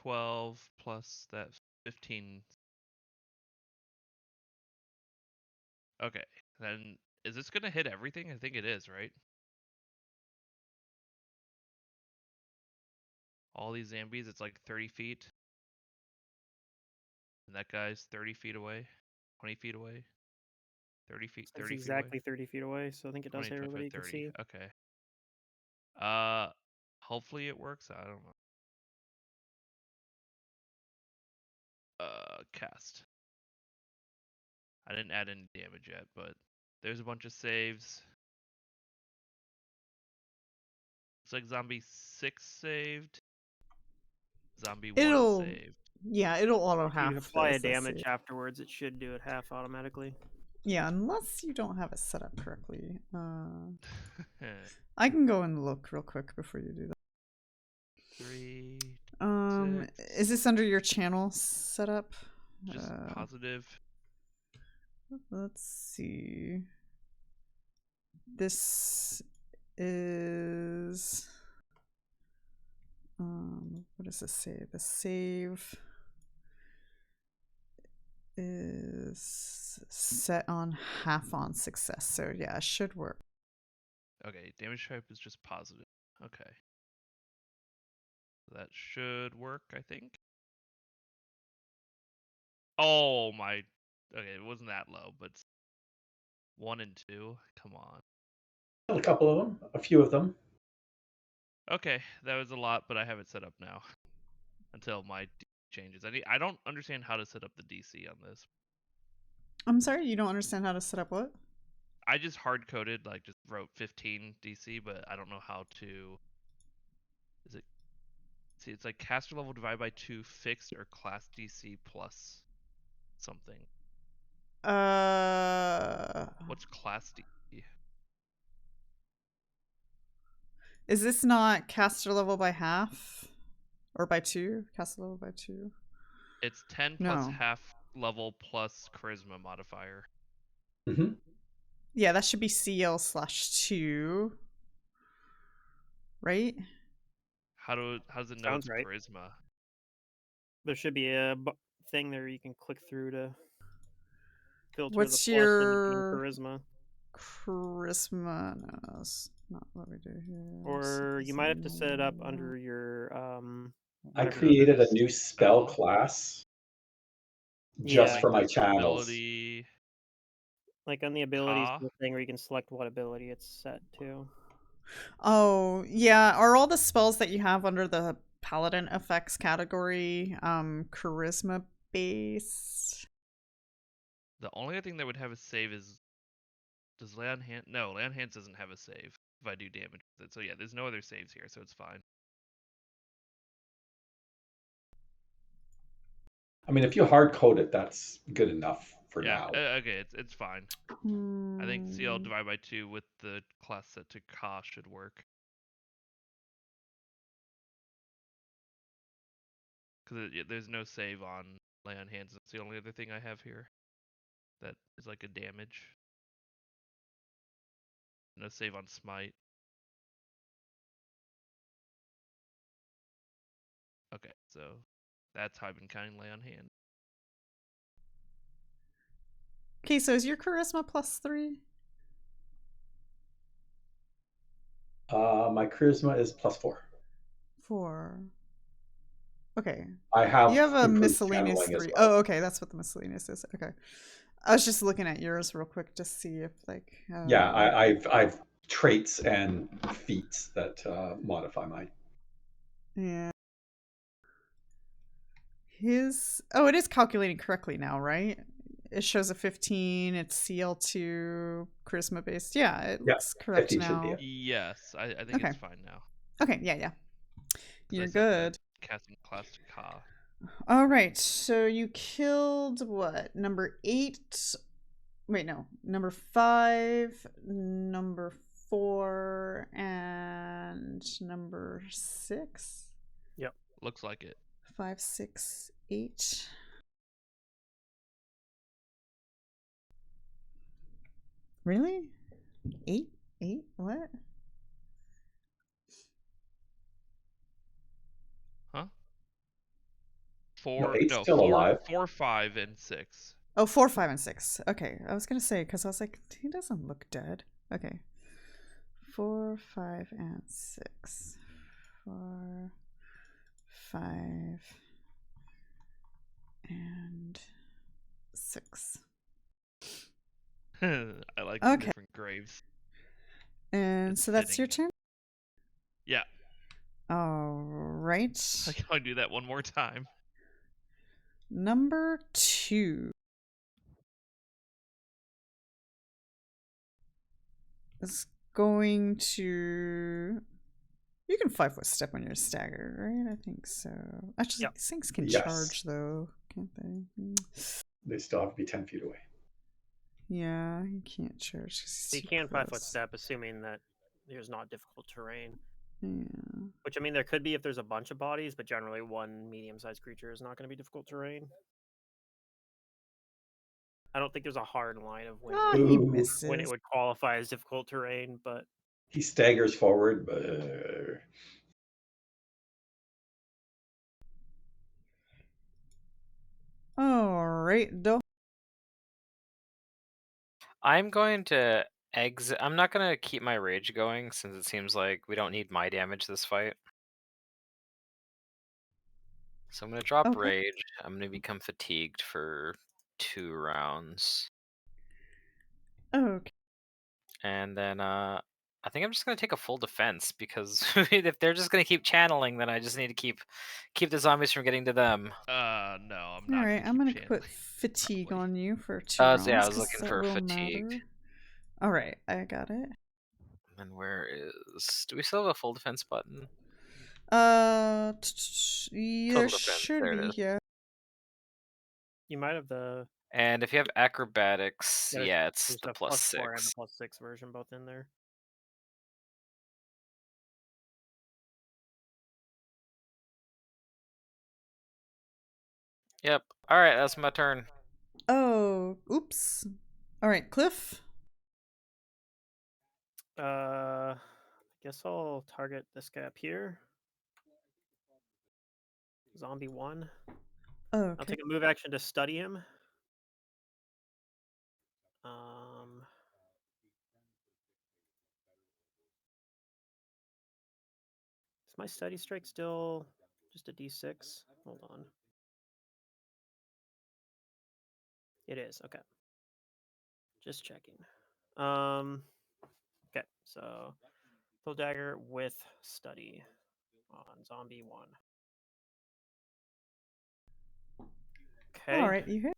Speaker 2: 12 plus that 15. Okay, then is this gonna hit everything? I think it is, right? All these zombies, it's like 30 feet. And that guy's 30 feet away, 20 feet away, 30 feet,
Speaker 4: It's
Speaker 2: 30 feet away.
Speaker 4: exactly 30 feet away, so I think it does
Speaker 2: 20,
Speaker 4: hit
Speaker 2: 25,
Speaker 4: everybody you can
Speaker 2: 30.
Speaker 4: see.
Speaker 2: Okay. Hopefully it works. I don't know. Cast. I didn't add any damage yet, but there's a bunch of saves. Looks like zombie 6 saved. Zombie 1
Speaker 3: It'll
Speaker 2: saved.
Speaker 3: yeah, it'll auto
Speaker 4: If
Speaker 3: half
Speaker 4: you apply a
Speaker 3: as
Speaker 4: damage
Speaker 3: save.
Speaker 4: afterwards, it should do it half automatically.
Speaker 3: Yeah, unless you don't have it set up correctly. I can go and look real quick before you do that.
Speaker 2: 3.
Speaker 3: Is this under your channel setup?
Speaker 2: Just positive.
Speaker 3: Let's see. This is what does this say? The save is set on half on success, so yeah, it should work.
Speaker 2: Okay, damage type is just positive. Okay. That should work, I think. Oh my. Okay, it wasn't that low, but 1 and 2. Come on.
Speaker 1: A couple of them, a few of them.
Speaker 2: Okay, that was a lot, but I have it set up now until my changes. I don't understand how to set up the DC on this.
Speaker 3: I'm sorry, you don't understand how to set up what?
Speaker 2: I just hard coded, like just wrote 15 DC, but I don't know how to. Is it? See, it's like caster level divided by 2 fixed or class DC plus something. What's class DC?
Speaker 3: Is this not caster level by half? Or by 2? Caster level by 2?
Speaker 2: It's 10 plus
Speaker 3: No.
Speaker 2: half level plus charisma modifier.
Speaker 1: Mm-hmm.
Speaker 3: Yeah, that should be CL/2. Right?
Speaker 2: How does it know
Speaker 4: Sounds
Speaker 2: it's
Speaker 4: right.
Speaker 2: charisma?
Speaker 4: There should be a thing there you can click through to filter
Speaker 3: What's
Speaker 4: the plus into being
Speaker 3: your
Speaker 4: charisma.
Speaker 3: charisma? No, that's not what we do here.
Speaker 4: Or you might have to set it up under your
Speaker 1: I
Speaker 4: whatever
Speaker 1: created a
Speaker 2: There's
Speaker 1: new spell class just
Speaker 4: Yeah.
Speaker 1: for my
Speaker 2: There's
Speaker 1: channels.
Speaker 2: ability.
Speaker 4: like on the abilities
Speaker 2: Ka?
Speaker 4: thing where you can select what ability it's set to.
Speaker 3: Oh, yeah. Are all the spells that you have under the paladin effects category charisma based?
Speaker 2: The only thing that would have a save is, does lay on hand? No, lay on hands doesn't have a save if I do damage with it. So yeah, there's no other saves here, so it's fine.
Speaker 1: I mean, if you hard code it, that's good enough for
Speaker 2: Yeah,
Speaker 1: now.
Speaker 2: okay, it's fine. I think CL divided by 2 with the class set to Ka should work. Because there's no save on lay on hands. That's the only other thing I have here that is like a damage. No save on smite. Okay, so that's how I've been counting lay on hand.
Speaker 3: Okay, so is your charisma +3?
Speaker 1: My charisma is +4.
Speaker 3: 4. Okay.
Speaker 1: I have
Speaker 3: You have a
Speaker 1: improved
Speaker 3: miscellaneous
Speaker 1: channeling as
Speaker 3: 3.
Speaker 1: well.
Speaker 3: Oh, okay, that's what the miscellaneous is. Okay. I was just looking at yours real quick to see if like
Speaker 1: Yeah, I've traits and feats that modify mine.
Speaker 3: yeah. It is calculating correctly now, right? It shows a 15, it's CL2 charisma based. Yeah, it
Speaker 1: Yeah,
Speaker 3: looks correct
Speaker 1: 15 should be
Speaker 3: now.
Speaker 1: it.
Speaker 2: Yes, I think
Speaker 3: Okay.
Speaker 2: it's fine now.
Speaker 3: Okay, yeah.
Speaker 2: 'Cause I
Speaker 3: You're
Speaker 2: set the
Speaker 3: good.
Speaker 2: casting class to Ka.
Speaker 3: All right, so you killed what? Number 8. Wait, no. Number 5, number 4, and number 6.
Speaker 4: Yep.
Speaker 2: Looks like it.
Speaker 3: 5, 6, 8. Really? 8? 8? What?
Speaker 2: Huh?
Speaker 1: No, 8's still
Speaker 2: four,
Speaker 1: alive.
Speaker 2: 4, 5, and 6.
Speaker 3: Oh, 4, 5, and 6. Okay, I was gonna say because I was like, he doesn't look dead. Okay, 4, 5, and 6. 4, 5, and 6.
Speaker 2: I like the
Speaker 3: Okay.
Speaker 2: different graves.
Speaker 3: And
Speaker 2: It's
Speaker 3: so that's your
Speaker 2: fitting.
Speaker 3: turn.
Speaker 2: Yeah.
Speaker 3: All right.
Speaker 2: I can only do that one more time.
Speaker 3: Number 2 is going to. You can 5-foot step when you're staggered, right? I think so. Actually,
Speaker 4: Yep.
Speaker 3: these things can
Speaker 1: Yes.
Speaker 3: charge though, can't they?
Speaker 1: They still have to be 10 feet away.
Speaker 3: Yeah, you can't charge. 'cause
Speaker 4: So you
Speaker 3: he's
Speaker 4: can
Speaker 3: too
Speaker 4: 5-foot
Speaker 3: close.
Speaker 4: step, assuming that there's not difficult terrain.
Speaker 3: Yeah.
Speaker 4: Which, I mean, there could be if there's a bunch of bodies, but generally one medium-sized creature is not going to be difficult terrain. I don't think there's a hard line of when,
Speaker 3: Oh, he
Speaker 1: Ooh.
Speaker 3: misses.
Speaker 4: when it would qualify as difficult terrain, but
Speaker 1: He staggers forward, but
Speaker 3: All right, Dohan.
Speaker 5: I'm going to exit. I'm not going to keep my rage going since it seems like we don't need my damage this fight. So I'm going to drop
Speaker 3: Okay.
Speaker 5: rage. I'm going to become fatigued for 2 rounds.
Speaker 3: Okay.
Speaker 5: And then I think I'm just going to take a full defense because if they're just going to keep channeling, then I just need to keep the zombies from getting to them.
Speaker 2: No, I'm
Speaker 3: All
Speaker 2: not.
Speaker 3: right, I'm
Speaker 2: gonna
Speaker 3: gonna
Speaker 2: keep
Speaker 3: put
Speaker 2: channeling,
Speaker 3: fatigue
Speaker 2: luckily.
Speaker 3: on you for 2 rounds.
Speaker 5: Yeah, I was
Speaker 3: 'cause
Speaker 5: looking
Speaker 3: that
Speaker 5: for
Speaker 3: will
Speaker 5: fatigue.
Speaker 3: matter. All right, I got it.
Speaker 5: And where is? Do we still have a full defense button?
Speaker 3: There
Speaker 5: defense,
Speaker 3: should
Speaker 5: there it
Speaker 3: be,
Speaker 5: is.
Speaker 3: yeah.
Speaker 4: you might have the.
Speaker 5: And if you have acrobatics,
Speaker 4: There's-
Speaker 5: yeah, it's
Speaker 4: There's
Speaker 5: the
Speaker 4: a +4 and
Speaker 5: +6.
Speaker 4: a +6 version both in there.
Speaker 5: Yep. All right, that's my turn.
Speaker 3: Oh, oops. All right, Cliff.
Speaker 4: I guess I'll target this guy up here. Zombie 1. I'll
Speaker 3: Okay.
Speaker 4: take a move action to study him. Is my study strike still just a d6? Hold on. It is, okay. Just checking. Okay, so full dagger with study on zombie 1. Okay.
Speaker 3: All right, you hit.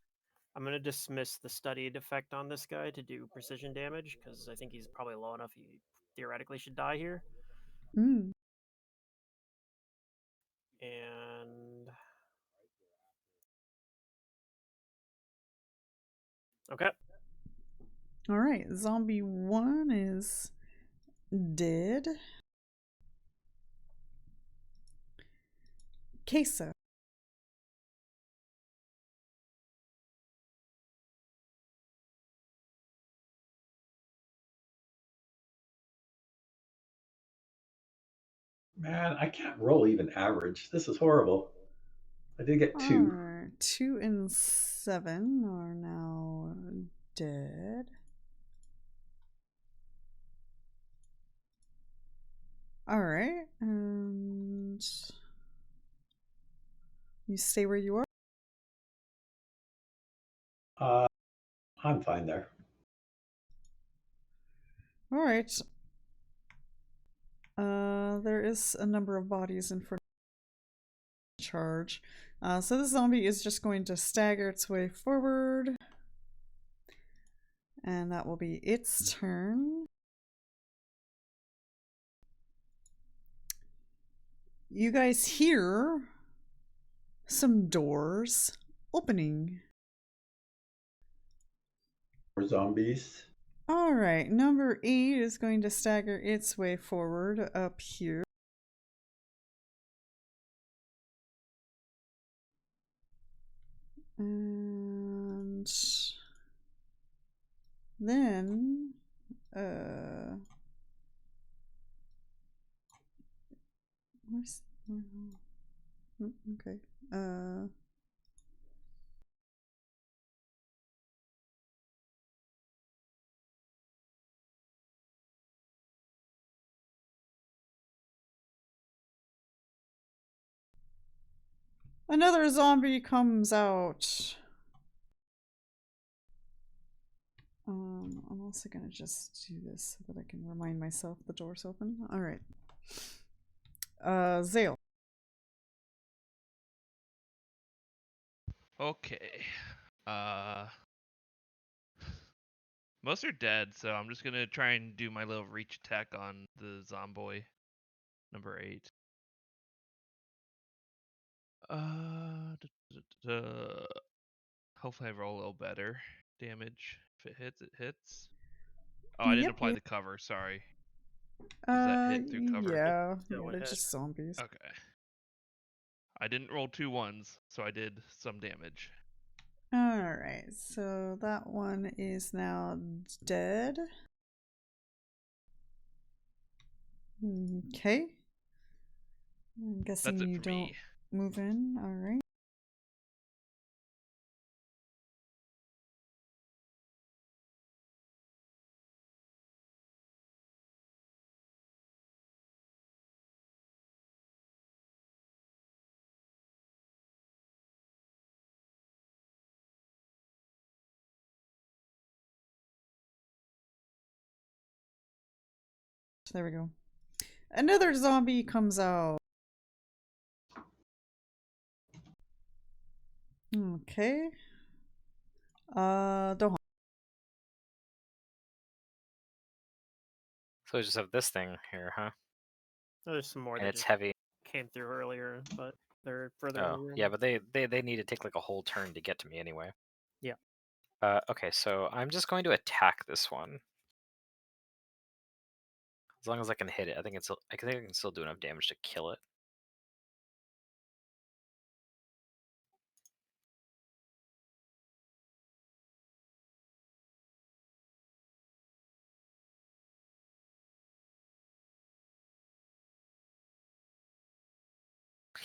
Speaker 4: I'm going to dismiss the studied effect on this guy to do precision damage because I think he's probably low enough he theoretically should die here.
Speaker 3: Mm.
Speaker 4: And okay.
Speaker 3: All right, zombie 1 is dead. Kaeso.
Speaker 1: man, I can't roll even average. This is horrible. I did get 2.
Speaker 3: Alright, 2 and 7 are now dead. Alright, and you stay where you are?
Speaker 1: I'm fine there.
Speaker 3: Alright. There is a number of bodies in front of the charge. So the zombie is just going to stagger its way forward. And that will be its turn. You guys hear some doors opening.
Speaker 1: More zombies.
Speaker 3: Alright, number 8 is going to stagger its way forward up here. And then okay. Another zombie comes out. I'm also gonna just do this so that I can remind myself the door's open. Alright. Xale.
Speaker 2: Okay. Most are dead, so I'm just gonna try and do my little reach attack on the zomboy. Number 8. Hopefully I roll a little better damage. If it hits, it hits. Oh, I didn't apply the cover, sorry. Does that hit through cover?
Speaker 3: Yeah,
Speaker 4: Still a
Speaker 3: they're
Speaker 4: hit.
Speaker 3: just zombies.
Speaker 2: Okay. I didn't roll 2 1s, so I did some damage.
Speaker 3: Alright, so that one is now dead. Okay. I'm guessing
Speaker 2: That's it
Speaker 3: you
Speaker 2: for
Speaker 3: don't
Speaker 2: me.
Speaker 3: move in. Alright. There we go. Another zombie comes out. Okay. Dohan.
Speaker 5: So we just have this thing here, huh?
Speaker 4: There's some more
Speaker 5: And
Speaker 4: that
Speaker 5: it's
Speaker 4: just
Speaker 5: heavy.
Speaker 4: came through earlier, but they're further
Speaker 5: Oh,
Speaker 4: in the room.
Speaker 5: yeah, but they need to take like a whole turn to get to me anyway.
Speaker 4: Yeah.
Speaker 5: Okay, so I'm just going to attack this one. As long as I can hit it, I think I can still do enough damage to kill it.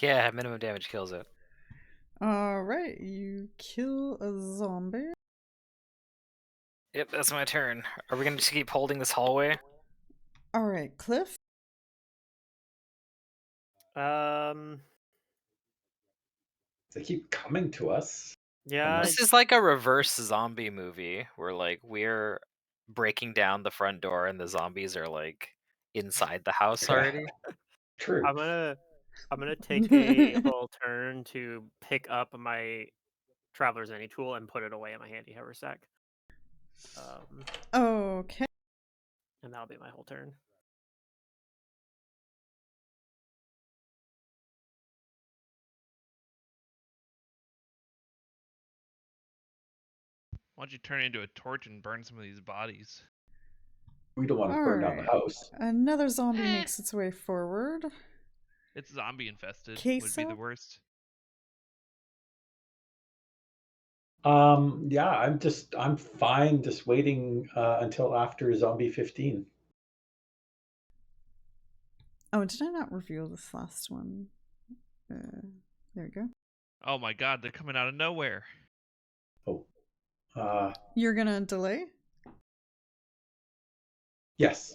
Speaker 5: Yeah, minimum damage kills it.
Speaker 3: Alright, you kill a zombie.
Speaker 5: Yep, that's my turn. Are we gonna just keep holding this hallway?
Speaker 3: Alright, Cliff.
Speaker 1: They keep coming to us.
Speaker 4: Yeah.
Speaker 5: This is like a reverse zombie movie where like we're breaking down the front door and the zombies are like inside the house already.
Speaker 1: True.
Speaker 4: I'm gonna take a whole turn to pick up my Traveler's Any tool and put it away in my handy haversack.
Speaker 3: Okay.
Speaker 4: And that'll be my whole turn.
Speaker 2: Why don't you turn into a torch and burn some of these bodies?
Speaker 1: We don't want to burn down the house.
Speaker 3: Another zombie makes its way forward.
Speaker 2: It's zombie infested.
Speaker 3: Kaeso?
Speaker 2: Would be the worst.
Speaker 1: Yeah, I'm fine just waiting until after zombie 15.
Speaker 3: Oh, did I not reveal this last one? There we go.
Speaker 2: Oh my god, they're coming out of nowhere.
Speaker 1: Oh,
Speaker 3: You're gonna delay?
Speaker 1: Yes.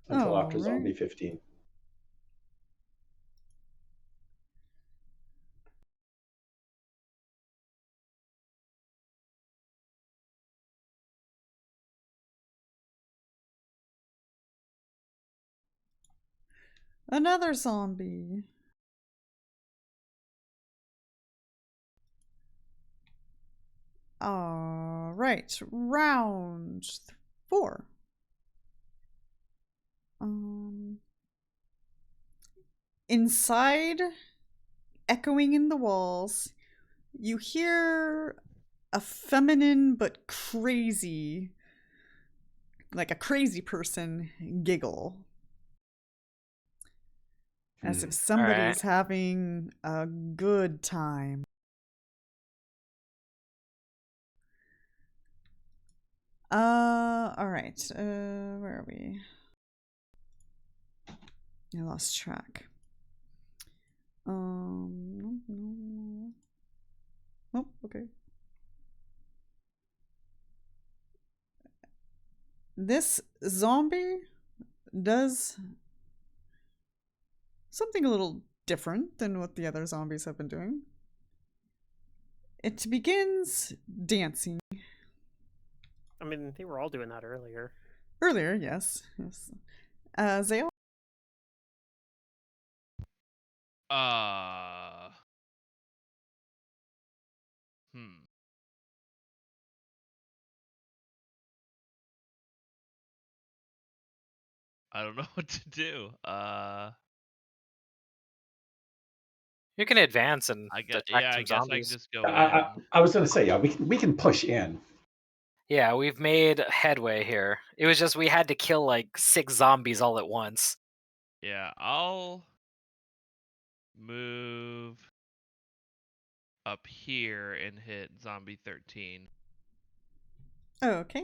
Speaker 1: Until
Speaker 3: Oh,
Speaker 1: after Zombie 15.
Speaker 3: Another zombie. All right, round 4. Inside, echoing in the walls, you hear a feminine but crazy, like a crazy person, giggle. As if somebody's having a good time. All right. Where are we? I lost track. Oh, okay. This zombie does something a little different than what the other zombies have been doing. It begins dancing.
Speaker 4: I mean, they were all doing that earlier.
Speaker 3: Earlier, yes. Xale?
Speaker 2: I don't know what to do.
Speaker 5: You can advance and
Speaker 2: I guess,
Speaker 5: attack
Speaker 2: yeah, I
Speaker 5: some
Speaker 2: guess I
Speaker 5: zombies.
Speaker 2: can just go in.
Speaker 1: I was going to say, yeah, we can push in.
Speaker 5: Yeah, we've made headway here. It was just we had to kill like 6 zombies all at once.
Speaker 2: Yeah, I'll move up here and hit zombie 13.
Speaker 3: Okay.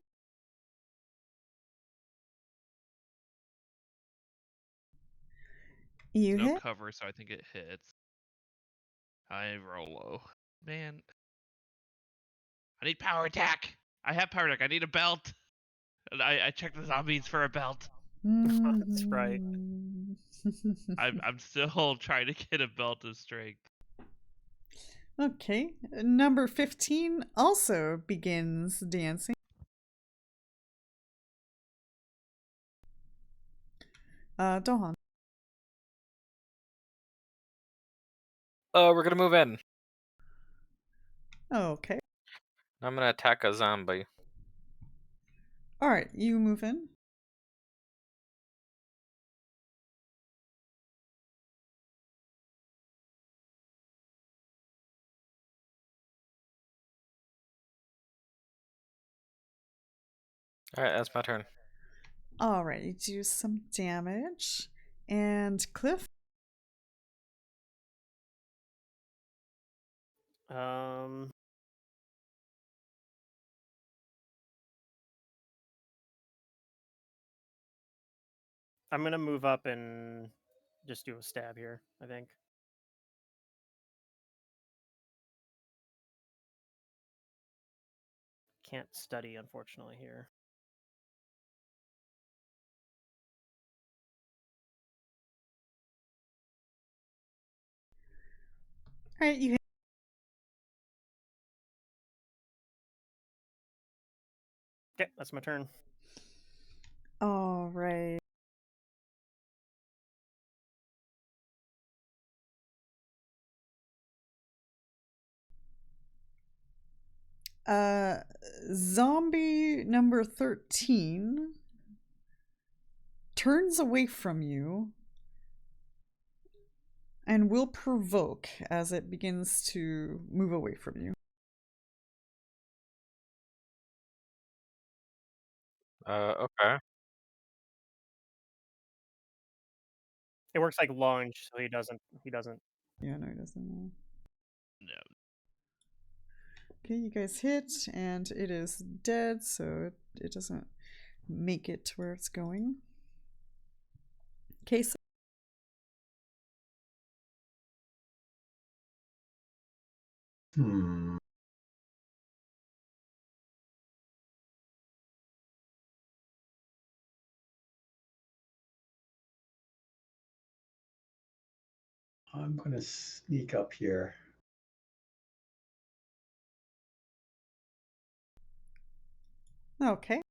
Speaker 3: You
Speaker 2: No
Speaker 3: hit?
Speaker 2: cover, so I think it hits. I roll low. Man. I need power attack! I have power attack. I need a belt! And I checked the zombies for a belt.
Speaker 4: That's right.
Speaker 2: I'm still trying to get a belt of strength.
Speaker 3: Okay. Number 15 also begins dancing. Dohan.
Speaker 5: We're gonna move in.
Speaker 3: Okay.
Speaker 5: I'm gonna attack a zombie.
Speaker 3: Alright, you move in.
Speaker 5: Alright, that's my turn.
Speaker 3: Alright, you do some damage. And Cliff?
Speaker 4: I'm gonna move up and just do a stab here, I think. Can't study, unfortunately, here.
Speaker 3: Alright, you hit.
Speaker 4: Okay, that's my turn.
Speaker 3: Alright. Zombie number 13 turns away from you and will provoke as it begins to move away from you.
Speaker 5: Okay.
Speaker 4: It works like lunge, so he doesn't.
Speaker 3: Yeah, no, he doesn't.
Speaker 2: No.
Speaker 3: Okay, you guys hit, and it is dead, so it doesn't make it to where it's going. Kaeso.
Speaker 1: I'm going to sneak up here.
Speaker 3: Okay.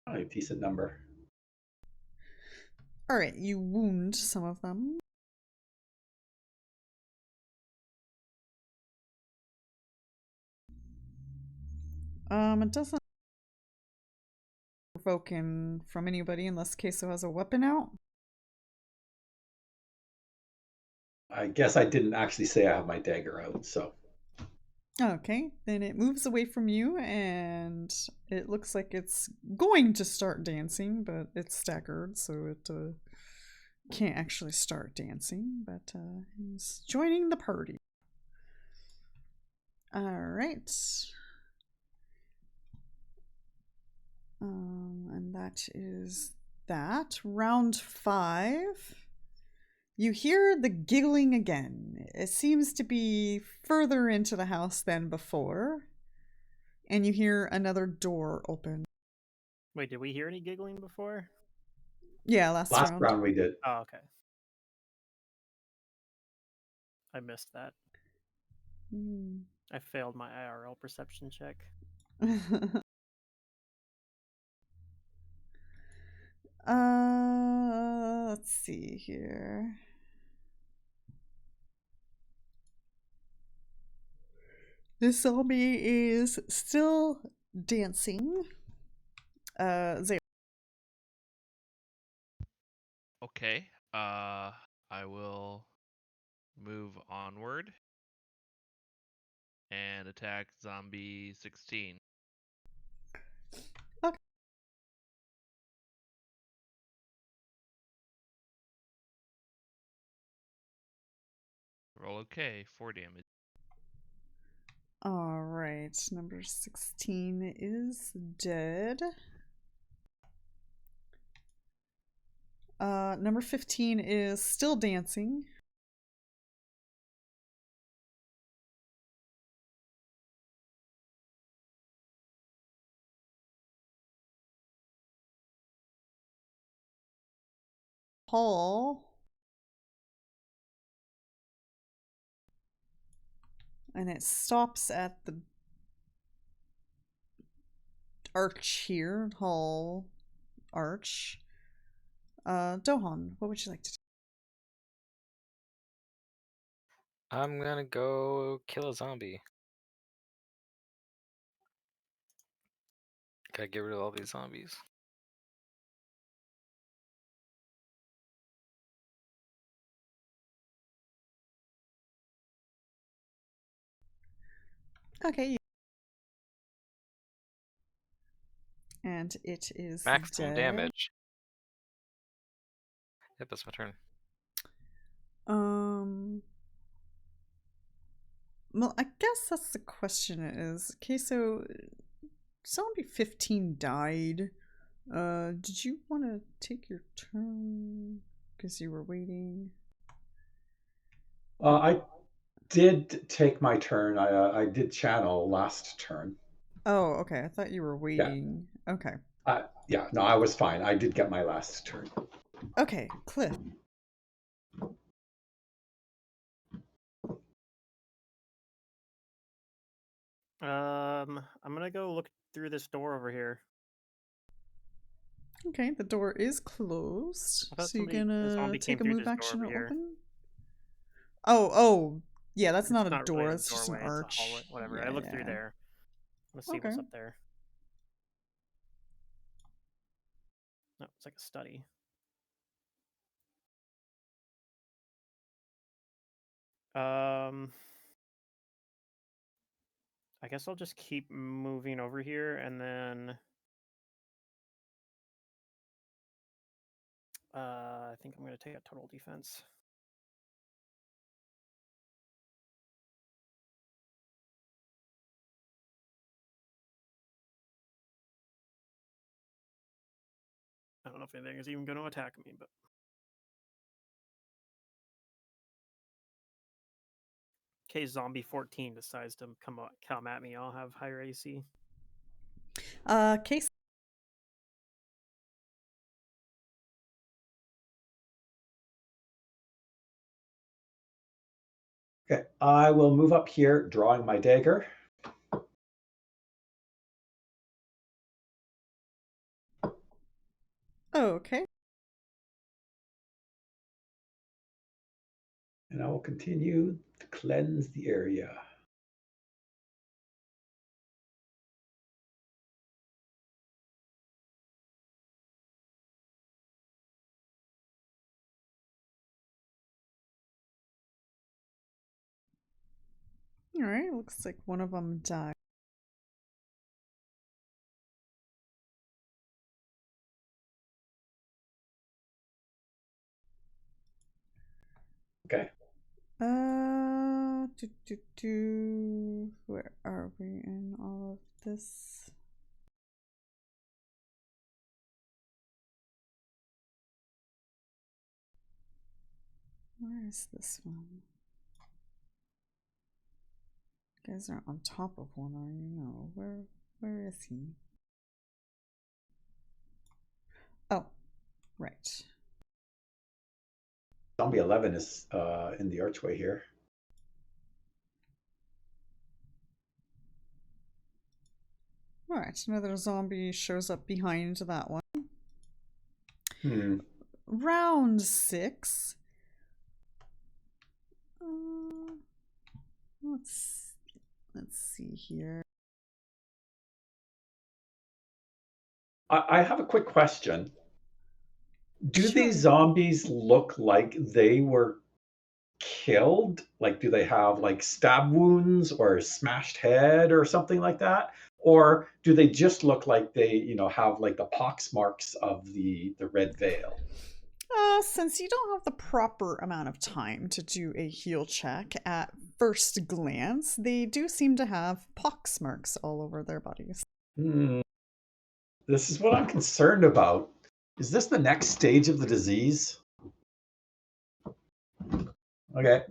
Speaker 1: A decent number.
Speaker 3: All right, you wound some of them. It doesn't provoke in from anybody unless Kaeso has a weapon out.
Speaker 1: I guess I didn't actually say I have my dagger out, so.
Speaker 3: Okay, then it moves away from you and it looks like it's going to start dancing, but it's staggered, so it can't actually start dancing, but he's joining the party. All right. And that is that. Round 5. You hear the giggling again. It seems to be further into the house than before. And you hear another door open.
Speaker 4: Wait, did we hear any giggling before?
Speaker 3: Yeah, last round.
Speaker 1: Round we did.
Speaker 4: Oh, okay. I missed that. I failed my IRL perception check.
Speaker 3: Let's see here. This zombie is still dancing. Xale.
Speaker 2: Okay. I will move onward and attack zombie 16.
Speaker 3: Okay.
Speaker 2: Roll okay, 4 damage.
Speaker 3: All right, number 16 is dead. Number 15 is still dancing. Paul. And it stops at the arch here, hall arch. Dohan, what would you like to do?
Speaker 5: I'm gonna go kill a zombie. Gotta get rid of all these zombies.
Speaker 3: Okay. And it is
Speaker 5: Maximum
Speaker 3: dead.
Speaker 5: damage. Yep, that's my turn.
Speaker 3: Well, I guess that's the question is, Kaeso, zombie 15 died. Did you want to take your turn? Because you were waiting.
Speaker 1: I did take my turn. I did channel last turn.
Speaker 3: Oh, okay. I thought you were waiting. Yeah. Okay.
Speaker 1: Yeah, no, I was fine. I did get my last turn.
Speaker 3: Okay, Cliff.
Speaker 4: I'm gonna go look through this door over here.
Speaker 3: Okay, the door is closed. So you're gonna take a move action or open? Oh, yeah, that's not a door.
Speaker 4: Really
Speaker 3: it's just an arch.
Speaker 4: It's a hallway, whatever. Yeah, I looked through there. Let's see what's up there. No, it's like a study. I guess I'll just keep moving over here and then I think I'm going to take a total defense. I don't know if anything is even going to attack me, but in case zombie 14 decides to come at me, I'll have higher AC.
Speaker 3: Case.
Speaker 1: Okay, I will move up here, drawing my dagger.
Speaker 3: Okay.
Speaker 1: And I will continue to cleanse the area.
Speaker 3: Alright, looks like one of them died.
Speaker 1: Okay.
Speaker 3: Where are we in all of this? Where is this one? You guys aren't on top of one, are you? No. Where is he? Oh, right.
Speaker 1: Zombie 11 is in the archway here.
Speaker 3: Alright, another zombie shows up behind that one. Round 6. Let's see here.
Speaker 1: I have a quick question. Do
Speaker 3: Sure.
Speaker 1: these zombies look like they were killed? Like, do they have like stab wounds or a smashed head or something like that? Or do they just look like they, have like the pox marks of the red veil?
Speaker 3: Since you don't have the proper amount of time to do a heal check at first glance, they do seem to have pox marks all over their bodies.
Speaker 1: This is what I'm concerned about. Is this the next stage of the disease? Okay.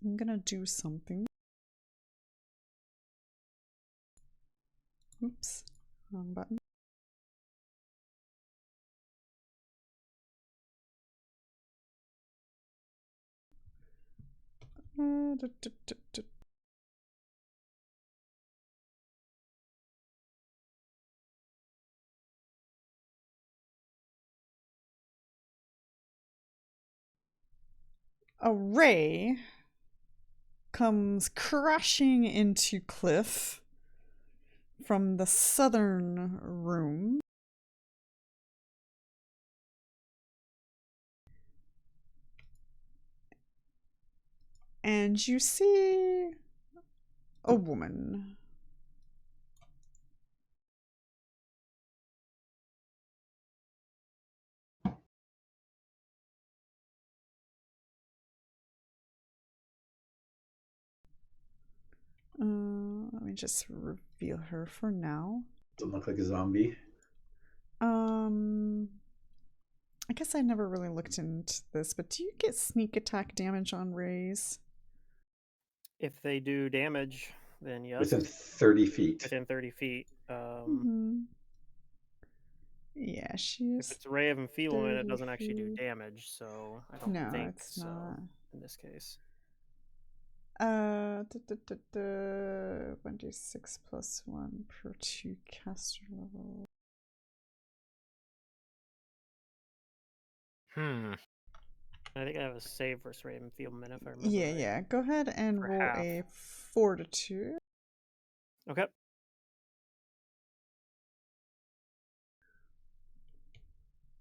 Speaker 3: I'm gonna do something. Oops, wrong button. A ray comes crashing into Cliff from the southern room. And you see a woman. Let me just reveal her for now.
Speaker 1: Doesn't look like a zombie.
Speaker 3: I guess I never really looked into this, but do you get sneak attack damage on rays?
Speaker 4: If they do damage, then yes.
Speaker 1: Within 30 feet.
Speaker 4: Within 30 feet.
Speaker 3: Yeah, she is.
Speaker 4: If it's a ray of enfeeblement, it doesn't actually do damage, so I don't think
Speaker 3: it's
Speaker 4: so
Speaker 3: not.
Speaker 4: in this case.
Speaker 3: 1d6 plus 1 per 2 caster level.
Speaker 4: I think I have a save versus ray of enfeeblement if I remember.
Speaker 3: Yeah. Go ahead and roll
Speaker 4: half.
Speaker 3: a fortitude.
Speaker 4: Okay.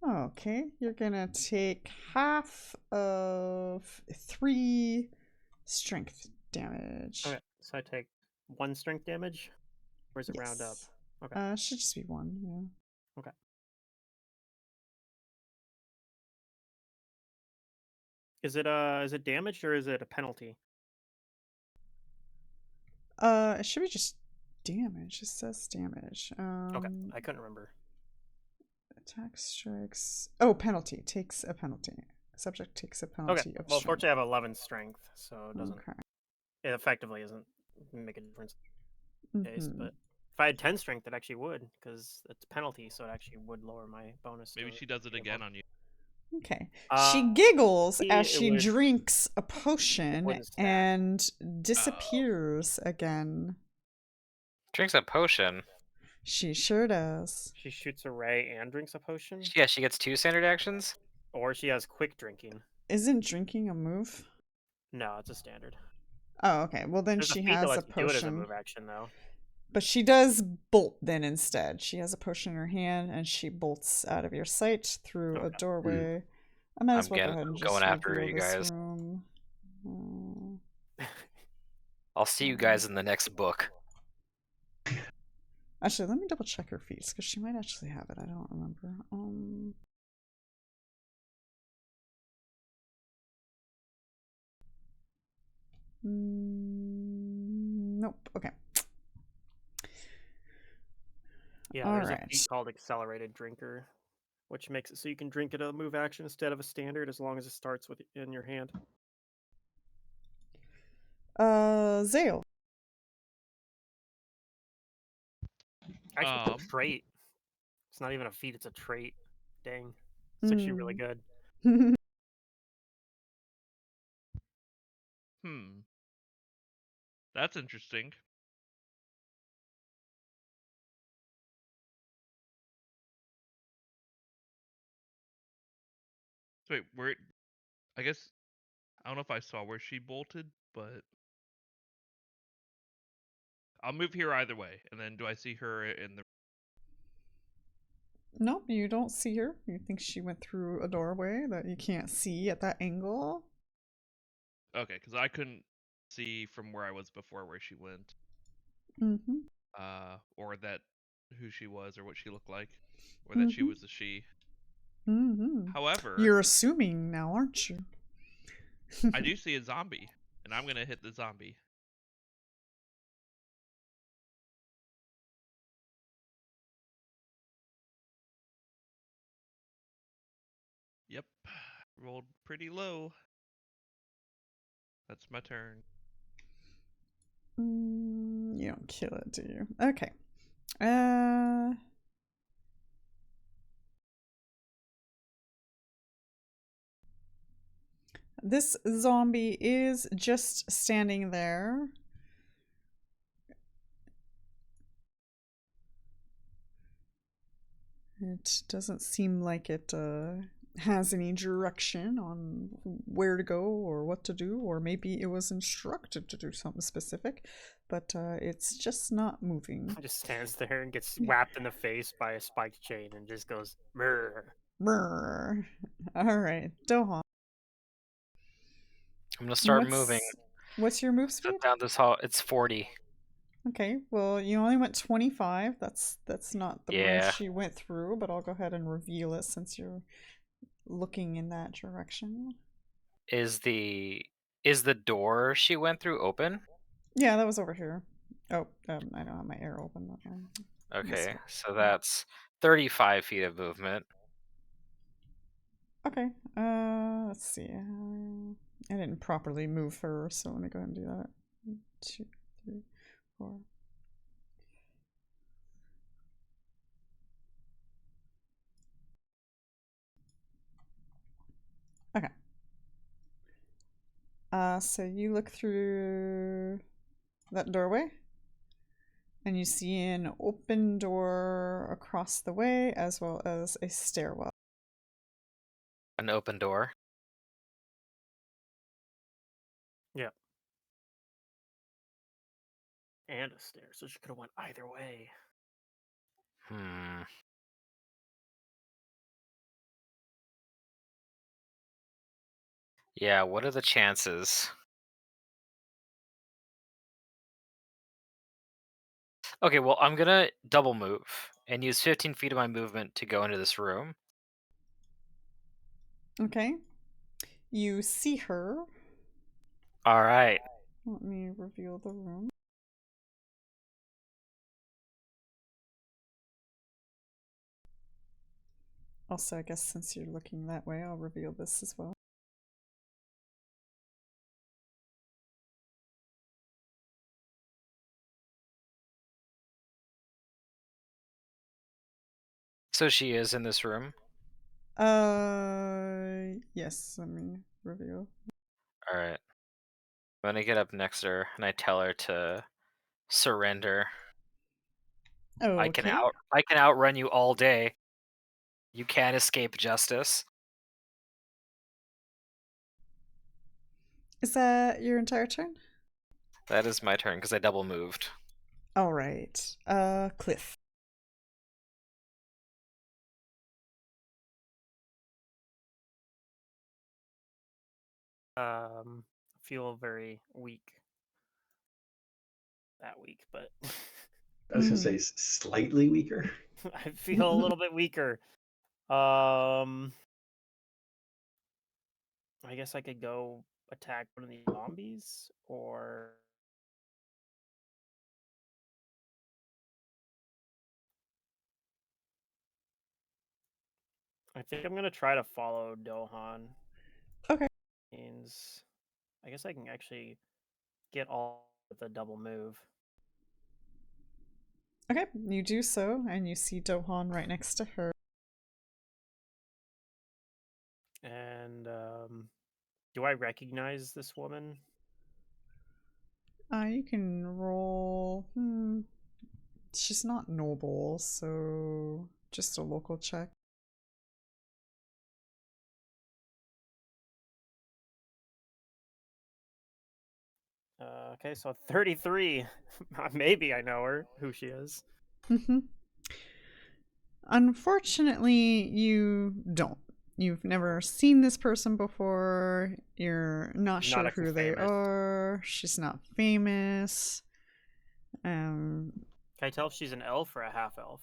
Speaker 3: Okay, you're gonna take half of 3 strength damage.
Speaker 4: Okay, so I take 1 strength damage. Or does it round up?
Speaker 3: Yes.
Speaker 4: Okay.
Speaker 3: Should just be 1, yeah.
Speaker 4: Okay. Is it damaged or is it a penalty?
Speaker 3: It should be just damage. It says damage.
Speaker 4: Okay, I couldn't remember.
Speaker 3: Attack strikes. Oh, penalty. Takes a penalty. Subject takes a penalty
Speaker 4: Okay.
Speaker 3: of
Speaker 4: Well,
Speaker 3: strength.
Speaker 4: fortunately, I have 11 strength, so it doesn't.
Speaker 3: Okay.
Speaker 4: It effectively doesn't make a difference. Case,
Speaker 3: Mhm.
Speaker 4: but if I had 10 strength, it actually would, because it's penalty, so it actually would lower my bonus.
Speaker 2: Maybe
Speaker 4: to
Speaker 2: she does it again on you.
Speaker 3: Okay. She giggles as
Speaker 4: it
Speaker 3: she
Speaker 4: would-
Speaker 3: drinks a potion
Speaker 4: wouldn't stack.
Speaker 3: and disappears again.
Speaker 5: Drinks a potion.
Speaker 3: She sure does.
Speaker 4: She shoots a ray and drinks a potion,
Speaker 5: Yeah, she gets 2 standard actions.
Speaker 4: or she has quick drinking.
Speaker 3: Isn't drinking a move?
Speaker 4: No, it's a standard.
Speaker 3: Oh, okay. Well, then
Speaker 4: There's
Speaker 3: she
Speaker 4: a feat that
Speaker 3: has a
Speaker 4: lets you do it as a
Speaker 3: potion.
Speaker 4: move action, though.
Speaker 3: But she does bolt then instead. She has a potion in her hand and she bolts out of your sight through a
Speaker 4: Okay.
Speaker 3: doorway. I might as well go ahead and
Speaker 5: I'm
Speaker 3: just
Speaker 5: going after
Speaker 3: reveal
Speaker 5: you
Speaker 3: this
Speaker 5: guys.
Speaker 3: room.
Speaker 5: I'll see you guys in the next book.
Speaker 3: Actually, let me double check her feats because she might actually have it. I don't remember. Nope. Okay.
Speaker 4: Yeah, there's a
Speaker 3: Alright.
Speaker 4: feat called Accelerated Drinker, which makes it so you can drink it a move action instead of a standard, as long as it starts with in your hand.
Speaker 3: Xale.
Speaker 4: Actually, it's a trait. It's not even a feat; it's a trait. Dang, it's actually really good.
Speaker 2: That's interesting. Wait, where? I guess I don't know if I saw where she bolted, but I'll move here either way. And then, do I see her in the?
Speaker 3: Nope, you don't see her. You think she went through a doorway that you can't see at that angle?
Speaker 2: Okay, because I couldn't see from where I was before where she went.
Speaker 3: Mm-hmm.
Speaker 2: Or that who she was or what she looked like, or that she was a she.
Speaker 3: Mm-hmm.
Speaker 2: However,
Speaker 3: You're assuming now, aren't you?
Speaker 2: I do see a zombie, and I'm gonna hit the zombie. Yep, rolled pretty low. That's my turn.
Speaker 3: You don't kill it, do you? Okay. This zombie is just standing there. It doesn't seem like it has any direction on where to go or what to do, or maybe it was instructed to do something specific, but it's just not moving.
Speaker 4: It just stands there and gets whapped in the face by a spiked chain and just goes, "Mrr."
Speaker 3: Brrr. All right, Dohan.
Speaker 5: I'm gonna start moving.
Speaker 3: What's your move speed?
Speaker 5: Down this hall. It's 40.
Speaker 3: Okay, well, you only went 25. That's not the room
Speaker 5: Yeah.
Speaker 3: she went through, but I'll go ahead and reveal it since you're looking in that direction.
Speaker 5: Is the door she went through open?
Speaker 3: Yeah, that was over here. Oh, I don't have my arrow open that way.
Speaker 5: Okay, so that's 35 feet of movement.
Speaker 3: Okay, let's see. I didn't properly move her, so let me go ahead and do that. 1, 2, 3, 4. Okay. So you look through that doorway, and you see an open door across the way, as well as a stairwell.
Speaker 5: An open door.
Speaker 4: Yeah. And a stair, so she could have went either way.
Speaker 5: Yeah, what are the chances? Okay, well, I'm gonna double move and use 15 feet of my movement to go into this room.
Speaker 3: Okay. You see her.
Speaker 5: All right.
Speaker 3: Let me reveal the room. Also, I guess since you're looking that way, I'll reveal this as well.
Speaker 5: So she is in this room.
Speaker 3: Yes, let me reveal.
Speaker 5: All right. I'm gonna get up next to her and I tell her to surrender.
Speaker 3: Oh,
Speaker 5: I can outrun you all day. You can't escape justice.
Speaker 3: Is that your entire turn?
Speaker 5: That is my turn because I double moved.
Speaker 3: All right. Cliff.
Speaker 4: Feel very weak. That weak, but
Speaker 1: I was gonna say slightly weaker.
Speaker 4: I feel a little bit weaker. I guess I could go attack one of the zombies, or I think I'm gonna try to follow Dohan.
Speaker 3: Okay.
Speaker 4: Means I guess I can actually get all with a double move.
Speaker 3: Okay, you do so, and you see Dohan right next to her.
Speaker 4: And do I recognize this woman?
Speaker 3: You can roll. She's not noble, so just a local check.
Speaker 4: Okay, so 33. Maybe I know her, who she is.
Speaker 3: Unfortunately, you don't. You've never seen this person before. You're not sure who they are. She's not famous.
Speaker 4: Can I tell if she's an elf or a half elf?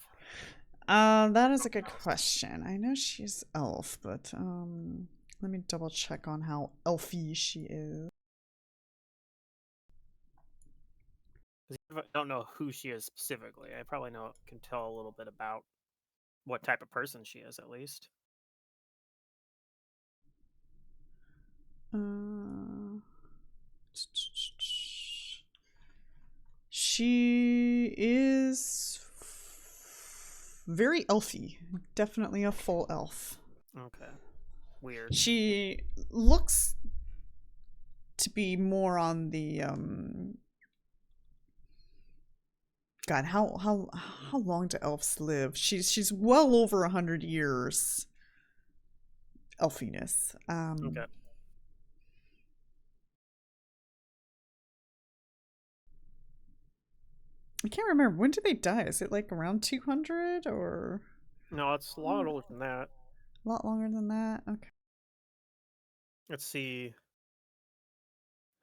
Speaker 3: That is a good question. I know she's elf, but let me double check on how elfy she is.
Speaker 4: I don't know who she is specifically. I probably can tell a little bit about what type of person she is, at least.
Speaker 3: She is very elfy. Definitely a full elf.
Speaker 4: Okay. Weird.
Speaker 3: She looks to be more on the God, how long do elves live? She's well over 100 years elfiness.
Speaker 4: Okay.
Speaker 3: I can't remember. When did they die? Is it like around 200 or?
Speaker 4: No, it's a lot older than that.
Speaker 3: A lot longer than that? Okay.
Speaker 4: Let's see.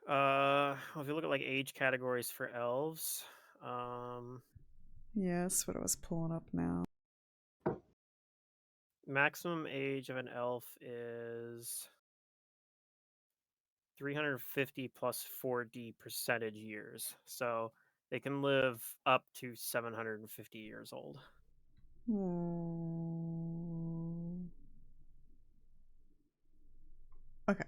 Speaker 4: If you look at like age categories for elves,
Speaker 3: yes, what I was pulling up now.
Speaker 4: Maximum age of an elf is 350 plus 4D percentage years. So they can live up to 750 years old.
Speaker 3: Okay.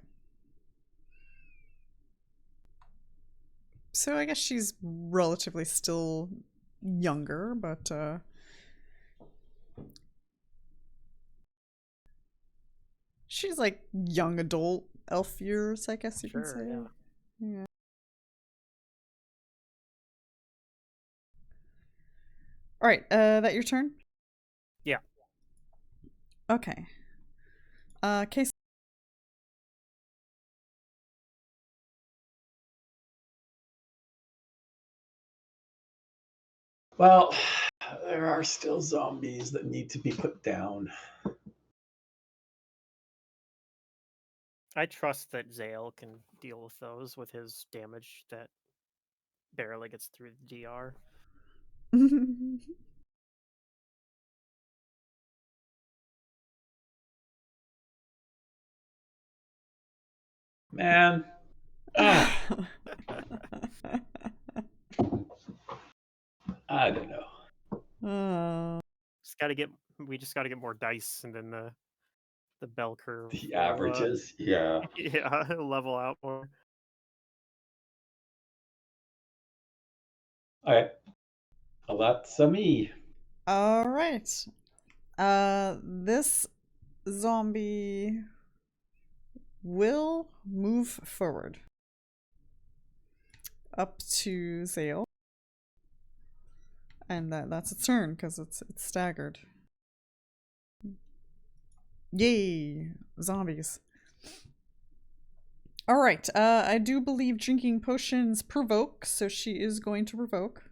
Speaker 3: So I guess she's relatively still younger, but she's like young adult elf years, I guess you can say. Yeah. All right, that your turn?
Speaker 4: Yeah.
Speaker 3: Okay. Kaeso.
Speaker 1: Well, there are still zombies that need to be put down.
Speaker 4: I trust that Xale can deal with those with his damage that barely gets through the DR.
Speaker 1: Man. I don't know.
Speaker 4: We just gotta get more dice, and then the bell curve.
Speaker 1: The
Speaker 4: will,
Speaker 1: averages, yeah.
Speaker 4: yeah, level out more.
Speaker 1: All right. Well, that's me.
Speaker 3: All right. This zombie will move forward up to Xale. And that's its turn because it's staggered. Yay! Zombies. Alright, I do believe drinking potions provoke, so she is going to provoke.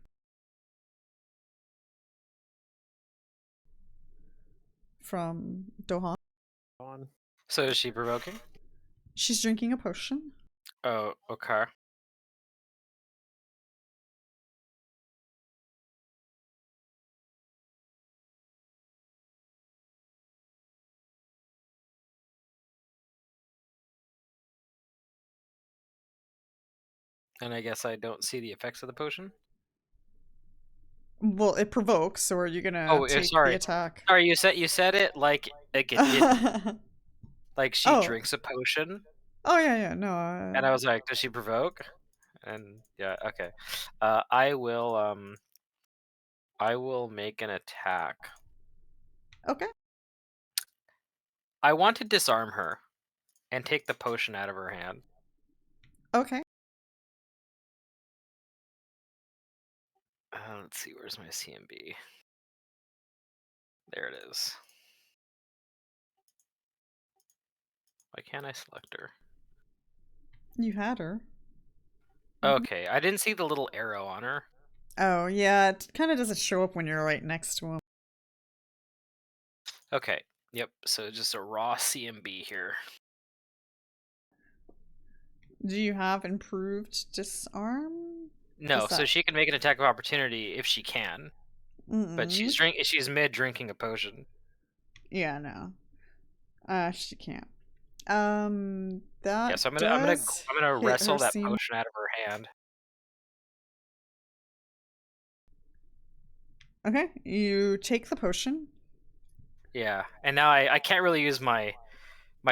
Speaker 3: From Dohan.
Speaker 5: So is she provoking?
Speaker 3: She's drinking a potion.
Speaker 5: Oh, okay. And I guess I don't see the effects of the potion?
Speaker 3: Well, it provokes, so are you gonna take
Speaker 5: sorry.
Speaker 3: the attack?
Speaker 5: Sorry, you said it like it didn't. Like she drinks a potion.
Speaker 3: Oh yeah, no.
Speaker 5: And I was like, does she provoke? And yeah, okay. I will make an attack.
Speaker 3: Okay.
Speaker 5: I want to disarm her and take the potion out of her hand.
Speaker 3: Okay.
Speaker 5: Let's see, where's my CMB? There it is. Why can't I select her?
Speaker 3: You had her.
Speaker 5: Okay, I didn't see the little arrow on her.
Speaker 3: Oh, yeah, it kind of doesn't show up when you're right next to him.
Speaker 5: Okay, yep, so just a raw CMB here.
Speaker 3: Do you have improved disarm?
Speaker 5: No, so she can make an attack of opportunity if she can. But she's mid drinking a potion.
Speaker 3: Yeah, no. She can't. That
Speaker 5: yeah, so I'm gonna wrestle that potion out of her hand.
Speaker 3: Okay, you take the potion.
Speaker 5: Yeah, and now I can't really use my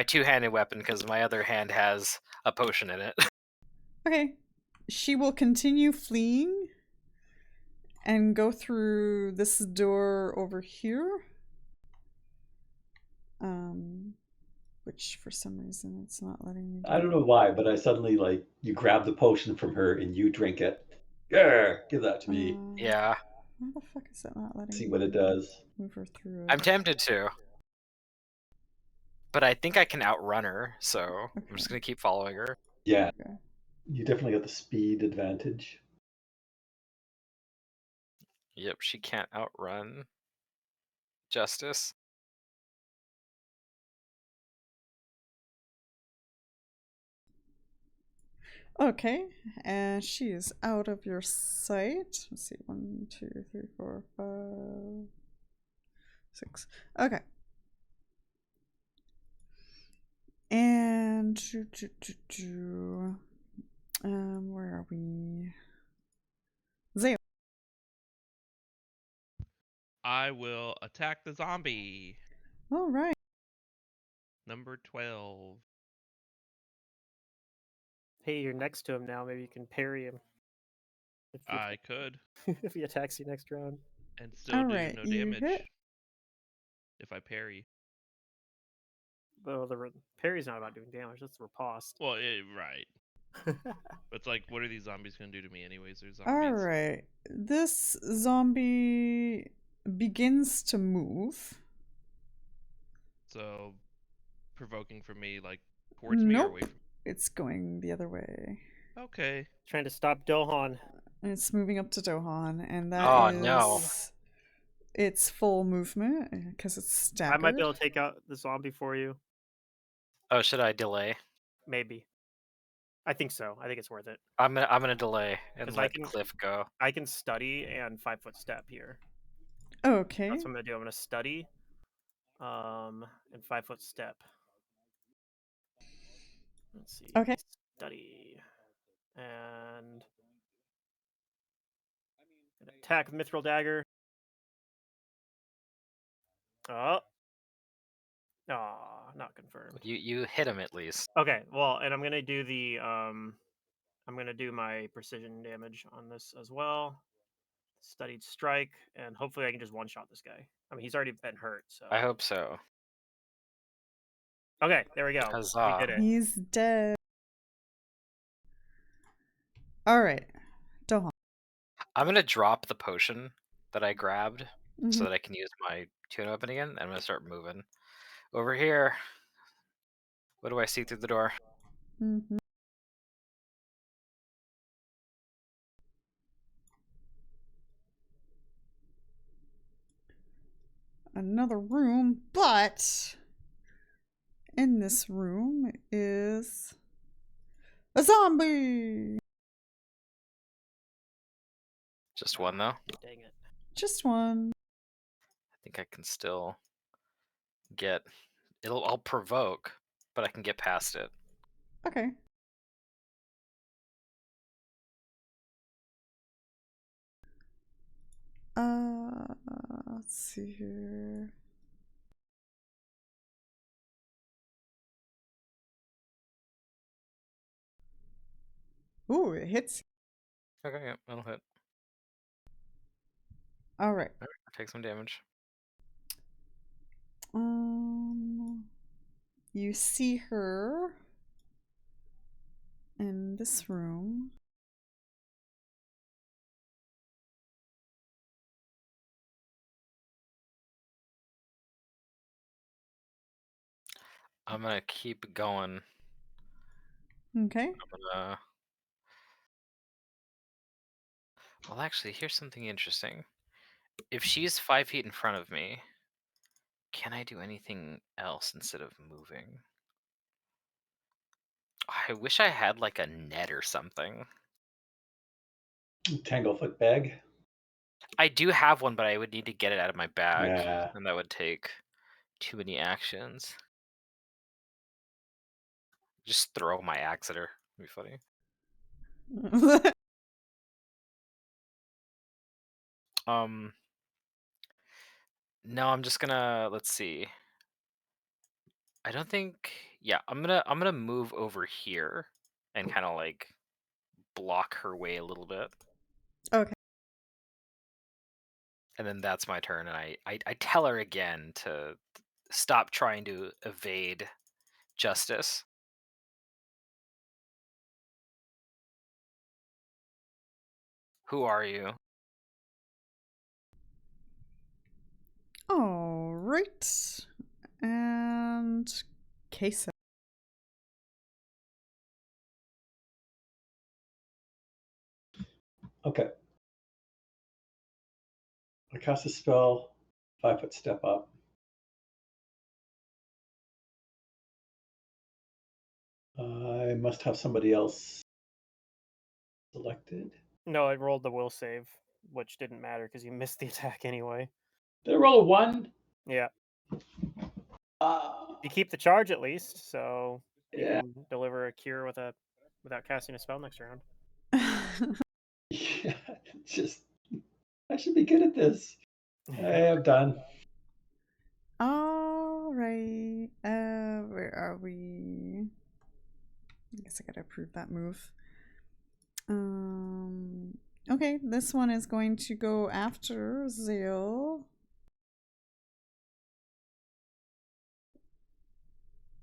Speaker 5: two-handed weapon because my other hand has a potion in it.
Speaker 3: Okay, she will continue fleeing and go through this door over here. Which for some reason it's not letting me do.
Speaker 1: I don't know why, but I suddenly, like, you grab the potion from her and you drink it. Yeah, give that to me.
Speaker 5: Yeah.
Speaker 3: Why the fuck is it not letting
Speaker 1: See
Speaker 3: me
Speaker 1: what it does.
Speaker 3: move her through it?
Speaker 5: I'm tempted to. But I think I can outrun her, so
Speaker 3: Okay.
Speaker 5: I'm just gonna keep following her.
Speaker 1: Yeah.
Speaker 3: Okay.
Speaker 1: You definitely got the speed advantage.
Speaker 5: Yep, she can't outrun Justice.
Speaker 3: Okay, and she is out of your sight. Let's see, 1, 2, 3, 4, 5, 6. Okay. And where are we? Xale.
Speaker 2: I will attack the zombie.
Speaker 3: All right.
Speaker 2: Number 12.
Speaker 4: Hey, you're next to him now. Maybe you can parry him.
Speaker 2: I could.
Speaker 4: If he attacks you next round.
Speaker 2: And still do no damage.
Speaker 3: Hit.
Speaker 2: If I parry.
Speaker 4: Well, the parry's not about doing damage. That's riposte.
Speaker 2: Well, right. It's like, what are these zombies going to do to me anyways? They're zombies.
Speaker 3: Alright. This zombie begins to move.
Speaker 2: So, provoking for me, like, towards me or away from me?
Speaker 3: It's going the other way.
Speaker 2: Okay.
Speaker 4: Trying to stop Dohan.
Speaker 3: It's moving up to Dohan, and that is its full movement, because it's staggered.
Speaker 4: I might be able to take out the zombie for you.
Speaker 5: Oh, should I delay?
Speaker 4: Maybe. I think so. I think it's worth it.
Speaker 5: I'm gonna delay and
Speaker 4: 'Cause
Speaker 5: let Cliff go.
Speaker 4: I can study and 5-foot step here.
Speaker 3: Okay.
Speaker 4: That's what I'm gonna do. I'm gonna study, and 5-foot step. Let's see.
Speaker 3: Okay.
Speaker 4: Study and an attack with Mithril Dagger. Oh. Aw, not confirmed.
Speaker 5: You hit him at least.
Speaker 4: Okay, well, and I'm gonna do the I'm gonna do my precision damage on this as well. Studied strike, and hopefully I can just one-shot this guy. I mean, he's already been hurt, so.
Speaker 5: I hope so.
Speaker 4: Okay, there we go.
Speaker 5: Huzzah.
Speaker 4: We did it.
Speaker 3: He's dead. All right, Dohan.
Speaker 5: I'm gonna drop the potion that I grabbed
Speaker 3: Mhm.
Speaker 5: so that I can use my tune weapon again. And I'm gonna start moving over here. What do I see through the door?
Speaker 3: Mhm. Another room, but in this room is a zombie.
Speaker 5: Just one though.
Speaker 4: Dang it.
Speaker 3: Just one.
Speaker 5: I think I can still get. I'll provoke, but I can get past it.
Speaker 3: Okay. Let's see here. Ooh, it hits.
Speaker 5: Okay, yeah, that'll hit.
Speaker 3: All right.
Speaker 5: All right, take some damage.
Speaker 3: You see her in this room.
Speaker 5: I'm gonna keep going.
Speaker 3: Okay.
Speaker 5: I'm gonna. Well, actually, here's something interesting. If she's 5 feet in front of me, can I do anything else instead of moving? I wish I had like a net or something.
Speaker 1: Tanglefoot bag.
Speaker 5: I do have one, but I would need to get it out of my bag,
Speaker 1: Yeah.
Speaker 5: and that would take too many actions. Just throw my axe at her. It'd be funny. No, I'm just gonna, let's see. I don't think, yeah, I'm gonna move over here and kind of like block her way a little bit.
Speaker 3: Okay.
Speaker 5: And then that's my turn, and I tell her again to stop trying to evade justice. Who are you?
Speaker 3: All right. And Kaeso.
Speaker 1: Okay. I cast a spell, 5-foot step up. I must have somebody else selected.
Speaker 4: No, I rolled the will save, which didn't matter because you missed the attack anyway.
Speaker 1: Did I roll a 1?
Speaker 4: Yeah.
Speaker 1: Uh,
Speaker 4: You keep the charge at least, so you
Speaker 1: yeah.
Speaker 4: can deliver a cure without casting a spell next round.
Speaker 1: Yeah, just I should be good at this. I am done.
Speaker 3: All right. Where are we? I guess I gotta approve that move. Okay, this one is going to go after Xale.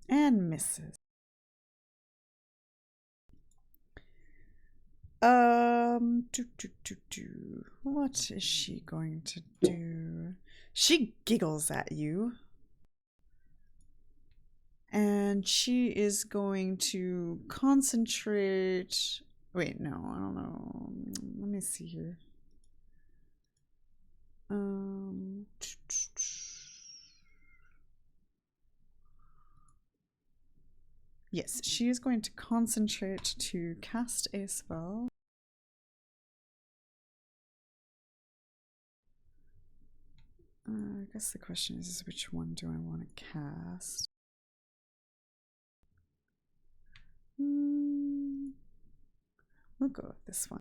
Speaker 3: And misses. What is she going to do? She giggles at you. And she is going to concentrate. Wait, no, I don't know. Let me see here. Yes, she is going to concentrate to cast a spell. I guess the question is which one do I want to cast? We'll go with this one.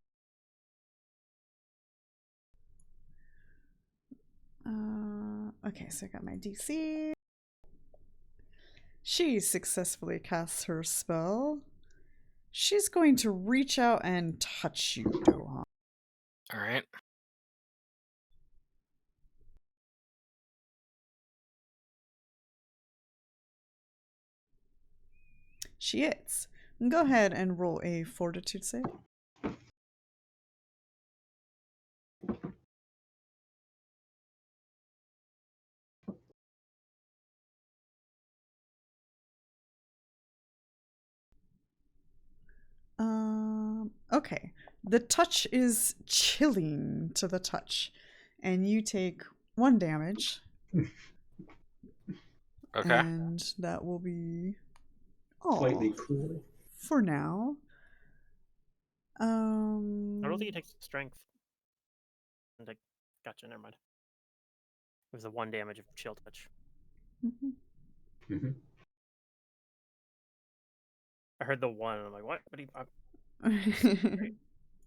Speaker 3: Okay, so I got my DC. She successfully casts her spell. She's going to reach out and touch you, Dohan.
Speaker 5: All right.
Speaker 3: She is. Go ahead and roll a fortitude save. Okay. The touch is chilling to the touch, and you take 1 damage.
Speaker 5: Okay.
Speaker 3: And that will be all
Speaker 1: Slightly cool.
Speaker 3: for now.
Speaker 4: I don't think it takes strength. Gotcha, never mind. It was the 1 damage of chill touch.
Speaker 1: Mm-hmm.
Speaker 4: I heard the 1, and I'm like, what? What do you...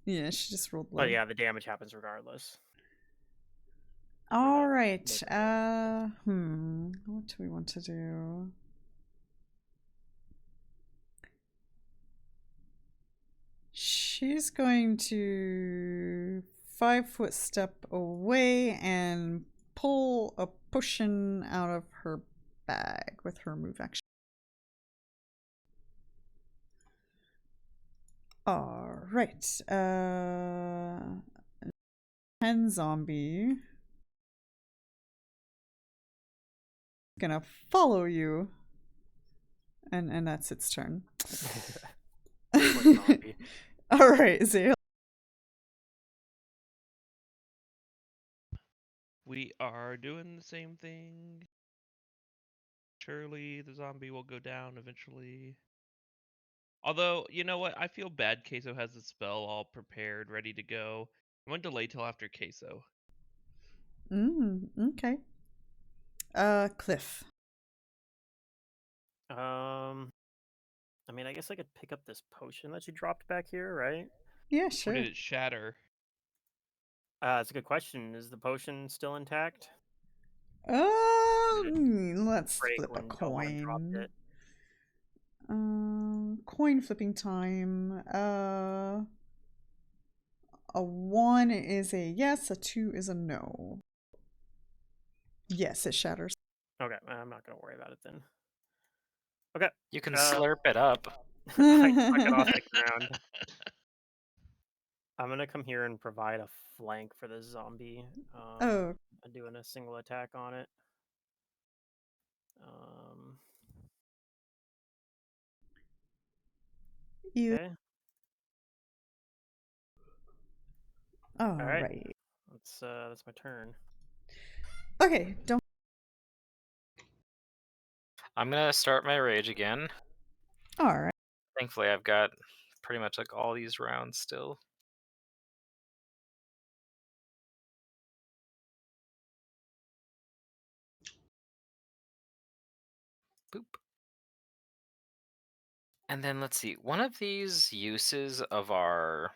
Speaker 3: Yeah, she just rolled low.
Speaker 4: But yeah, the damage happens regardless.
Speaker 3: All right. What do we want to do? She's going to 5-foot step away and pull a potion out of her bag with her move action. All right. 10 zombie. Gonna follow you. And that's its turn. All right, Xale.
Speaker 2: We are doing the same thing. Surely the zombie will go down eventually. Although, you know what? I feel bad Kaeso has the spell all prepared, ready to go. I'm going to delay till after Kaeso.
Speaker 3: Okay. Cliff.
Speaker 4: I mean, I guess I could pick up this potion that you dropped back here, right?
Speaker 3: Yeah, sure.
Speaker 2: Or did it shatter?
Speaker 4: It's a good question. Is the potion still intact?
Speaker 3: Let's
Speaker 4: Break
Speaker 3: flip a
Speaker 4: when Dohan dropped
Speaker 3: coin.
Speaker 4: it.
Speaker 3: Coin flipping time. A 1 is a yes, a 2 is a no. Yes, it shatters.
Speaker 4: Okay, I'm not gonna worry about it then. Okay.
Speaker 5: You can slurp it up.
Speaker 4: I took it off the ground. I'm gonna come here and provide a flank for this zombie.
Speaker 3: Oh.
Speaker 4: I'm doing a single attack on it. Okay.
Speaker 3: All right.
Speaker 4: That's my turn.
Speaker 3: Okay, don't.
Speaker 5: I'm gonna start my rage again.
Speaker 3: All right.
Speaker 5: Thankfully, I've got pretty much like all these rounds still. Boop. And then let's see. One of these uses of our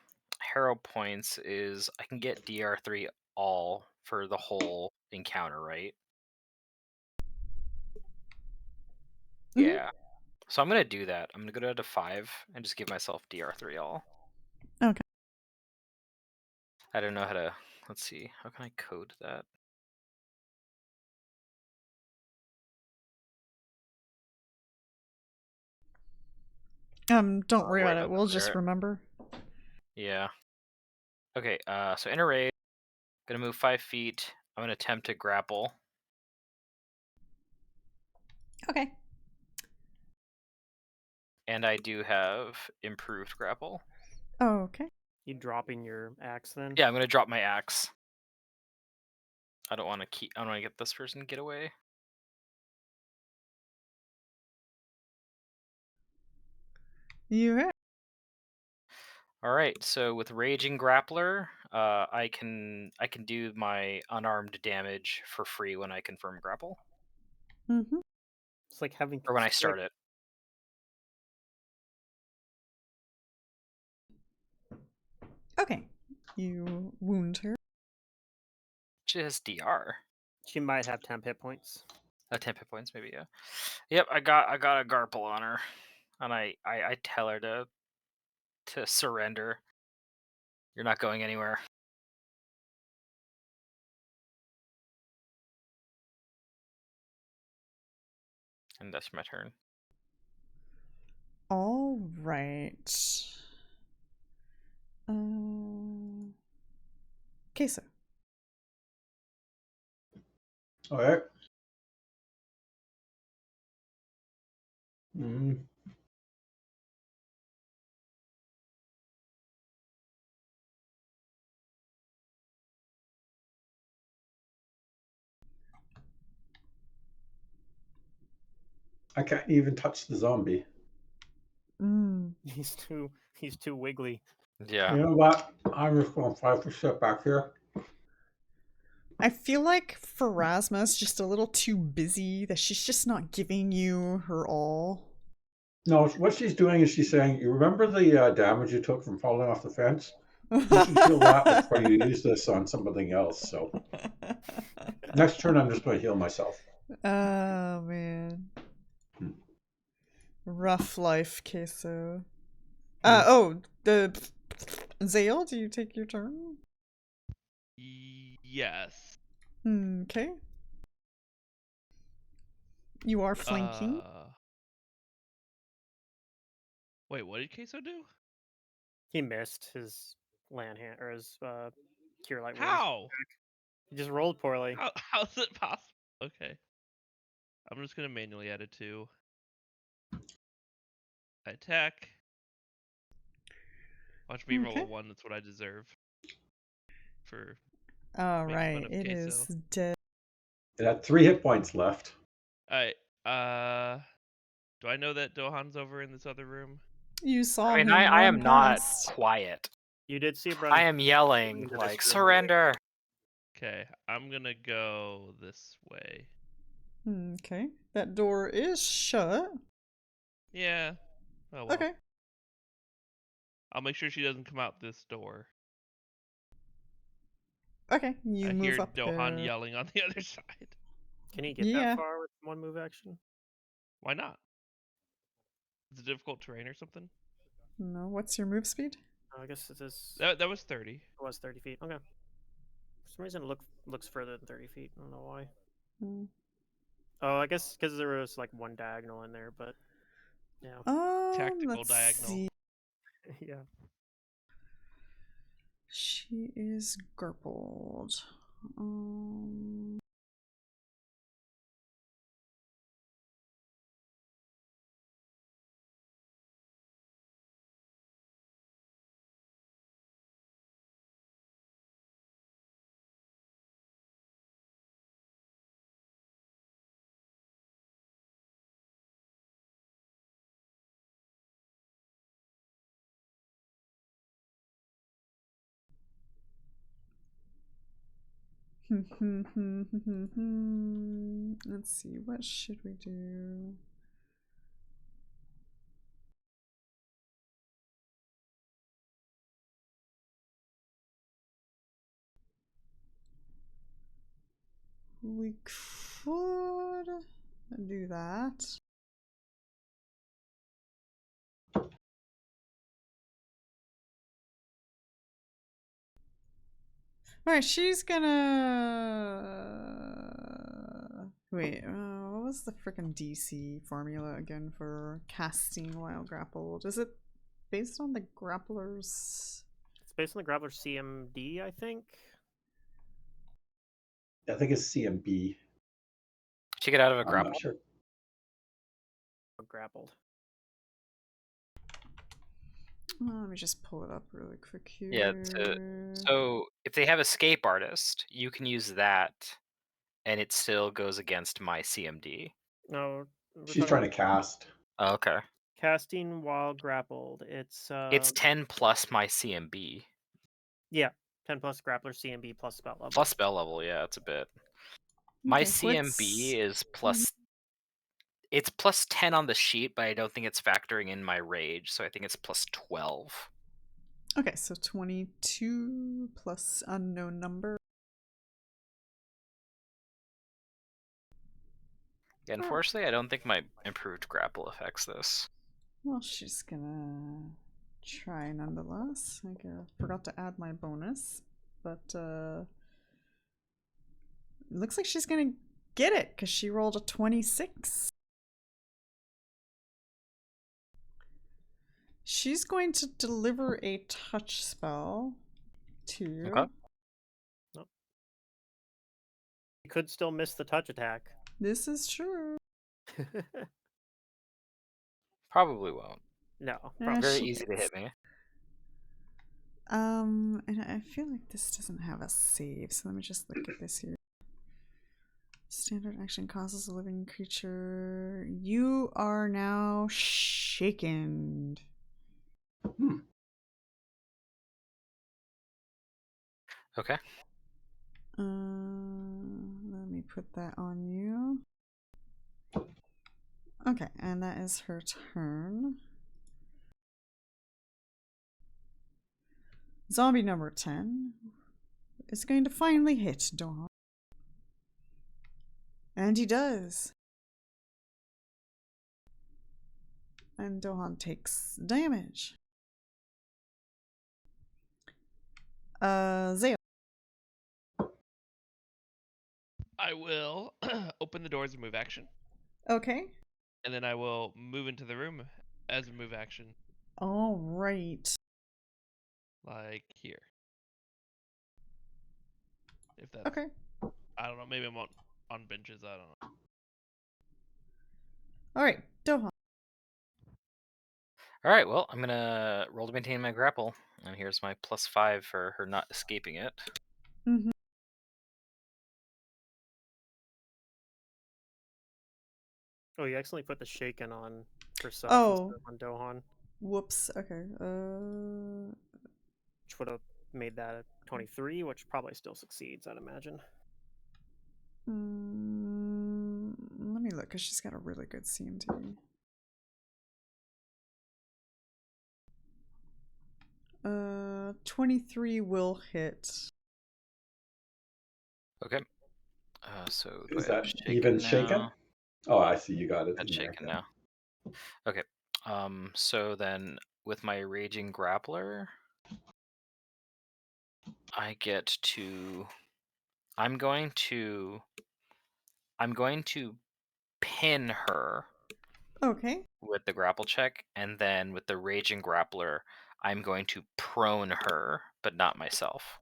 Speaker 5: hero points is I can get DR3 all for the whole encounter, right? Yeah. So I'm gonna do that. I'm gonna go down to 5 and just give myself DR3 all.
Speaker 3: Okay.
Speaker 5: I don't know how to. Let's see. How can I code that?
Speaker 3: Don't worry about it. We'll just remember.
Speaker 5: Yeah. Okay. So in a raid, gonna move 5 feet. I'm gonna attempt to grapple.
Speaker 3: Okay.
Speaker 5: And I do have improved grapple.
Speaker 3: Okay.
Speaker 4: You dropping your axe then?
Speaker 5: Yeah, I'm gonna drop my axe. I don't want to get this person to get away.
Speaker 3: You hit.
Speaker 5: All right. So with Raging Grappler, I can do my unarmed damage for free when I confirm grapple,
Speaker 3: Mm-hmm.
Speaker 4: It's like having
Speaker 5: or when I
Speaker 4: it's
Speaker 5: start
Speaker 4: like,
Speaker 5: it.
Speaker 3: Okay. You wound her.
Speaker 5: Just DR.
Speaker 4: She might have 10 hit points.
Speaker 5: 10 hit points, maybe. Yeah. Yep. I got a garple on her, and I tell her to surrender. You're not going anywhere. And that's my turn.
Speaker 3: All right. Kaeso.
Speaker 1: All right. Mm. I can't even touch the zombie.
Speaker 3: Mm.
Speaker 4: He's too wiggly.
Speaker 5: Yeah.
Speaker 1: You know what? I'm just going 5% back here.
Speaker 3: I feel like Pharasma's just a little too busy, that she's just not giving you her all.
Speaker 1: No, what she's doing is she's saying, you remember the damage you took from falling off the fence? You should heal that before you use this on something else. So next turn, I'm just going to heal myself.
Speaker 3: Oh, man. Rough life, Kaeso. The Xale, do you take your turn?
Speaker 2: Yes.
Speaker 3: Okay. You are flanking.
Speaker 2: Wait, what did Kaeso do?
Speaker 4: He missed his land hand or his cure light wounds.
Speaker 2: How?
Speaker 4: He just rolled poorly.
Speaker 2: How's it possible? Okay. I'm just gonna manually add it to. I attack. Watch me roll a 1. That's what I deserve. For
Speaker 3: All
Speaker 2: making
Speaker 3: right,
Speaker 2: fun of
Speaker 3: it
Speaker 2: Kaeso.
Speaker 3: is dead.
Speaker 1: It had 3 hit points left.
Speaker 2: Alright. Do I know that Dohan's over in this other room?
Speaker 3: You saw
Speaker 5: I mean,
Speaker 3: him
Speaker 5: I am
Speaker 3: run
Speaker 5: not
Speaker 3: past.
Speaker 5: quiet.
Speaker 4: You did see brother.
Speaker 5: I am yelling like, surrender.
Speaker 2: Okay, I'm gonna go this way.
Speaker 3: Okay, that door is shut.
Speaker 2: Yeah. Oh well.
Speaker 3: Okay.
Speaker 2: I'll make sure she doesn't come out this door.
Speaker 3: Okay, you
Speaker 2: I
Speaker 3: move
Speaker 2: hear
Speaker 3: up
Speaker 2: Dohan
Speaker 3: there.
Speaker 2: yelling on the other side.
Speaker 4: Can he get
Speaker 3: Yeah.
Speaker 4: that far with one move action?
Speaker 2: Why not? Is it difficult terrain or something?
Speaker 3: No, what's your move speed?
Speaker 4: I guess it is.
Speaker 2: That was 30.
Speaker 4: It was 30 feet. Okay. For some reason, it looks further than 30 feet. I don't know why.
Speaker 3: Hmm.
Speaker 4: Oh, I guess because there was like one diagonal in there, but yeah.
Speaker 2: Tactical
Speaker 3: Let's
Speaker 2: diagonal.
Speaker 3: see.
Speaker 4: Yeah.
Speaker 3: She is garbled. Let's see, what should we do? We could do that. Alright, she's gonna... Wait, what was the frickin' DC formula again for casting while grappled? Is it based on the grappler's...
Speaker 4: It's based on the grappler CMD, I think.
Speaker 1: I think it's CMB.
Speaker 5: Did you get out of a
Speaker 1: I'm
Speaker 5: grapple?
Speaker 1: not sure.
Speaker 4: Grappled.
Speaker 3: Let me just pull it up really quick here.
Speaker 5: Yeah, so if they have Escape Artist, you can use that, and it still goes against my CMD.
Speaker 4: No.
Speaker 1: She's trying to cast.
Speaker 5: Oh, okay.
Speaker 4: Casting while grappled. It's
Speaker 5: 10 plus my CMB.
Speaker 4: yeah, 10 plus grappler CMB plus spell level.
Speaker 5: Plus spell level, yeah, it's a bit. My
Speaker 3: Okay,
Speaker 5: CMB is plus. It's plus 10 on the sheet, but I don't think it's factoring in my rage, so I think it's plus 12.
Speaker 3: Okay, so 22 plus unknown number.
Speaker 5: Yeah, unfortunately, I don't think my improved grapple affects this.
Speaker 3: Well, she's gonna try nonetheless. I forgot to add my bonus, but looks like she's gonna get it because she rolled a 26. She's going to deliver a touch spell to you.
Speaker 5: Okay.
Speaker 4: You could still miss the touch attack.
Speaker 3: This is true.
Speaker 5: Probably won't.
Speaker 4: No.
Speaker 5: Very easy to hit me.
Speaker 3: And I feel like this doesn't have a save, so let me just look at this here. Standard action causes a living creature. You are now shaken.
Speaker 5: Okay.
Speaker 3: Let me put that on you. Okay, and that is her turn. Zombie number 10 is going to finally hit Dohan. And he does. And Dohan takes damage. Xale.
Speaker 2: I will open the doors and move action.
Speaker 3: Okay.
Speaker 2: And then I will move into the room as a move action.
Speaker 3: All right.
Speaker 2: Like here. If that's...
Speaker 3: Okay.
Speaker 2: I don't know. Maybe I'm on benches. I don't know.
Speaker 3: All right, Dohan.
Speaker 5: All right, well, I'm going to roll to maintain my grapple. And here's my +5 for her not escaping it.
Speaker 3: Mm-hmm.
Speaker 4: Oh, you accidentally put the shaken on herself
Speaker 3: Oh.
Speaker 4: instead of on Dohan.
Speaker 3: Whoops. Okay.
Speaker 4: Which would have made that a 23, which probably still succeeds, I'd imagine.
Speaker 3: Let me look, because she's got a really good CMT. 23 will hit.
Speaker 5: Okay. So do
Speaker 1: Is
Speaker 5: I have
Speaker 1: that even shaken?
Speaker 5: now?
Speaker 1: Oh, I see. You got it.
Speaker 5: That's
Speaker 1: in there,
Speaker 5: shaken
Speaker 1: yeah.
Speaker 5: now. Okay. So then with my raging grappler, I get to. I'm going to pin her.
Speaker 3: Okay.
Speaker 5: With the grapple check, and then with the raging grappler, I'm going to prone her, but not myself.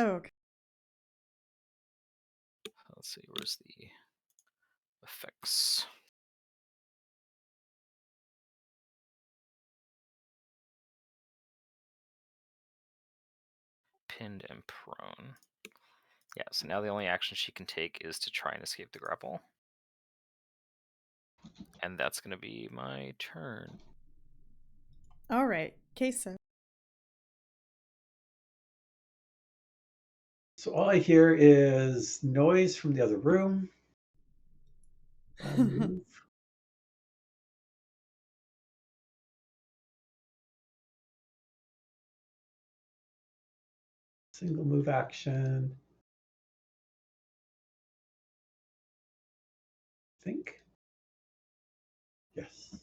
Speaker 3: Okay.
Speaker 5: Let's see, where's the effects? Pinned and prone. Yeah, so now the only action she can take is to try and escape the grapple. And that's going to be my turn.
Speaker 3: All right, Kaeso.
Speaker 1: So all I hear is noise from the other room. I'll move. Single move action. I think. Yes.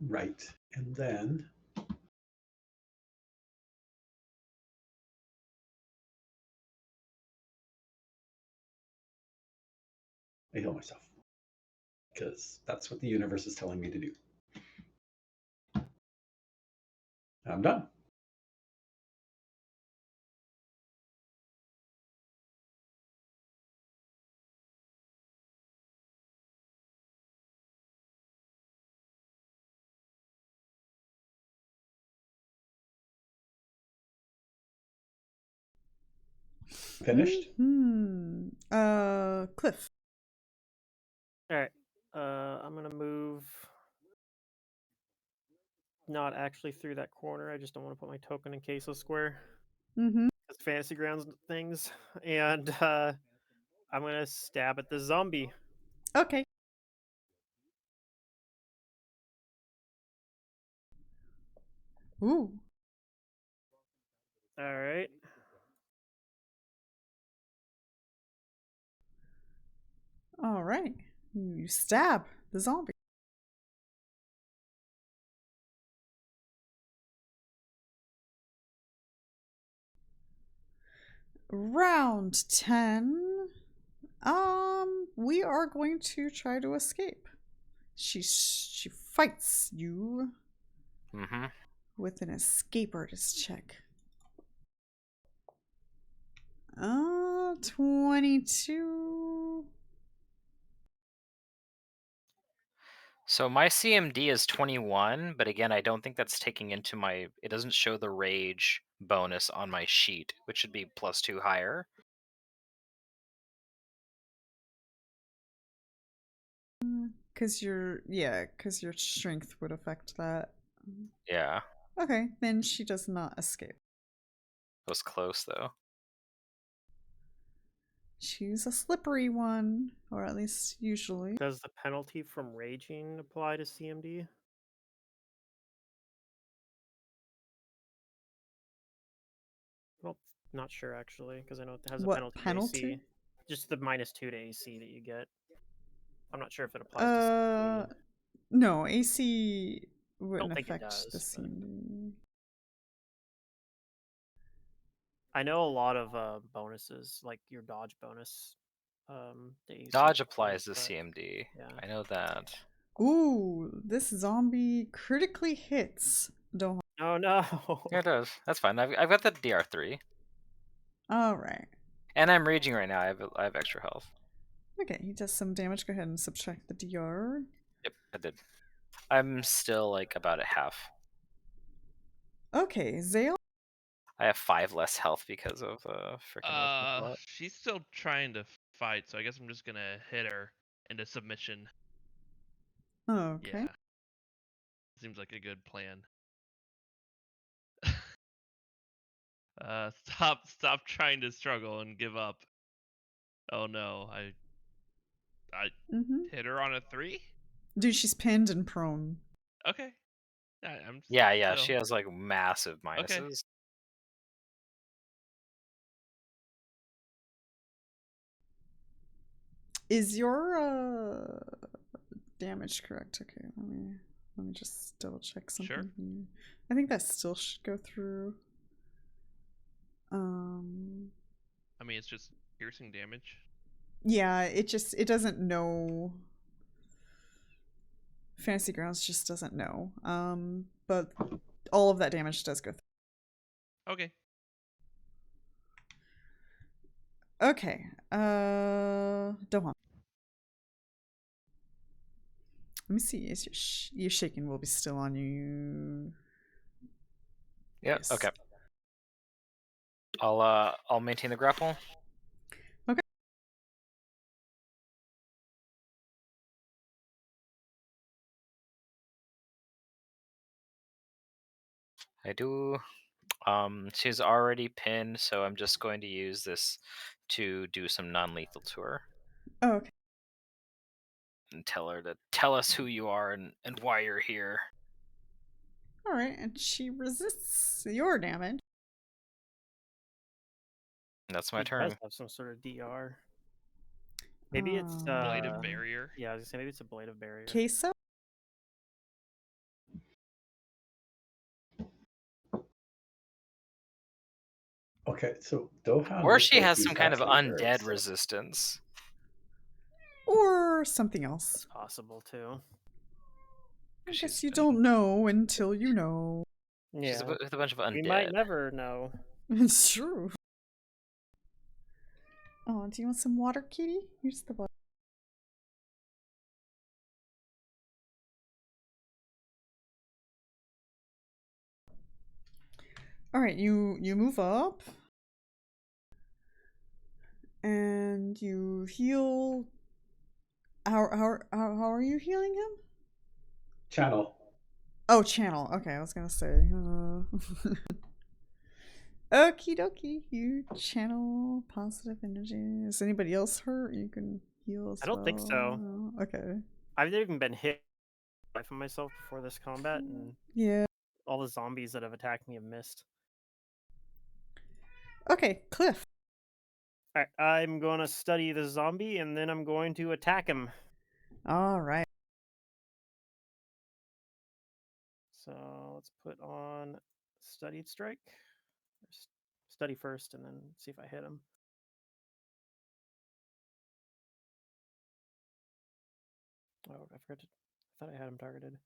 Speaker 1: Right. And then I heal myself. Because that's what the universe is telling me to do. I'm done. Finished?
Speaker 3: Cliff.
Speaker 4: All right. I'm gonna move. Not actually through that corner. I just don't want to put my token in Kaeso Square. It's Fantasy Grounds things, and I'm gonna stab at the zombie.
Speaker 3: Okay. Ooh.
Speaker 4: All right.
Speaker 3: All right. You stab the zombie. Round 10. We are going to try to escape. She fights you with an escape artist check. 22.
Speaker 5: So my CMD is 21, but again, I don't think that's taking into my... It doesn't show the rage bonus on my sheet, which should be +2 higher.
Speaker 3: Because your strength would affect that.
Speaker 5: Yeah.
Speaker 3: Okay, then she does not escape.
Speaker 5: It was close, though.
Speaker 3: She's a slippery one, or at least usually.
Speaker 4: Does the penalty from raging apply to CMD? Well, not sure actually, because I know it has a
Speaker 3: What
Speaker 4: penalty to AC. Just the -2 to AC that you get. I'm not sure if it applies to CMD.
Speaker 3: No, AC wouldn't
Speaker 4: Don't think it
Speaker 3: affect the
Speaker 4: does,
Speaker 3: CMD.
Speaker 4: I know a lot of bonuses, like your dodge bonus.
Speaker 5: Dodge applies to CMD.
Speaker 4: Yeah.
Speaker 5: I know that.
Speaker 3: Ooh, this zombie critically hits Dohan.
Speaker 4: Oh no!
Speaker 5: Yeah, it does. That's fine. I've got the DR3.
Speaker 3: All right.
Speaker 5: And I'm raging right now. I have extra health.
Speaker 3: Okay, he does some damage. Go ahead and subtract the DR.
Speaker 5: Yep, I did. I'm still like about at half.
Speaker 3: Okay, Xale.
Speaker 5: I have 5 less health because of freaking.
Speaker 2: She's still trying to fight, so I guess I'm just gonna hit her into submission.
Speaker 3: Okay.
Speaker 2: Yeah. Seems like a good plan. Stop trying to struggle and give up. Oh no, I hit her on a 3?
Speaker 3: Dude, she's pinned and prone.
Speaker 2: Okay. I'm
Speaker 5: Yeah,
Speaker 2: still...
Speaker 5: she has like massive minuses.
Speaker 2: Okay.
Speaker 3: Is your damage correct? Okay, let me just double check something.
Speaker 2: Sure.
Speaker 3: Here. I think that still should go through.
Speaker 2: I mean, it's just piercing damage.
Speaker 3: Yeah, it doesn't know. Fantasy Grounds just doesn't know. But all of that damage does go through.
Speaker 2: Okay.
Speaker 3: Okay. Dohan. Let me see. Is your shaking will be still on you?
Speaker 5: Yep.
Speaker 3: Yes.
Speaker 5: Okay. I'll maintain the grapple.
Speaker 3: Okay.
Speaker 5: I do. She's already pinned, so I'm just going to use this to do some non-lethal to her.
Speaker 3: Oh, okay.
Speaker 5: And tell her to tell us who you are and why you're here.
Speaker 3: All right, and she resists your damage.
Speaker 5: That's my
Speaker 4: She
Speaker 5: turn.
Speaker 4: does have some sort of DR. Maybe it's
Speaker 2: Blade of Barrier.
Speaker 4: Yeah, I was gonna say maybe it's a Blade of Barrier.
Speaker 3: Kaeso?
Speaker 1: Okay, so Dohan.
Speaker 5: Or
Speaker 1: looks
Speaker 5: she
Speaker 1: like
Speaker 5: has
Speaker 1: he's
Speaker 5: some kind of
Speaker 1: actually very
Speaker 5: undead
Speaker 1: sick.
Speaker 5: resistance.
Speaker 3: Or something else.
Speaker 4: Possible too.
Speaker 3: I guess you don't know until you know.
Speaker 5: She's
Speaker 4: Yeah.
Speaker 5: with a bunch of undead.
Speaker 4: We might never know.
Speaker 3: It's true. Oh, do you want some water, kitty? Here's the water. All right, you move up. And you heal. How are you healing him?
Speaker 1: Channel.
Speaker 3: Oh, channel. Okay, I was gonna say. Okie dokie, you channel positive energy. Is anybody else hurt? You can heal as
Speaker 4: I don't think so.
Speaker 3: well. Okay.
Speaker 4: I've never even been hit by from myself before this combat, and
Speaker 3: Yeah.
Speaker 4: all the zombies that have attacked me have missed.
Speaker 3: Okay, Cliff.
Speaker 4: Alright, I'm going to study the zombie, and then I'm going to attack him.
Speaker 3: All right.
Speaker 4: So let's put on Studied Strike. Study first, and then see if I hit him. Oh, I forgot to. I thought I had him targeted.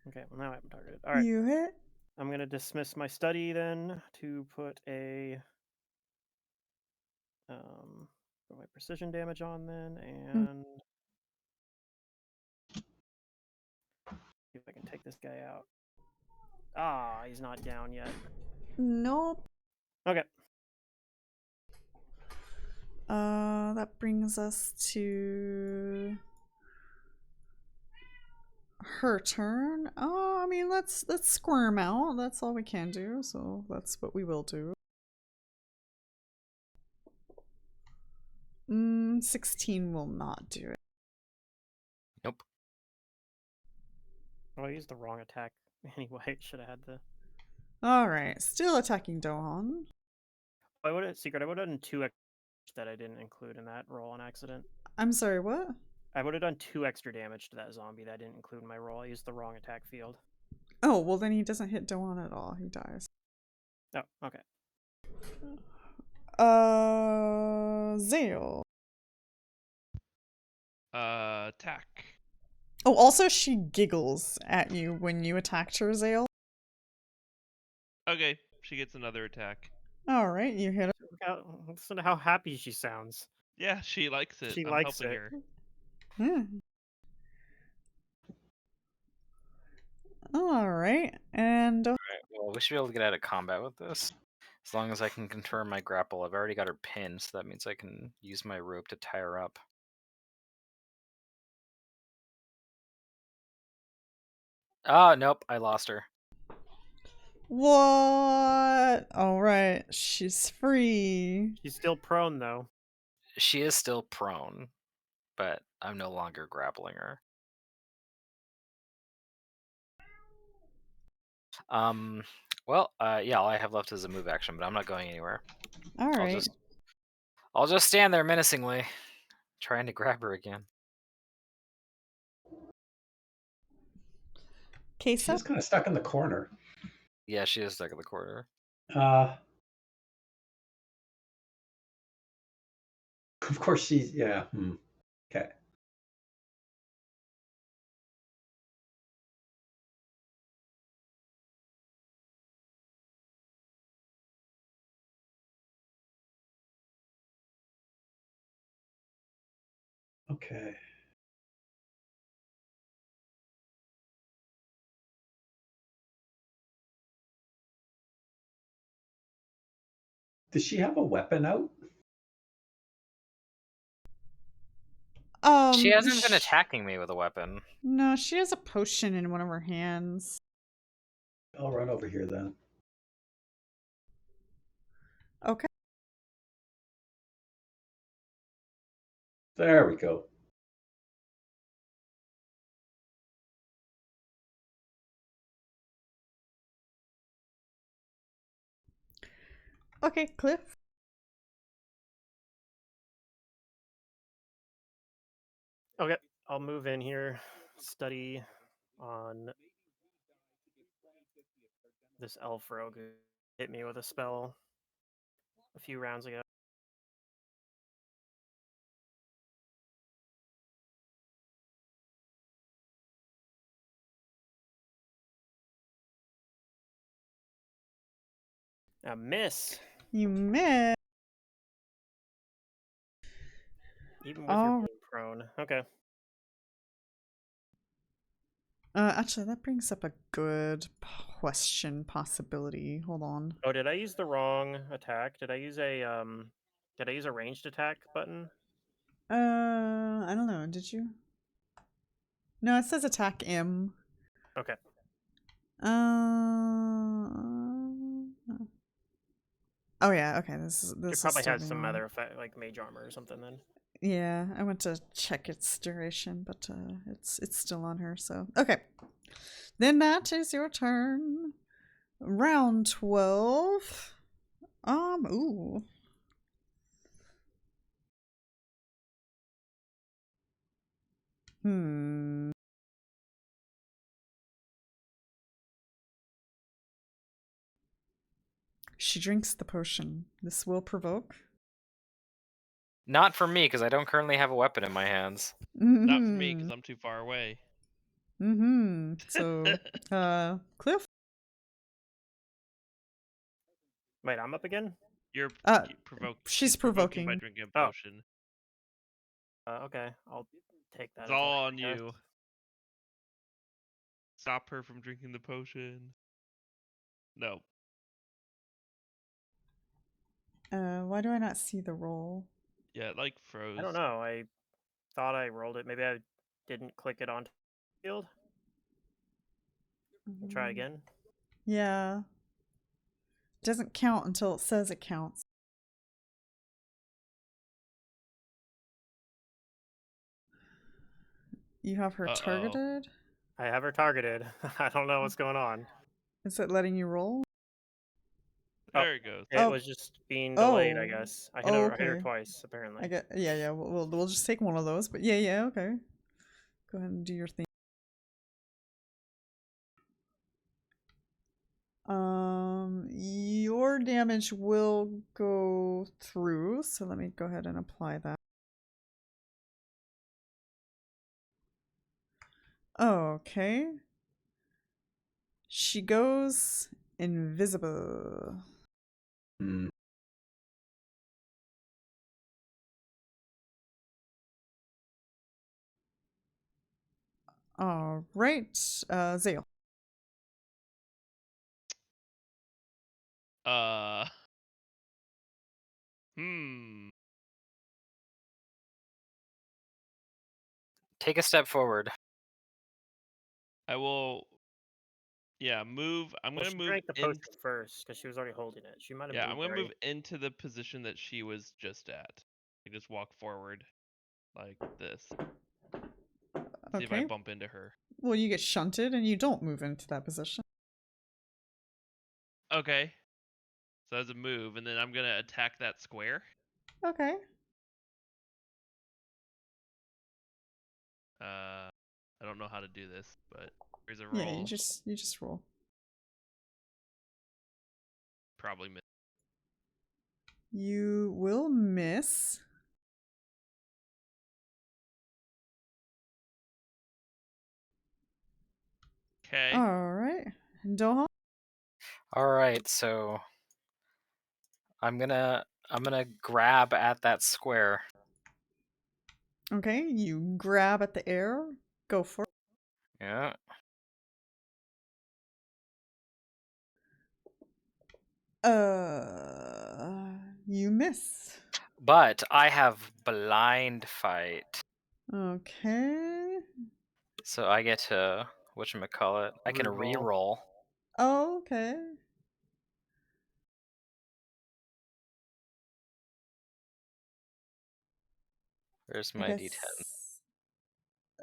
Speaker 4: Okay, well now I have him targeted. All right.
Speaker 3: You hit.
Speaker 4: I'm gonna dismiss my study then to put a put my precision damage on then, and see if I can take this guy out. Ah, he's not down yet.
Speaker 3: Nope.
Speaker 4: Okay.
Speaker 3: That brings us to her turn. Oh, I mean, let's squirm out. That's all we can do, so that's what we will do. 16 will not do it.
Speaker 5: Nope.
Speaker 4: Oh, I used the wrong attack anyway. Should have had the.
Speaker 3: All right, still attacking Dohan.
Speaker 4: I would have done 2 that I didn't include in that roll on accident.
Speaker 3: I'm sorry, what?
Speaker 4: I would have done 2 extra damage to that zombie that I didn't include in my roll. I used the wrong attack field.
Speaker 3: Oh, well then he doesn't hit Dohan at all. He dies.
Speaker 4: Oh, okay.
Speaker 3: Xale.
Speaker 2: Attack.
Speaker 3: Oh, also she giggles at you when you attacked her, Xale.
Speaker 2: Okay, she gets another attack.
Speaker 3: All right, you hit her.
Speaker 4: Listen to how happy she sounds.
Speaker 2: Yeah, she likes it.
Speaker 4: She
Speaker 2: I'm
Speaker 4: likes
Speaker 2: helping
Speaker 4: it.
Speaker 2: her.
Speaker 3: All right, and
Speaker 5: Alright, well, we should be able to get out of combat with this. As long as I can confirm my grapple. I've already got her pinned, so that means I can use my rope to tie her up. Oh, nope, I lost her.
Speaker 3: what? All right, she's free.
Speaker 4: She's still prone, though.
Speaker 5: She is still prone, but I'm no longer grappling her. Yeah, all I have left is a move action, but I'm not going anywhere.
Speaker 3: All right.
Speaker 5: I'll just stand there menacingly, trying to grab her again.
Speaker 1: She's
Speaker 3: Kaeso?
Speaker 1: kind of stuck in the corner.
Speaker 5: Yeah, she is stuck in the corner.
Speaker 1: Of course she's yeah. Okay. Okay. Does she have a weapon out?
Speaker 5: She hasn't been attacking me with a weapon.
Speaker 3: No, she has a potion in one of her hands.
Speaker 1: I'll run over here then.
Speaker 3: Okay.
Speaker 1: There we go.
Speaker 3: Okay, Cliff.
Speaker 4: Okay, I'll move in here, study on this elf rogue who hit me with a spell a few rounds ago. A miss.
Speaker 3: You missed.
Speaker 4: Even with her being prone. Okay.
Speaker 3: Actually, that brings up a good question possibility. Hold on.
Speaker 4: Oh, did I use the wrong attack? Did I use a ranged attack button?
Speaker 3: I don't know. Did you? No, it says attack M.
Speaker 4: Okay.
Speaker 3: Oh yeah. Okay. This
Speaker 4: It
Speaker 3: is
Speaker 4: probably
Speaker 3: still
Speaker 4: has some
Speaker 3: going on.
Speaker 4: other effect, like mage armor or something. Then.
Speaker 3: Yeah, I went to check its duration, but it's still on her. So okay, then that is your turn. Round 12. Ooh. She drinks the potion. This will provoke.
Speaker 5: Not for me, because I don't currently have a weapon in my hands.
Speaker 2: Not for me, because I'm too far away.
Speaker 3: So, Cliff?
Speaker 4: Wait, I'm up again?
Speaker 2: You're provoking.
Speaker 3: She's
Speaker 2: provoking by
Speaker 3: provoking.
Speaker 2: drinking a potion.
Speaker 4: Okay, I'll take that.
Speaker 2: It's
Speaker 4: as
Speaker 2: all
Speaker 4: a
Speaker 2: on
Speaker 4: request.
Speaker 2: you. Stop her from drinking the potion. No.
Speaker 3: Why do I not see the roll?
Speaker 2: Yeah, it like froze.
Speaker 4: I don't know. I thought I rolled it. Maybe I didn't click it onto the field. I'll try again.
Speaker 3: Yeah. It doesn't count until it says it counts. You have her targeted?
Speaker 4: I have her targeted. I don't know what's going on.
Speaker 3: Is it letting you roll?
Speaker 2: There it goes.
Speaker 4: It was just being delayed, I guess. I hit her twice, apparently.
Speaker 3: Yeah. We'll just take one of those. But yeah, okay. Go ahead and do your thing. Your damage will go through, so let me go ahead and apply that. Okay. She goes invisible. All right, Xale.
Speaker 5: Take a step forward.
Speaker 2: I will. Yeah, move. I'm gonna move.
Speaker 4: Drank the potion first because she was already holding it. She might have.
Speaker 2: Yeah, I'm gonna move into the position that she was just at. I just walk forward, like this. See if I bump into her.
Speaker 3: Well, you get shunted and you don't move into that position.
Speaker 2: Okay. So that's a move, and then I'm gonna attack that square.
Speaker 3: Okay.
Speaker 2: I don't know how to do this, but here's a roll.
Speaker 3: Yeah, you just roll.
Speaker 2: Probably miss.
Speaker 3: You will miss.
Speaker 2: Okay.
Speaker 3: All right, Dohan.
Speaker 5: All right, so I'm gonna grab at that square.
Speaker 3: Okay, you grab at the air. Go for it.
Speaker 5: Yeah.
Speaker 3: You miss.
Speaker 5: But I have blind fight.
Speaker 3: Okay.
Speaker 5: So I get to whatchamacallit? I can re-roll.
Speaker 3: Oh, okay.
Speaker 5: Where's my D10?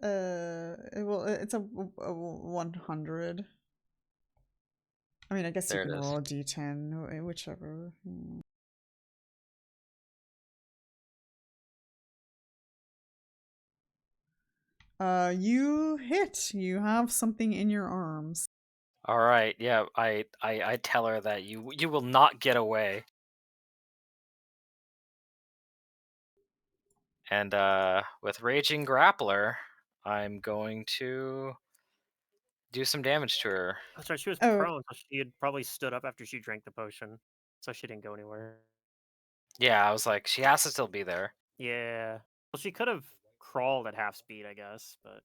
Speaker 3: Well, it's a 100. I mean, I guess
Speaker 5: There
Speaker 3: you can
Speaker 5: it is.
Speaker 3: roll a D10, whichever. You hit. You have something in your arms.
Speaker 5: All right, yeah, I tell her that you will not get away. And with Raging Grappler, I'm going to do some damage to her.
Speaker 4: That's right, she was prone, so she had probably stood up after she drank the potion, so she didn't go anywhere.
Speaker 5: Yeah, I was like, she has to still be there.
Speaker 4: Yeah. Well, she could have crawled at half speed, I guess, but...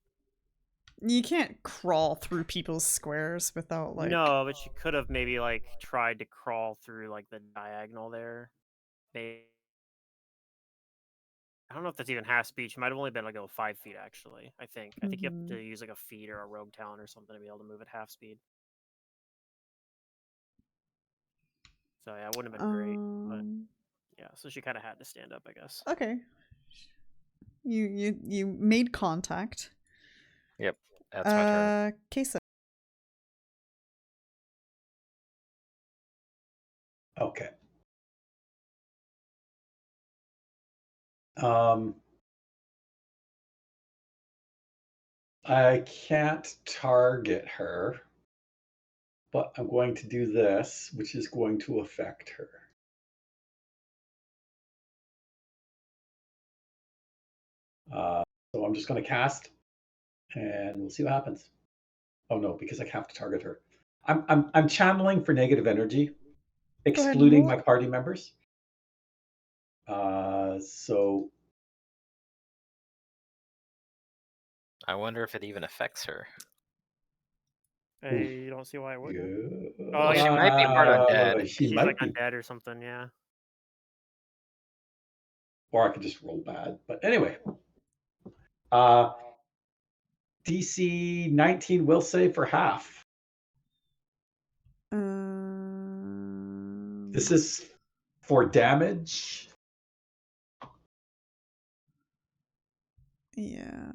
Speaker 3: You can't crawl through people's squares without like.
Speaker 4: No, but she could have maybe like tried to crawl through like the diagonal there. Maybe. I don't know if that's even half speed. She might have only been like 5 feet actually. I think. I think you have to use like a feat or a rogue talent or something to be able to move at half speed. So yeah, it wouldn't have been great, but yeah. So she kind of had to stand up, I guess.
Speaker 3: Okay. You made contact.
Speaker 5: Yep, that's my turn.
Speaker 3: Kaeso.
Speaker 1: Okay. I can't target her, but I'm going to do this, which is going to affect her. So I'm just going to cast, and we'll see what happens. Oh no, because I have to target her. I'm channeling for negative energy, excluding my party members. So
Speaker 5: I wonder if it even affects her.
Speaker 4: I don't see why it wouldn't.
Speaker 5: Oh, she might be part undead.
Speaker 1: She's
Speaker 4: like undead or something, yeah.
Speaker 1: Or I could just roll bad. But anyway. DC 19 will save for half. This is for damage.
Speaker 3: Yeah.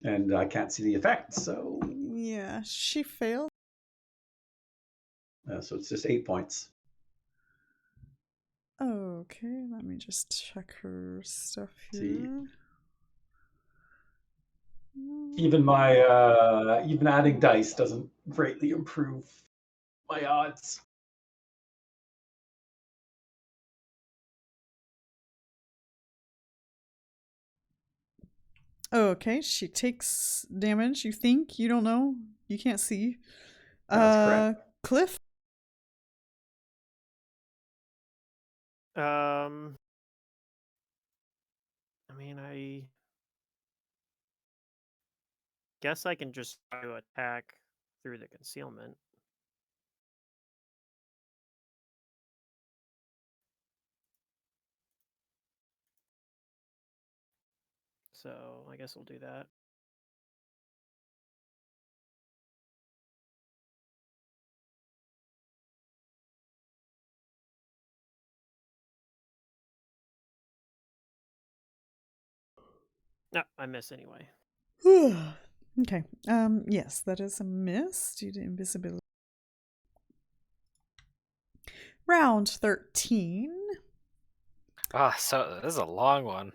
Speaker 1: And I can't see the effect, so.
Speaker 3: Yeah, she failed.
Speaker 1: So it's just 8 points.
Speaker 3: Okay, let me just check her stuff here.
Speaker 1: See. Even my even adding dice doesn't greatly improve my odds.
Speaker 3: Okay, she takes damage. You think? You don't know? You can't see?
Speaker 1: That's correct.
Speaker 3: Cliff?
Speaker 4: I mean, I guess I can just try to attack through the concealment. So I guess we'll do that. No, I miss anyway.
Speaker 3: Okay. Yes, that is a miss due to invisibility. Round 13.
Speaker 5: Ah, so this is a long one.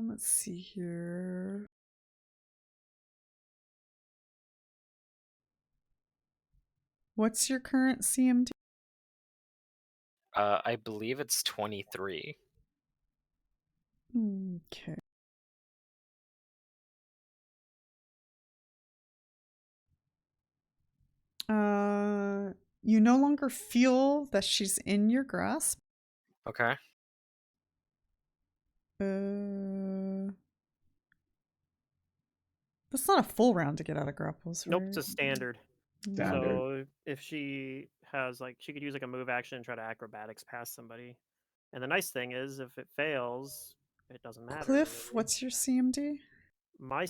Speaker 3: Let's see here. What's your current CMD?
Speaker 5: I believe it's 23.
Speaker 3: Okay. You no longer feel that she's in your grasp.
Speaker 5: Okay.
Speaker 3: That's not a full round to get out of grapples, right?
Speaker 4: Nope, it's a standard. So if she has like, she could use like a move action and try to acrobatics past somebody. And the nice thing is, if it fails, it doesn't matter.
Speaker 3: Cliff, what's your CMD?
Speaker 4: My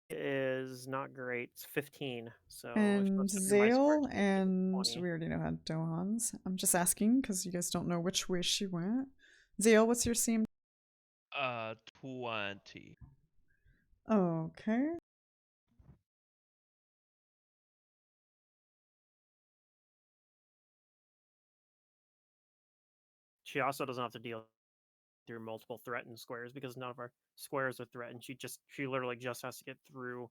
Speaker 4: is not great. It's 15. So
Speaker 3: and Xale, and we already know how Dohan's. I'm just asking because you guys don't know which way she went. Xale, what's your CMD?
Speaker 2: 20.
Speaker 3: Okay.
Speaker 4: She also doesn't have to deal through multiple threatened squares because none of our squares are threatened. She literally just has to get through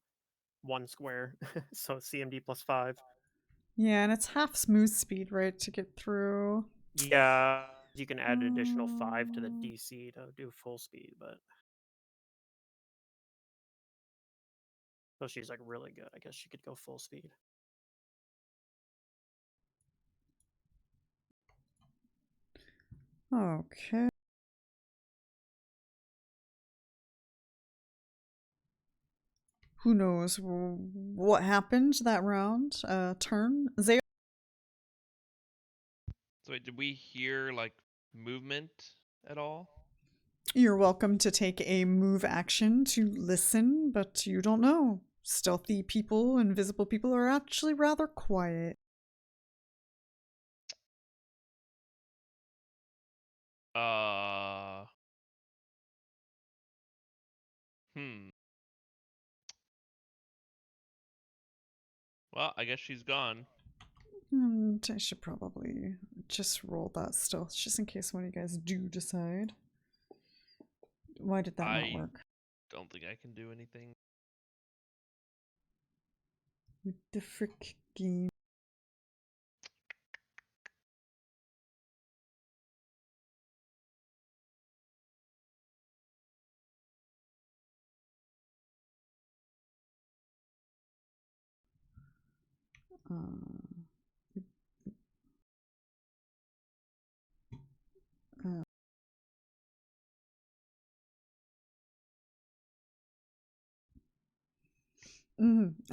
Speaker 4: one square. So CMD +5.
Speaker 3: Yeah, and it's half smooth speed, right, to get through.
Speaker 4: Yeah, you can add an additional 5 to the DC to do full speed, but so she's like really good. I guess she could go full speed.
Speaker 3: Okay. who knows what happened that round? Turn. Xale?
Speaker 2: So wait, did we hear like movement at all?
Speaker 3: You're welcome to take a move action to listen, but you don't know. Stealthy people, invisible people are actually rather quiet.
Speaker 2: Hmm. Well, I guess she's gone.
Speaker 3: I should probably just roll that stealth, just in case one of you guys do decide. Why did that not work?
Speaker 2: Don't think I can do anything.
Speaker 3: The frick game.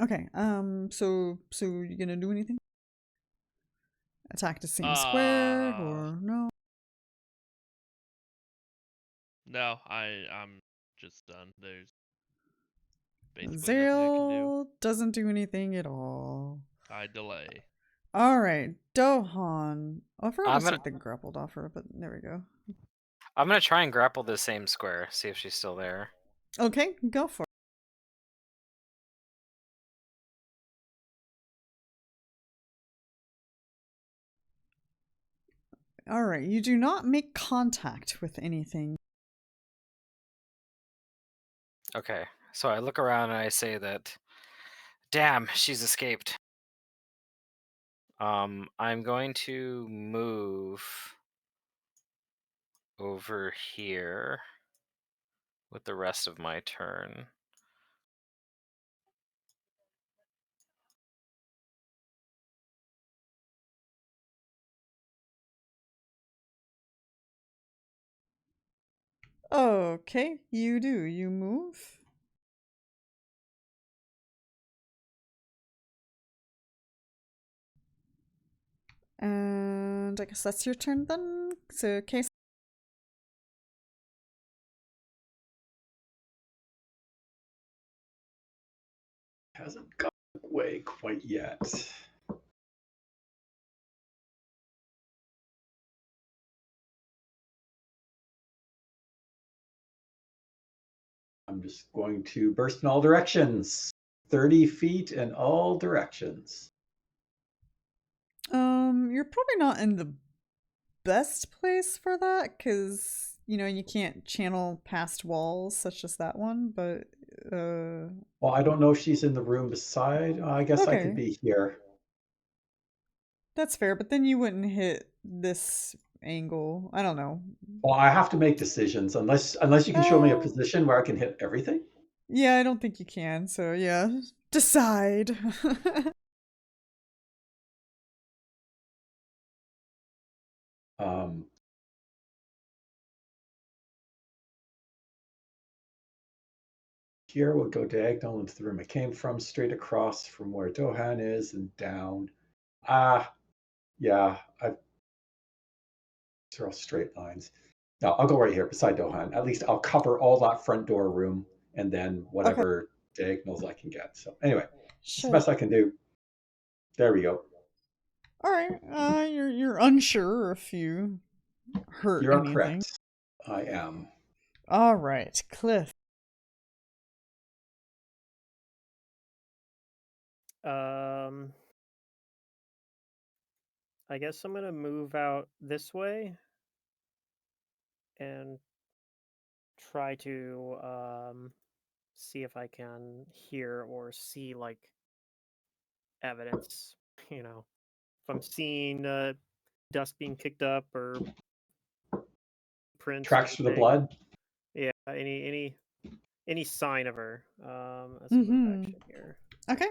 Speaker 3: Okay. So you gonna do anything? Attack the same square or no?
Speaker 2: No, I'm just done. There's basically nothing I can do.
Speaker 3: Xale doesn't do anything at all.
Speaker 2: I delay.
Speaker 3: All right, Dohan. Oh, I forgot
Speaker 5: I'm
Speaker 3: to
Speaker 5: gonna-
Speaker 3: start the grappled offer, but there we go.
Speaker 5: I'm gonna try and grapple the same square, see if she's still there.
Speaker 3: Okay, go for it. All right, you do not make contact with anything.
Speaker 5: Okay, so I look around and I say that, damn, she's escaped. I'm going to move over here with the rest of my turn.
Speaker 3: Okay, you do. You move. And I guess that's your turn then. So, Kaeso.
Speaker 1: Hasn't gotten away quite yet. I'm just going to burst in all directions. 30 feet in all directions.
Speaker 3: You're probably not in the best place for that, because, you know, you can't channel past walls such as that one, but,
Speaker 1: Well, I don't know if she's in the room beside. I guess I could
Speaker 3: Okay.
Speaker 1: be here.
Speaker 3: That's fair, but then you wouldn't hit this angle. I don't know.
Speaker 1: Well, I have to make decisions unless you can show me a
Speaker 3: Oh.
Speaker 1: position where I can hit everything.
Speaker 3: Yeah, I don't think you can, so yeah. Decide.
Speaker 1: Here we'll go diagonal into the room I came from, straight across from where Dohan is and down. Yeah, these are all straight lines. No, I'll go right here beside Dohan. At least I'll cover all that front door room and then whatever diagonals I can get. So anyway, it's the best I can do. There we go.
Speaker 3: All right. You're unsure if you hurt
Speaker 1: You're
Speaker 3: anything.
Speaker 1: correct. I am.
Speaker 3: All right, Cliff.
Speaker 4: I guess I'm gonna move out this way and try to see if I can hear or see like evidence. You know, if I'm seeing dust being kicked up or prints.
Speaker 1: Tracks for the blood.
Speaker 4: Yeah, any sign of her. That's a move action here.
Speaker 3: Okay.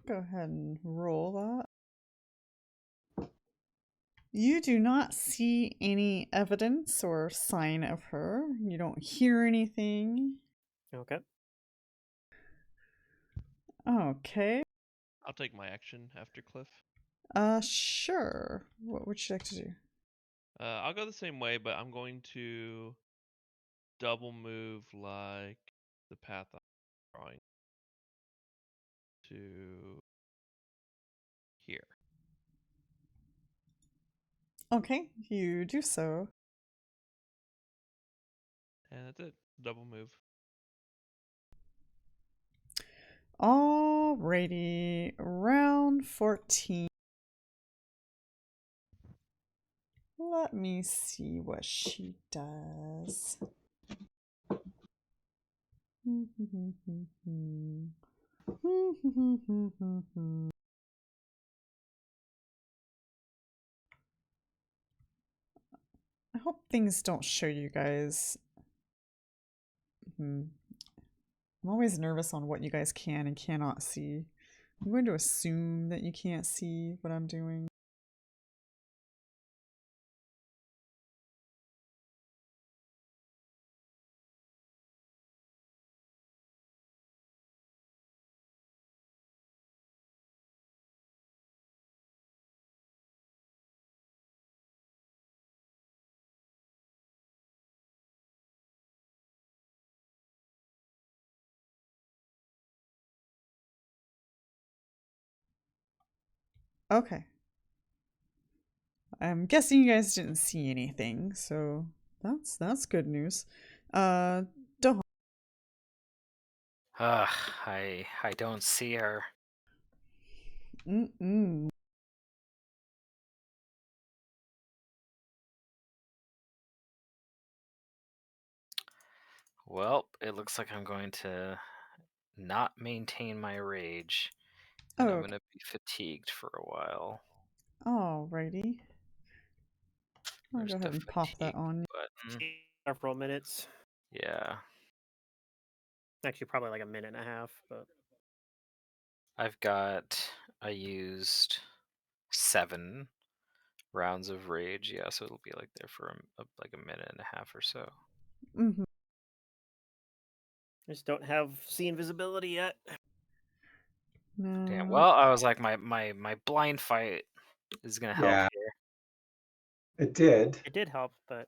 Speaker 3: Go ahead and roll that. You do not see any evidence or sign of her. You don't hear anything.
Speaker 4: Okay.
Speaker 3: Okay.
Speaker 2: I'll take my action after Cliff.
Speaker 3: Sure. What would you like to do?
Speaker 2: I'll go the same way, but I'm going to double move like the path I'm drawing to here.
Speaker 3: Okay, you do so.
Speaker 2: And that's it. Double move.
Speaker 3: Alrighty, round 14. Let me see what she does. I hope things don't show you guys. I'm always nervous on what you guys can and cannot see. I'm going to assume that you can't see what I'm doing. Okay. I'm guessing you guys didn't see anything, so that's good news. Dohan.
Speaker 5: I don't see her. Well, it looks like I'm going to not maintain my rage, and I'm going to be fatigued for a while.
Speaker 3: Alrighty. I'll
Speaker 5: There's
Speaker 3: go ahead
Speaker 5: the
Speaker 3: and pop that
Speaker 5: fatigue
Speaker 3: on.
Speaker 5: button.
Speaker 4: Several minutes.
Speaker 5: Yeah.
Speaker 4: Actually, probably like a minute and a half, but
Speaker 5: I used 7 rounds of rage. Yeah, so it'll be like there for like a minute and a half or so.
Speaker 4: just don't have see invisibility yet.
Speaker 3: No.
Speaker 5: Damn. Well, I was like, my blind fight is gonna help
Speaker 1: Yeah.
Speaker 5: here.
Speaker 1: It did.
Speaker 4: It did help, but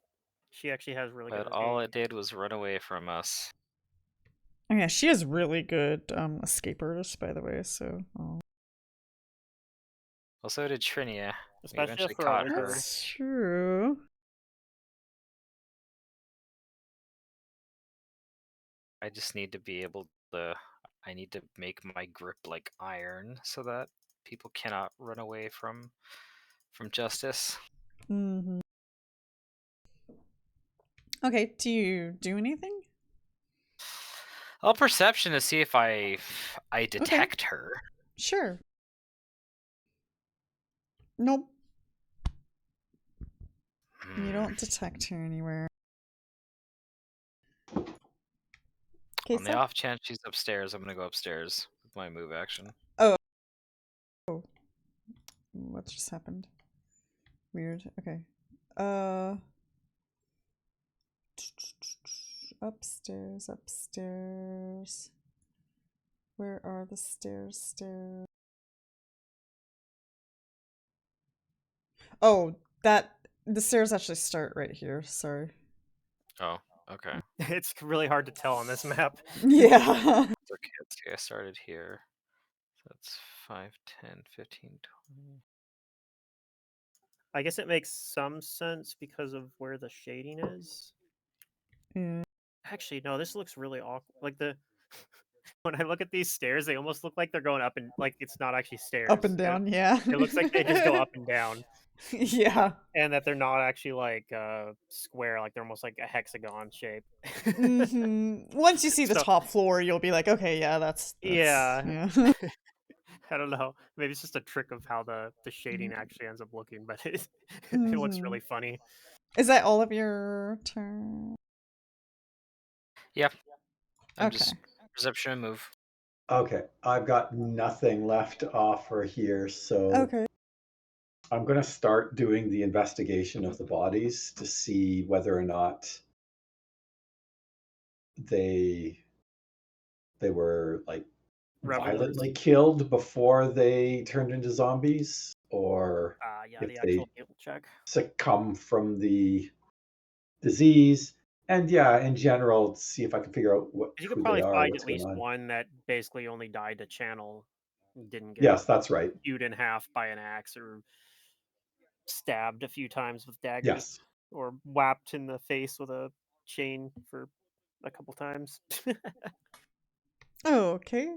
Speaker 4: she actually has really good
Speaker 5: But all
Speaker 4: rage.
Speaker 5: it did was run away from us.
Speaker 3: Oh, yeah, she has really good escape artists, by the way, so.
Speaker 5: Well, so did Trinia. We
Speaker 4: Especially
Speaker 5: eventually
Speaker 4: for a
Speaker 5: caught
Speaker 4: wizard.
Speaker 5: her.
Speaker 3: That's true.
Speaker 5: I just need to be able to. I need to make my grip like iron so that people cannot run away from justice.
Speaker 3: Okay, do you do anything?
Speaker 5: I'll perception to see if I detect her.
Speaker 3: Sure. Nope. You don't detect her anywhere.
Speaker 5: On the off chance she's upstairs, I'm gonna go upstairs with my move action.
Speaker 3: Oh. What just happened? Weird. Okay. Upstairs, upstairs. Where are the stairs? Oh, the stairs actually start right here. Sorry.
Speaker 5: Oh, okay.
Speaker 4: It's really hard to tell on this map.
Speaker 3: Yeah.
Speaker 5: Okay, let's see. I started here. So that's 5, 10, 15, 20.
Speaker 4: I guess it makes some sense because of where the shading is.
Speaker 3: Yeah.
Speaker 4: Actually, no, this looks really awkward. Like when I look at these stairs, they almost look like they're going up and like it's not actually stairs.
Speaker 3: Up and down, yeah.
Speaker 4: It looks like they just go up and down.
Speaker 3: Yeah.
Speaker 4: And that they're not actually like square, like they're almost like a hexagon shape.
Speaker 3: Once you see the top floor, you'll be like, okay, yeah, that's
Speaker 4: yeah. I don't know. Maybe it's just a trick of how the shading actually ends up looking, but it looks really funny.
Speaker 3: Is that all of your turn?
Speaker 5: Yeah. I'm just perception and move.
Speaker 1: Okay, I've got nothing left to offer here, so I'm going to start doing the investigation of the bodies to see whether or not they were like
Speaker 4: revelers.
Speaker 1: violently killed before they turned into zombies, or
Speaker 4: Yeah,
Speaker 1: if
Speaker 4: the
Speaker 1: they
Speaker 4: actual heal check.
Speaker 1: succumb from the disease. And yeah, in general, see if I can figure out
Speaker 4: You could
Speaker 1: who they
Speaker 4: probably
Speaker 1: are,
Speaker 4: find
Speaker 1: what's
Speaker 4: at
Speaker 1: going
Speaker 4: least
Speaker 1: on.
Speaker 4: one that basically only died to channel, didn't get
Speaker 1: Yes, that's right.
Speaker 4: hewed in half by an axe or stabbed a few times with daggers
Speaker 1: Yes.
Speaker 4: or whapped in the face with a chain for a couple times.
Speaker 3: Oh, okay.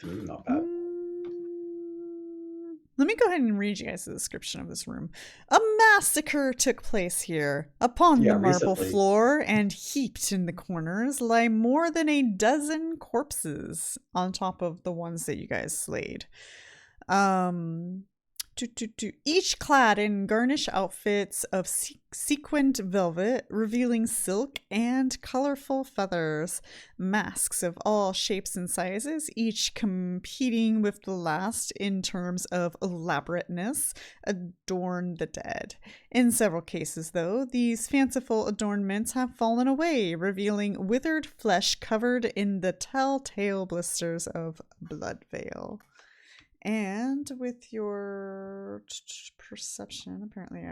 Speaker 1: Not bad.
Speaker 3: Let me go ahead and read you guys the description of this room. A massacre took place here. Upon
Speaker 1: Yeah,
Speaker 3: the marble
Speaker 1: recently.
Speaker 3: floor and heaped in the corners lie more than a dozen corpses on top of the ones that you guys slayed. Each clad in garnish outfits of sequined velvet, revealing silk and colorful feathers. Masks of all shapes and sizes, each competing with the last in terms of elaborateness, adorn the dead. In several cases, though, these fanciful adornments have fallen away, revealing withered flesh covered in the telltale blisters of blood veil. And with your perception, apparently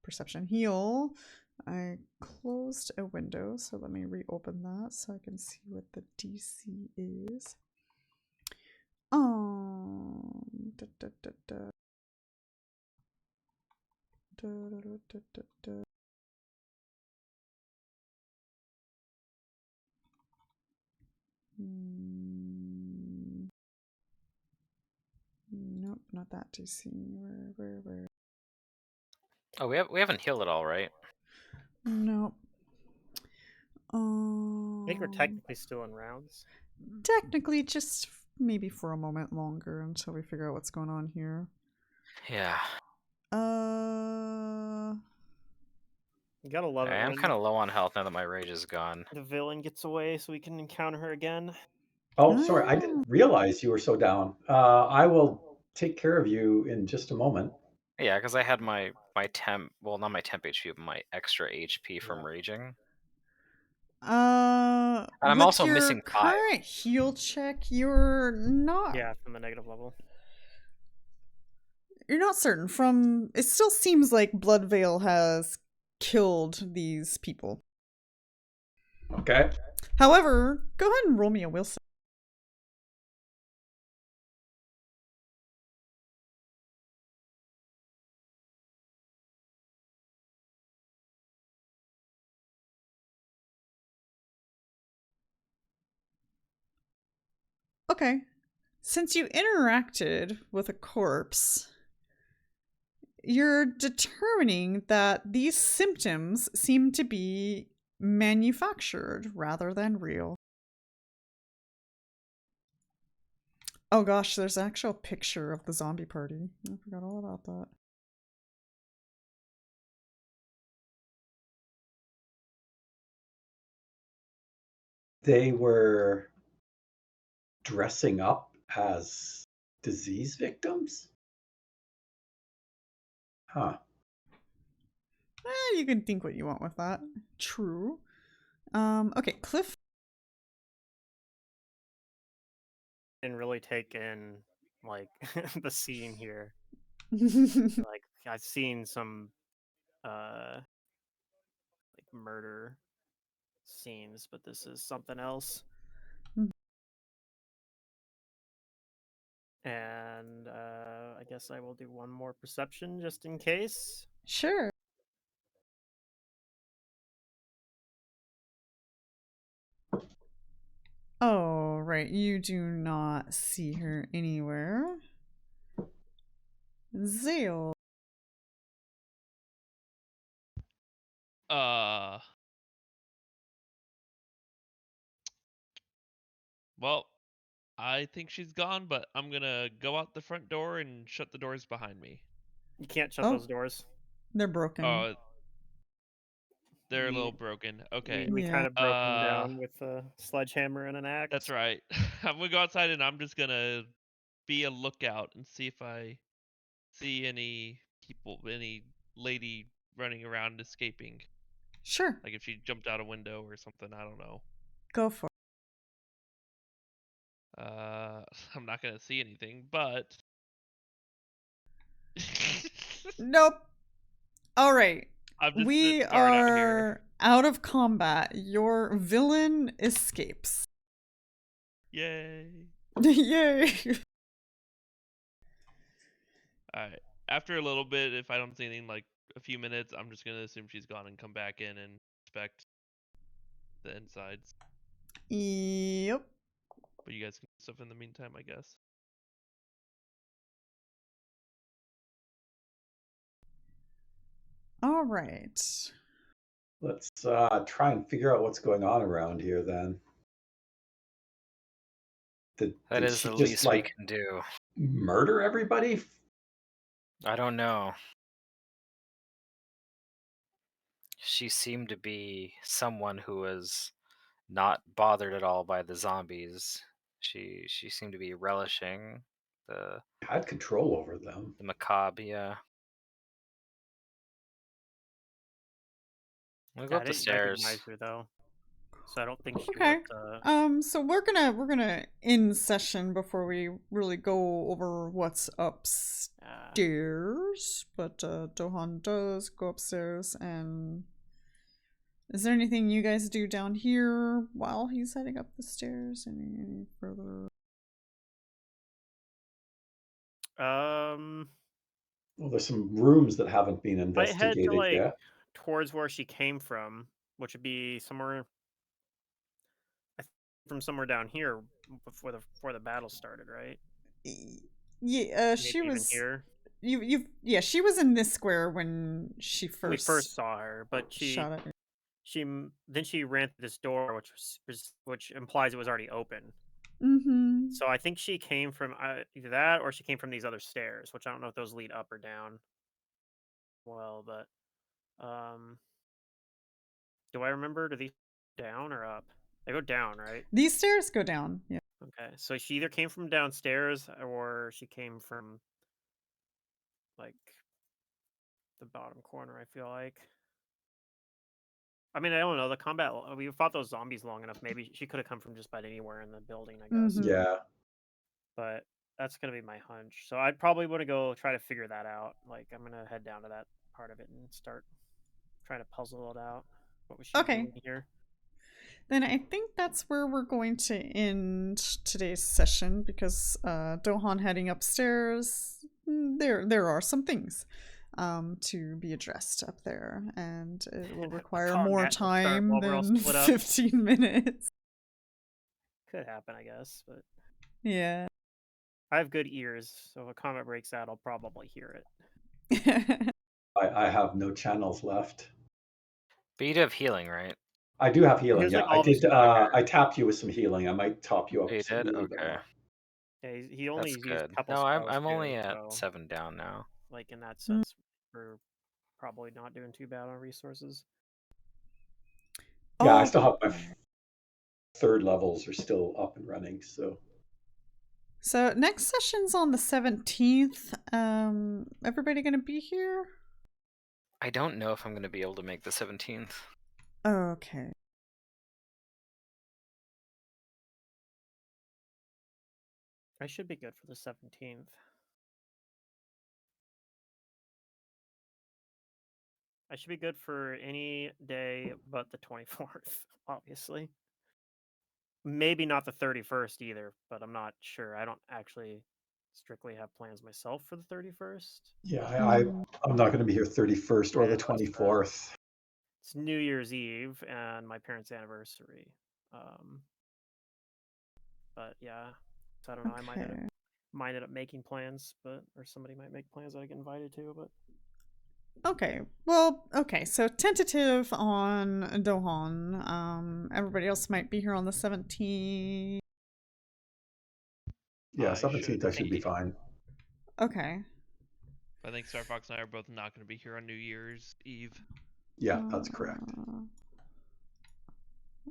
Speaker 3: perception heal, I closed a window, so let me reopen that so I can see what the DC is. Da, da, da, da. Da, da, da, da, da. Nope, not that DC. Where?
Speaker 5: Oh, we haven't healed at all, right?
Speaker 3: Nope.
Speaker 4: I think we're technically still in rounds.
Speaker 3: Technically, just maybe for a moment longer until we figure out what's going on here.
Speaker 5: Yeah.
Speaker 4: You gotta love it.
Speaker 5: I'm
Speaker 4: when
Speaker 5: kind of low on health now that my rage is gone.
Speaker 4: the villain gets away so we can encounter her again.
Speaker 1: Oh, sorry, I didn't realize you were so down. I will take care of you in just a moment.
Speaker 5: Yeah, because I had my temp, well, not my temp HP, but my extra HP from raging. And I'm
Speaker 3: with
Speaker 5: also
Speaker 3: your
Speaker 5: missing 5.
Speaker 3: current heal check, you're not.
Speaker 4: Yeah, from the negative level.
Speaker 3: You're not certain. From it still seems like Bloodveil has killed these people.
Speaker 1: Okay.
Speaker 3: However, go ahead and roll me a will save. Okay. Since you interacted with a corpse, you're determining that these symptoms seem to be manufactured rather than real. Oh gosh, there's an actual picture of the zombie party. I forgot all about that.
Speaker 1: They were dressing up as disease victims? Huh.
Speaker 3: You can think what you want with that. True. Okay, Cliff.
Speaker 4: And really take in like the scene here. Like I've seen some like murder scenes, but this is something else. And I guess I will do one more perception just in case.
Speaker 3: Sure. Oh, right. You do not see her anywhere. Xale.
Speaker 2: Well, I think she's gone, but I'm gonna go out the front door and shut the doors behind me.
Speaker 4: You can't shut those doors.
Speaker 3: They're broken.
Speaker 2: Oh, they're a little broken. Okay.
Speaker 4: We kind of broke them
Speaker 2: Uh,
Speaker 4: down with a sledgehammer and an axe.
Speaker 2: That's right. I'm gonna go outside and I'm just gonna be a lookout and see if I see any people, any lady running around escaping.
Speaker 3: Sure.
Speaker 2: Like if she jumped out a window or something, I don't know.
Speaker 3: Go for
Speaker 2: I'm not gonna see anything, but
Speaker 3: it. Nope. All right.
Speaker 2: I'm just
Speaker 3: We
Speaker 2: sitting guard out here.
Speaker 3: are out of combat. Your villain escapes.
Speaker 2: Yay!
Speaker 3: Yay!
Speaker 2: Alright. After a little bit, if I don't see anything, like a few minutes, I'm just gonna assume she's gone and come back in and inspect the insides.
Speaker 3: Yep.
Speaker 2: But you guys can do stuff in the meantime, I guess.
Speaker 3: All right.
Speaker 1: Let's try and figure out what's going on around here then.
Speaker 5: That
Speaker 1: did
Speaker 5: is
Speaker 1: she
Speaker 5: the
Speaker 1: just
Speaker 5: least
Speaker 1: like
Speaker 5: we can do.
Speaker 1: murder everybody?
Speaker 5: I don't know. She seemed to be someone who was not bothered at all by the zombies. She seemed to be relishing the
Speaker 1: Had control over them.
Speaker 5: macabre. Yeah. We'll go
Speaker 4: I
Speaker 5: up the
Speaker 4: didn't
Speaker 5: stairs.
Speaker 4: recognize her though, so I don't think she
Speaker 3: Okay.
Speaker 4: was.
Speaker 3: So we're gonna end session before we really go over what's upstairs. But Dohan does go upstairs, and is there anything you guys do down here while he's heading up the stairs? Any further?
Speaker 1: Well, there's some rooms that haven't been
Speaker 4: I head
Speaker 1: investigated
Speaker 4: to
Speaker 1: yet.
Speaker 4: towards where she came from, which would be somewhere. From somewhere down here before the battle started, right?
Speaker 3: Yeah,
Speaker 4: Maybe
Speaker 3: she
Speaker 4: even
Speaker 3: was
Speaker 4: here.
Speaker 3: Yeah, she was in this square when we
Speaker 4: first saw her, but
Speaker 3: shot at her.
Speaker 4: then she ran through this door, which implies it was already open.
Speaker 3: Mm-hmm.
Speaker 4: So I think she came from either that or she came from these other stairs, which I don't know if those lead up or down. Well, but do I remember? Do these down or up? They go down, right?
Speaker 3: These stairs go down. Yeah.
Speaker 4: Okay, so she either came from downstairs or she came from like the bottom corner. I feel like. I mean, I don't know. The combat. We fought those zombies long enough. Maybe she could have come from just about anywhere in the building, I guess.
Speaker 3: Mhm.
Speaker 1: Yeah.
Speaker 4: But that's gonna be my hunch. So I'd probably want to go try to figure that out. Like I'm gonna head down to that part of it and start trying to puzzle it out. What was she doing here?
Speaker 3: Then I think that's where we're going to end today's session because Dohan heading upstairs. There are some things to be addressed up there, and it will require more time than 15 minutes.
Speaker 4: Could happen, I guess, but
Speaker 3: yeah.
Speaker 4: I have good ears, so if a combat breaks out, I'll probably hear it.
Speaker 1: I have no channels left.
Speaker 5: But you do have healing, right?
Speaker 1: I do have healing. Yeah,
Speaker 4: like,
Speaker 1: I did. I tapped you with some healing. I might top you up.
Speaker 5: You
Speaker 1: with some
Speaker 5: did?
Speaker 1: healing, but
Speaker 5: Okay.
Speaker 4: Yeah, he only
Speaker 5: That's
Speaker 4: used a
Speaker 5: good.
Speaker 4: couple
Speaker 5: No,
Speaker 4: spells.
Speaker 5: I'm only
Speaker 4: too,
Speaker 5: at
Speaker 4: so,
Speaker 5: 7 down now.
Speaker 4: like in that sense, we're probably not doing too bad on resources.
Speaker 1: Yeah, I still have my third levels are still up and running.
Speaker 3: So next session's on the 17th. Everybody gonna be here?
Speaker 5: I don't know if I'm gonna be able to make the 17th.
Speaker 3: Okay.
Speaker 4: I should be good for the 17th. I should be good for any day but the 24th, obviously. Maybe not the 31st either, but I'm not sure. I don't actually strictly have plans myself for the 31st.
Speaker 1: Yeah, I'm not going to be here 31st or the 24th.
Speaker 4: It's New Year's Eve and my parents' anniversary. But yeah, so I don't know. I might end up making plans, or somebody might make plans that I get invited to. But
Speaker 3: okay, well, okay. So tentative on Dohan. Everybody else might be here on the 17th.
Speaker 1: Yeah, 17th I should be fine.
Speaker 3: Okay.
Speaker 2: I think Starfox and I are both not going to be here on New Year's Eve.
Speaker 1: Yeah, that's correct.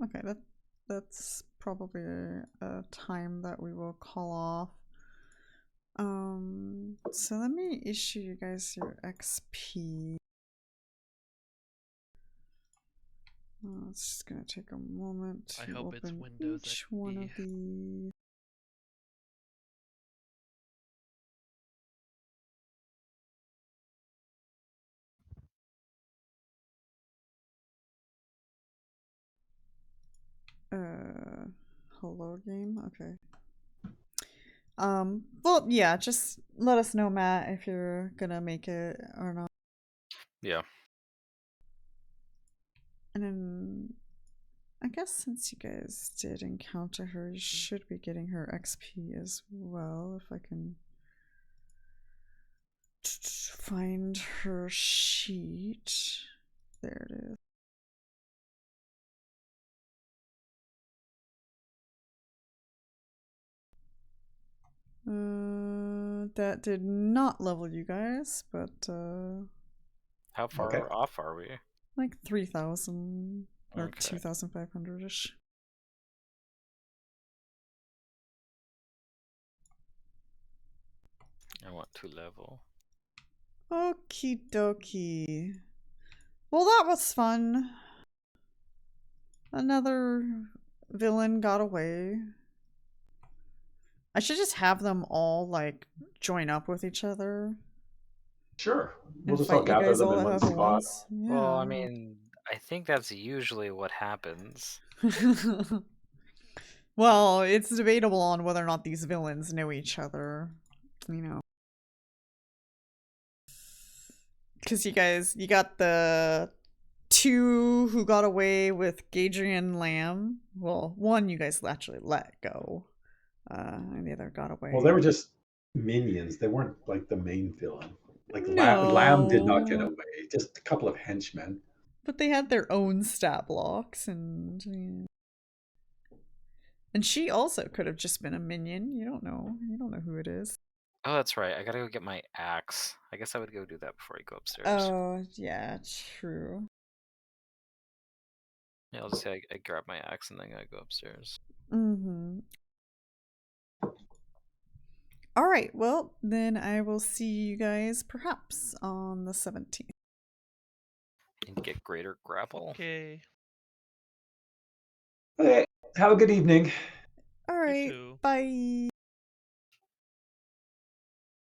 Speaker 3: Okay, that's probably a time that we will call off. So let me issue you guys your XP. It's just gonna take a moment to
Speaker 2: I hope it's
Speaker 3: open
Speaker 2: Windows
Speaker 3: each one of
Speaker 2: XP.
Speaker 3: these. Hello game? Okay. Well, yeah, just let us know, Matt, if you're gonna make it or not.
Speaker 5: Yeah.
Speaker 3: And then, I guess since you guys did encounter her, you should be getting her XP as well, if I can find her sheet. There it is. That did not level you guys, but
Speaker 5: How far
Speaker 1: Okay.
Speaker 5: off are we?
Speaker 3: like 3,000 or
Speaker 5: Okay.
Speaker 3: 2,500-ish.
Speaker 5: I want to level.
Speaker 3: Okie dokie. Well, that was fun. Another villain got away. I should just have them all, like, join up with each other.
Speaker 1: Sure. We'll
Speaker 3: And
Speaker 1: just all
Speaker 3: fight you
Speaker 1: gather
Speaker 3: guys
Speaker 1: them
Speaker 3: all
Speaker 1: in
Speaker 3: at
Speaker 1: one spot.
Speaker 3: once. Yeah.
Speaker 5: Well, I mean, I think that's usually what happens.
Speaker 3: Well, it's debatable on whether or not these villains know each other. You know. Because you got the two who got away with Gadrian Lamb. Well, one you guys actually let go. And the other got away.
Speaker 1: Well, they were just minions. They weren't like the main villain. Like Lamb did not get
Speaker 3: No.
Speaker 1: away. Just a couple of henchmen.
Speaker 3: But they had their own stat blocks, and yeah. And she also could have just been a minion. You don't know. You don't know who it is.
Speaker 5: Oh, that's right. I gotta go get my axe. I guess I would go do that before I go upstairs.
Speaker 3: Oh, yeah, true.
Speaker 5: Yeah, I'll just say I grab my axe and then I go upstairs.
Speaker 3: Mm-hmm. All right, well, then I will see you guys perhaps on the 17th.
Speaker 5: And get greater grapple.
Speaker 2: Okay.
Speaker 1: Okay. Have a good evening.
Speaker 3: All
Speaker 2: You
Speaker 3: right,
Speaker 2: too.
Speaker 3: bye.